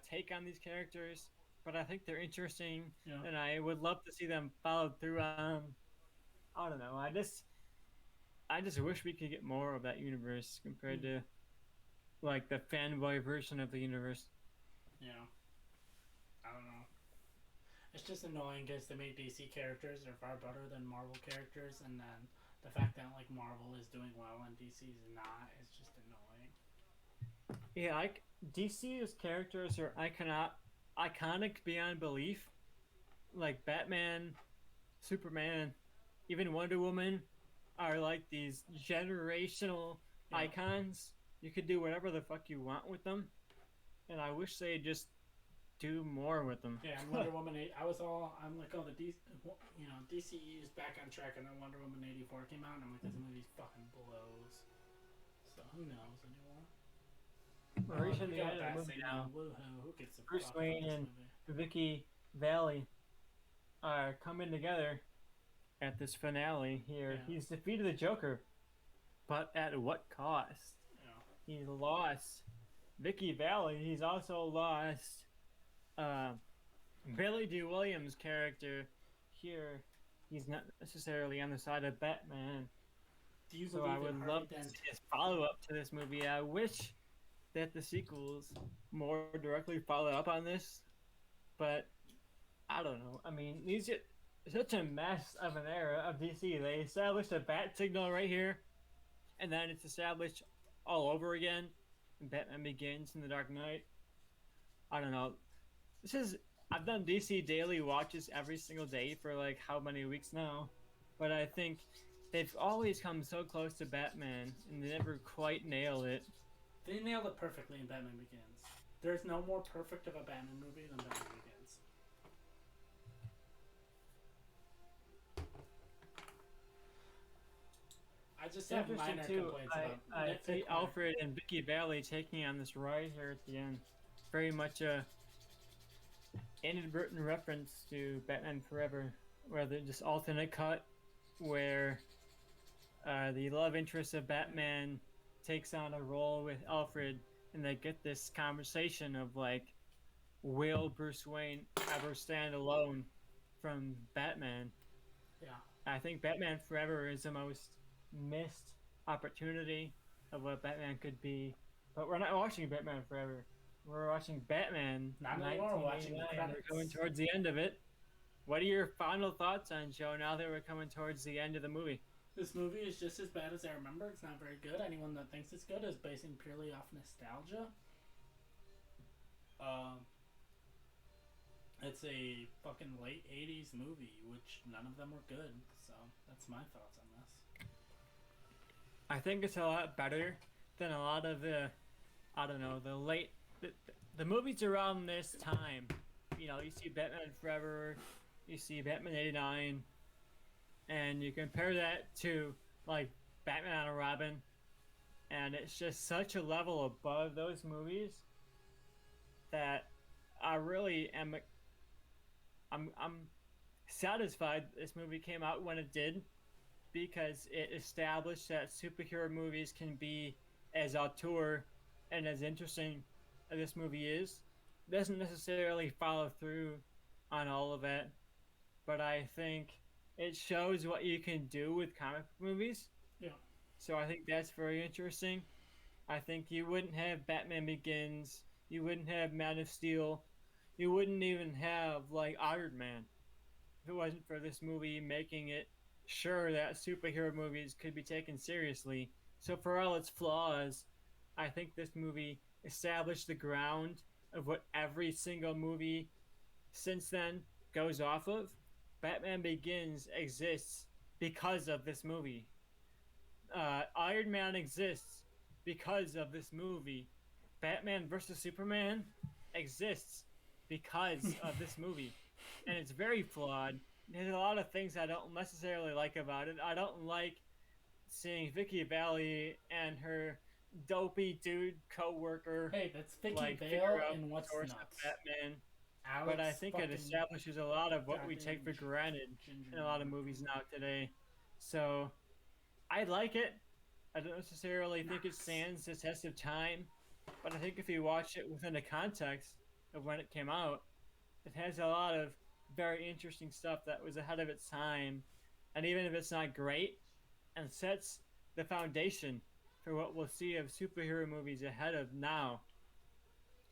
take on these characters, but I think they're interesting, and I would love to see them followed through on. I don't know. I just wish we could get more of that universe compared to like the fanboy version of the universe. Yeah, I don't know. It's just annoying because they made DC characters are far better than Marvel characters, and then the fact that like Marvel is doing well and DC is not is just annoying. Yeah, DC's characters are iconic beyond belief. Like Batman, Superman, even Wonder Woman are like these generational icons. You could do whatever the fuck you want with them, and I wish they'd just do more with them. Yeah, and Wonder Woman 8, I'm like, oh, DCE is back on track, and then Wonder Woman 84 came out, and I'm like, this movie fucking blows. So who knows anymore? We're reaching the end of the movie now. Who gets the Bruce Wayne and Vicky Valley are coming together at this finale here. He's defeated the Joker, but at what cost? He's lost Vicky Valley. He's also lost Billy D. Williams' character here. He's not necessarily on the side of Batman. Do you so I would love to see his follow-up to this movie. I wish that the sequels more directly follow up on this, but I don't know. I mean, these are such a mess of an era of DC. They established a bat signal right here, and then it's established all over again. And Batman Begins in The Dark Knight. I don't know. I've done DC daily watches every single day for like how many weeks now, but I think they've always come so close to Batman, and they never quite nailed it. They nailed it perfectly in Batman Begins. There's no more perfect of a Batman movie than Batman Begins. I just have minor complaints about I see Alfred and Vicky Valley taking on this ride here at the end. Very much a inadvertent reference to Batman Forever, where they just alternate cut where the love interest of Batman takes on a role with Alfred, and they get this conversation of like, will Bruce Wayne ever stand alone from Batman? Yeah. I think Batman Forever is the most missed opportunity of what Batman could be. But we're not watching Batman Forever. We're watching Batman Not anymore. We're watching the 1989. We're coming credits. towards the end of it. What are your final thoughts on Joe now that we're coming towards the end of the movie? This movie is just as bad as I remember. It's not very good. Anyone that thinks it's good is basing purely off nostalgia. Um, it's a fucking late 80s movie, which none of them were good. So that's my thoughts on this. I think it's a lot better than a lot of the, I don't know, the movies around this time. You know, you see Batman Forever, you see Batman '89, and you compare that to like Batman and Robin, and it's just such a level above those movies that I really am. I'm satisfied this movie came out when it did because it established that superhero movies can be as auteur and as interesting as this movie is. It doesn't necessarily follow through on all of it, but I think it shows what you can do with comic book movies. Yeah. So I think that's very interesting. I think you wouldn't have Batman Begins, you wouldn't have Man of Steel, you wouldn't even have like Iron Man if it wasn't for this movie making it sure that superhero movies could be taken seriously. So for all its flaws, I think this movie established the ground of what every single movie since then goes off of. Batman Begins exists because of this movie. Iron Man exists because of this movie. Batman versus Superman exists because of this movie. And it's very flawed. There's a lot of things I don't necessarily like about it. I don't like seeing Vicky Valley and her dopey dude co-worker Hey, that's Vicky like Vale figure out and the what's source of nuts. Batman. But I Alex think it fucking establishes a lot of what we take goddamn for granted ginger. in a lot of movies now today. So I like it. I don't necessarily think it Knox. stands the test of time, but I think if you watch it within the context of when it came out, it has a lot of very interesting stuff that was ahead of its time. And even if it's not great, and sets the foundation for what we'll see of superhero movies ahead of now.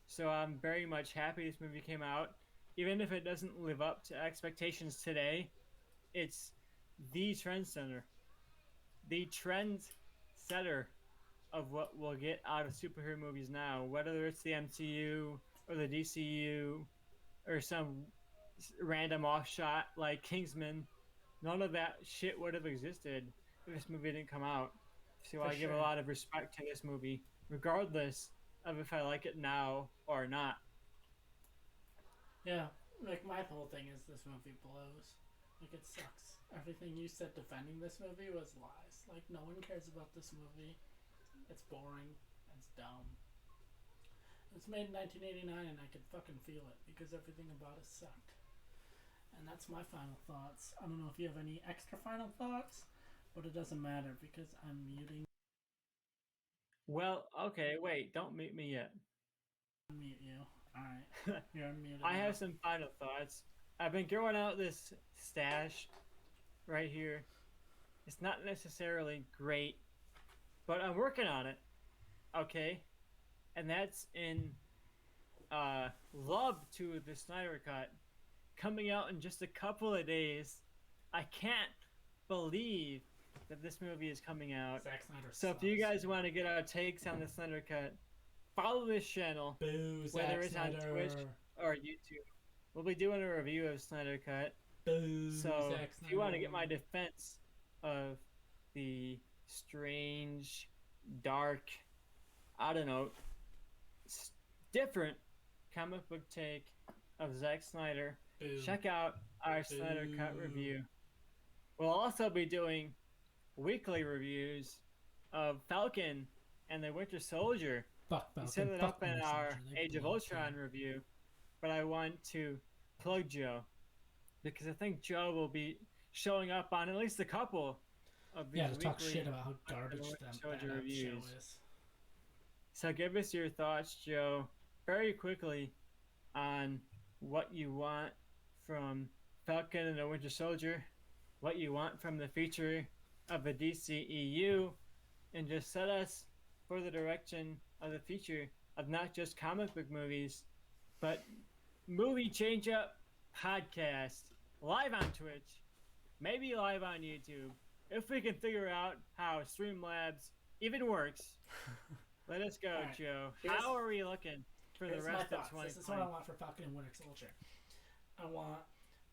So I'm very much happy this movie came out. Even if it doesn't live up to expectations today, it's the trend center, the trend setter of what we'll get out of superhero movies now, whether it's the MCU or the DCU or some random offshot like Kingsman. None of that shit would have existed if this movie didn't come out. So For I give a sure. lot of respect to this movie, regardless of if I like it now or not. Yeah, like my whole thing is this movie blows. Like it sucks. Everything you said defending this movie was lies. Like no one cares about this movie. It's boring. It's dumb. It's made in 1989 and I could fucking feel it because everything about it sucked. And that's my final thoughts. I don't know if you have any extra final thoughts, but it doesn't matter because I'm muting. Well, okay, wait, don't mute me yet. Mute you. Alright. You're unmuted I now. have some final thoughts. I've been growing out this stash right here. It's not necessarily great, but I'm working on it. Okay? And that's in love to the Snyder Cut coming out in just a couple of days. I can't believe that this movie is coming out. Zack Snyder So sucks. if you guys want to get our takes on the Snyder Cut, follow this channel, Boo, whether Zack it's on Snyder. Twitch or YouTube. We'll be doing a review of Snyder Cut. Boo, So Zack if you want to Snyder. get my defense of the strange, dark, I don't know, different comic book take of Zack Snyder, Boo. check out our Snyder Cut review. We'll also be doing weekly reviews of Falcon and the Winter Soldier. Fuck Falcon. We set it Fuck up in Winter our Soldier. They Age of blow Ultron through. review, but I want to plug Joe because I think Joe will be showing up on at least a couple of these Yeah, to talk weekly shit about how garbage Winter that Soldier show reviews. is. So give us your thoughts, Joe, very quickly on what you want from Falcon and the Winter Soldier, what you want from the future of the DCEU, and just set us for the direction of the future of not just comic book movies, but movie Changeup podcast live on Twitch, maybe live on YouTube. If we can figure out how Streamlabs even works, let us go, Alright, Joe. here's- How are we looking for the Here's my rest of thoughts. 2020? This is what I want for Falcon and Winter Soldier. I want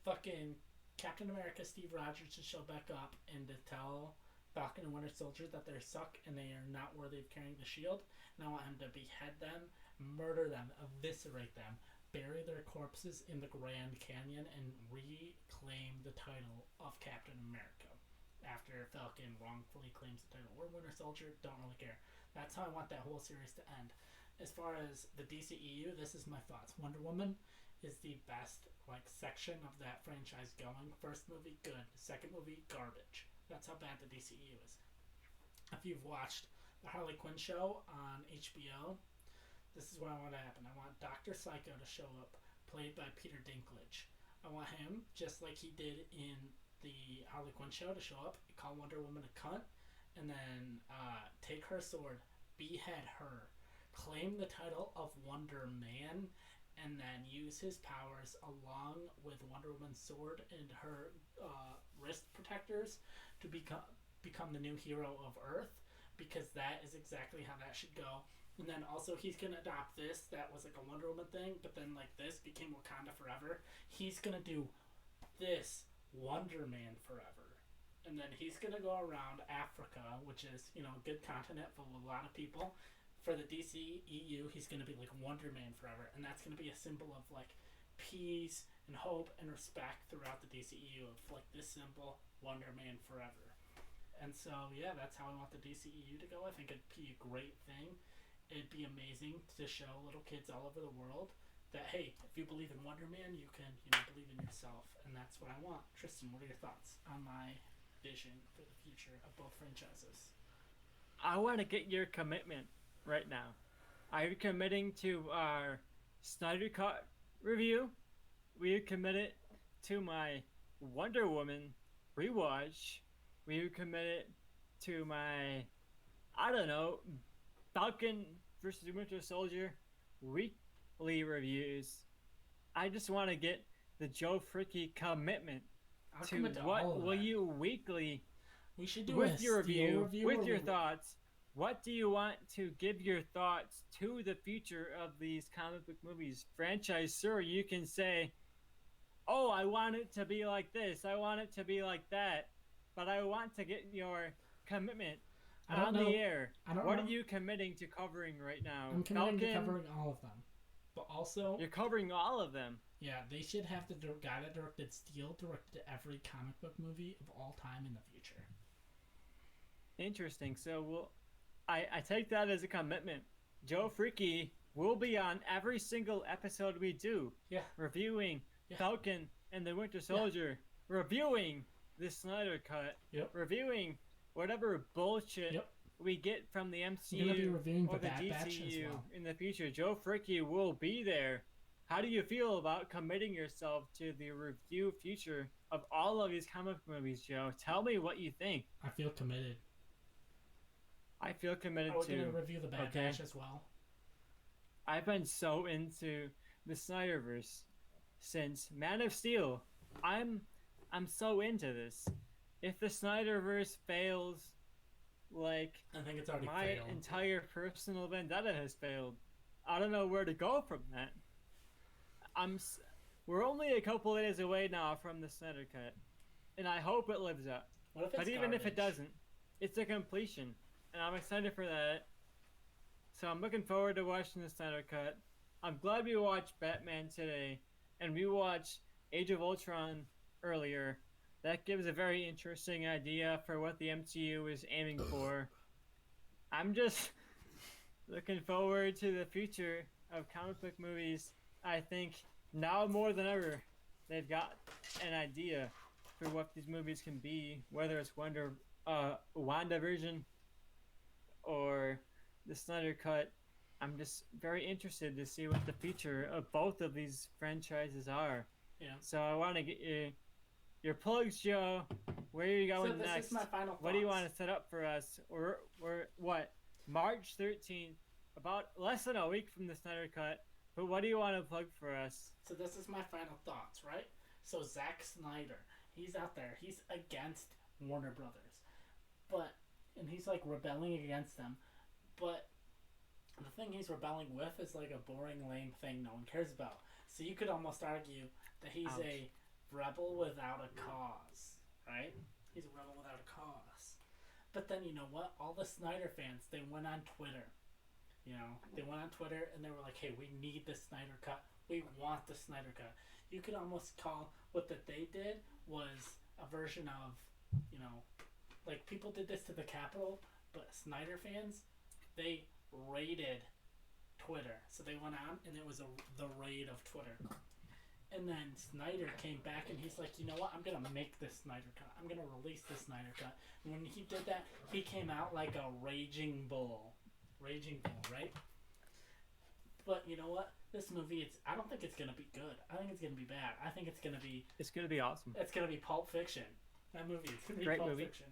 fucking Captain America Steve Rogers to show back up and to tell Falcon and Winter Soldier that they suck and they are not worthy of carrying the shield. And I want him to behead them, murder them, eviscerate them, bury their corpses in the Grand Canyon, and reclaim the title of Captain America after Falcon wrongfully claims the title. Or Winter Soldier, don't really care. That's how I want that whole series to end. As far as the DCEU, this is my thoughts. Wonder Woman is the best section of that franchise going. First movie, good. Second movie, garbage. That's how bad the DCEU is. If you've watched the Harley Quinn show on HBO, this is what I want to happen. I want Dr. Psycho to show up, played by Peter Dinklage. I want him, just like he did in the Harley Quinn show, to show up, call Wonder Woman a cunt, and then take her sword, behead her, claim the title of Wonder Man, and then use his powers along with Wonder Woman's sword and her wrist protectors to become the new hero of Earth, because that is exactly how that should go. And then also he's gonna adopt this, that was like a Wonder Woman thing, but then this became Wakanda Forever. He's gonna do this Wonder Man Forever. And then he's gonna go around Africa, which is, a good continent full of a lot of people. For the DCEU, he's gonna be like Wonder Man Forever, and that's gonna be a symbol of peace and hope and respect throughout the DCEU of this symbol, Wonder Man Forever. And so yeah, that's how I want the DCEU to go. I think it'd be a great thing. It'd be amazing to show little kids all over the world that, hey, if you believe in Wonder Man, you can, believe in yourself. And that's what I want. Tristan, what are your thoughts on my vision for the future of both franchises? I want to get your commitment right now. Are you committing to our Snyder Cut review? Will you commit it to my Wonder Woman rewatch? Will you commit it to my, I don't know, Falcon versus Winter Soldier weekly reviews? I just want to get the Joe Fricke commitment I'll to commit to what all of will that. you weekly We should do with a your Steel review, with your or- thoughts. What do you want to give your thoughts to the future of these comic book movies franchise? Sir, you can say, oh, I want it to be like this, I want it to be like that, but I want to get your commitment on the air. What are you committing to covering right now? I'm committing to Falcon? covering all of them. But also, You're covering all of them. yeah, they should have the guy that directed Steel directed every comic book movie of all time in the future. Interesting. So I take that as a commitment. Joe Fricke will be on every single episode we do. Yeah. Reviewing Yeah. Falcon and the Winter Soldier. Yeah. Reviewing the Snyder Cut. Yep. Reviewing whatever bullshit we get from the MCU or the DCU well. In the future. Joe Fricke will be there. How do you feel about committing yourself to the review future of all of these comic movies, Joe? Tell me what you think. I feel committed. I feel committed We're going to review the Bad Batch as well. I've been so into the Snyderverse since Man of Steel. I'm so into this. If the Snyderverse fails, I think it's already my failed. entire personal vendetta has failed. I don't know where to go from that. We're only a couple days away now from the Snyder Cut, and I hope it lives up. What if it's but even garbage? if it doesn't, it's a completion, and I'm excited for that. So I'm looking forward to watching the Snyder Cut. I'm glad we watched Batman today, and we watched Age of Ultron earlier. That gives a very interesting idea for what the MCU is aiming for. I'm just looking forward to the future of comic book movies. I think now more than ever, they've got an idea for what these movies can be, whether it's Wonder WandaVision or the Snyder Cut. I'm just very interested to see what the future of both of these franchises are. Yeah. So I want to get your plugs, Joe. Where are you So going this next? is my final thoughts. What do you want to set up for us? We're what? March 13th, about less than a week from the Snyder Cut. But what do you want to plug for us? So this is my final thoughts, right? So Zack Snyder, he's out there. He's against Warner Brothers, and he's like rebelling against them. But the thing he's rebelling with is like a boring, lame thing no one cares about. So you could almost argue that he's Ouch. a rebel without a cause, right? He's a rebel without a cause. But then you know what? All the Snyder fans, they went on Twitter. They went on Twitter and they were like, "Hey, we need the Snyder Cut. We want the Snyder Cut." You could almost call what that they did was a version of, like people did this to the Capitol, but Snyder fans, they raided Twitter. So they went on and it was the raid of Twitter. And then Snyder came back and he's like, you know what? I'm going to make this Snyder Cut. I'm going to release the Snyder Cut. And when he did that, he came out like a raging bull. Raging bull, right? But you know what? This movie, I don't think it's going to be good. I think it's going to be bad. I think it's going to be... It's going to be awesome. It's going to be Pulp Fiction. That movie is going to be Great Pulp movie. Fiction.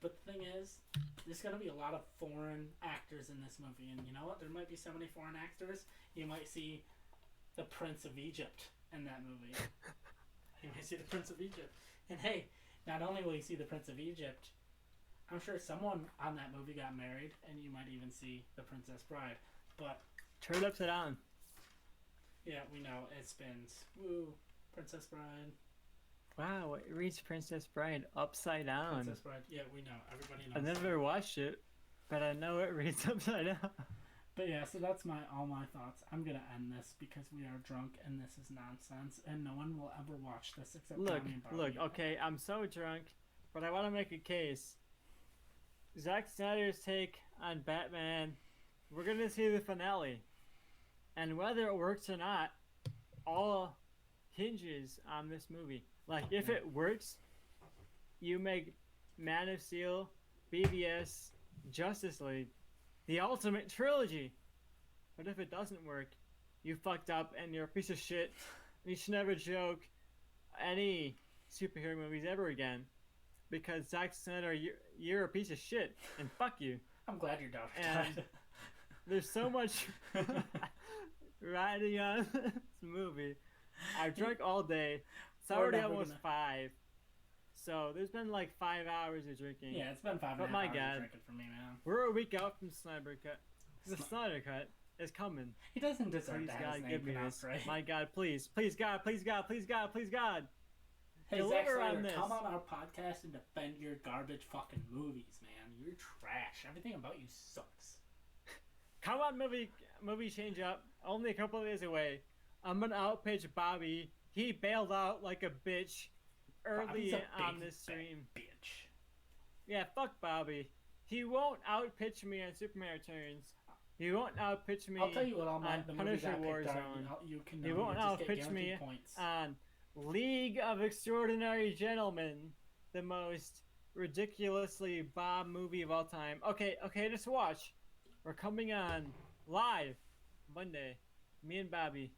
But the thing is, there's going to be a lot of foreign actors in this movie. And you know what? There might be so many foreign actors. You might see the Prince of Egypt in that movie. You might see the Prince of Egypt. And hey, not only will you see the Prince of Egypt, I'm sure someone on that movie got married, and you might even see the Princess Bride. But turn it upside down. Yeah, we know it spins. Woo, Princess Bride. Wow, it reads Princess Bride upside down. Princess Bride. Yeah, we know. Everybody knows. I've never watched it, but I know it reads upside down. But yeah, so that's all my thoughts. I'm gonna end this because we are drunk and this is nonsense, and no one will ever watch this except Tommy and Barbie. Look. Okay, I'm so drunk, but I want to make a case. Zack Snyder's take on Batman. We're gonna see the finale, and whether it works or not, all hinges on this movie. Like, if it works, you make Man of Steel, BVS, Justice League the ultimate trilogy. But if it doesn't work, you fucked up and you're a piece of shit. And you should never joke any superhero movies ever again. Because Zack Snyder, you're a piece of shit. And fuck you. I'm glad your daughter and died. There's so much riding on this movie. I've drunk all day. It's already almost 5. So there's been like 5 hours of drinking. Yeah, it's been 5 But and a my half hours God. of drinking for me, man. We're a week out from Snyder Cut. The Snyder Cut is coming. He doesn't deserve Please to have God, his name give me pronounced this. right. My God, please. Please God, please God, please God, please God. Hey, Zack Deliver on Snyder, this. come on our podcast and defend your garbage fucking movies, man. You're trash. Everything about you sucks. Come on, movie change up. Only a couple of days away. I'm gonna outpitch Bobby. He bailed out like a bitch Bobby's early a on big this stream. Bitch. Yeah, fuck Bobby. He won't outpitch me on Superman Returns. He won't outpitch me I'll tell you what, all on the movies Punisher that picked out, Warzone. you can He you won't just get outpitch me guaranteed points. on League of Extraordinary Gentlemen, the most ridiculously Bob movie of all time. Okay, just watch. We're coming on live Monday. Me and Bobby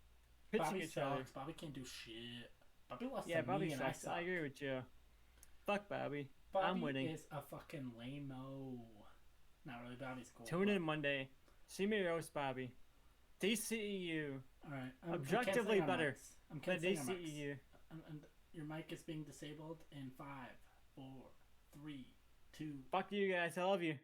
pitching Bobby each other. sucks. Bobby can't do shit. Bobby lost Yeah, to Bobby me and I sucks. suck. I agree with you. Fuck Bobby. Bobby I'm winning. is a fucking lame-o. Not really. Bobby's cool. Tune in Monday. See me roast Bobby. DCEU. Alright. Objectively better I'm than canceling our mics. DCEU. And your mic is being disabled in 5, 4, 3, 2. Fuck you guys. I love you.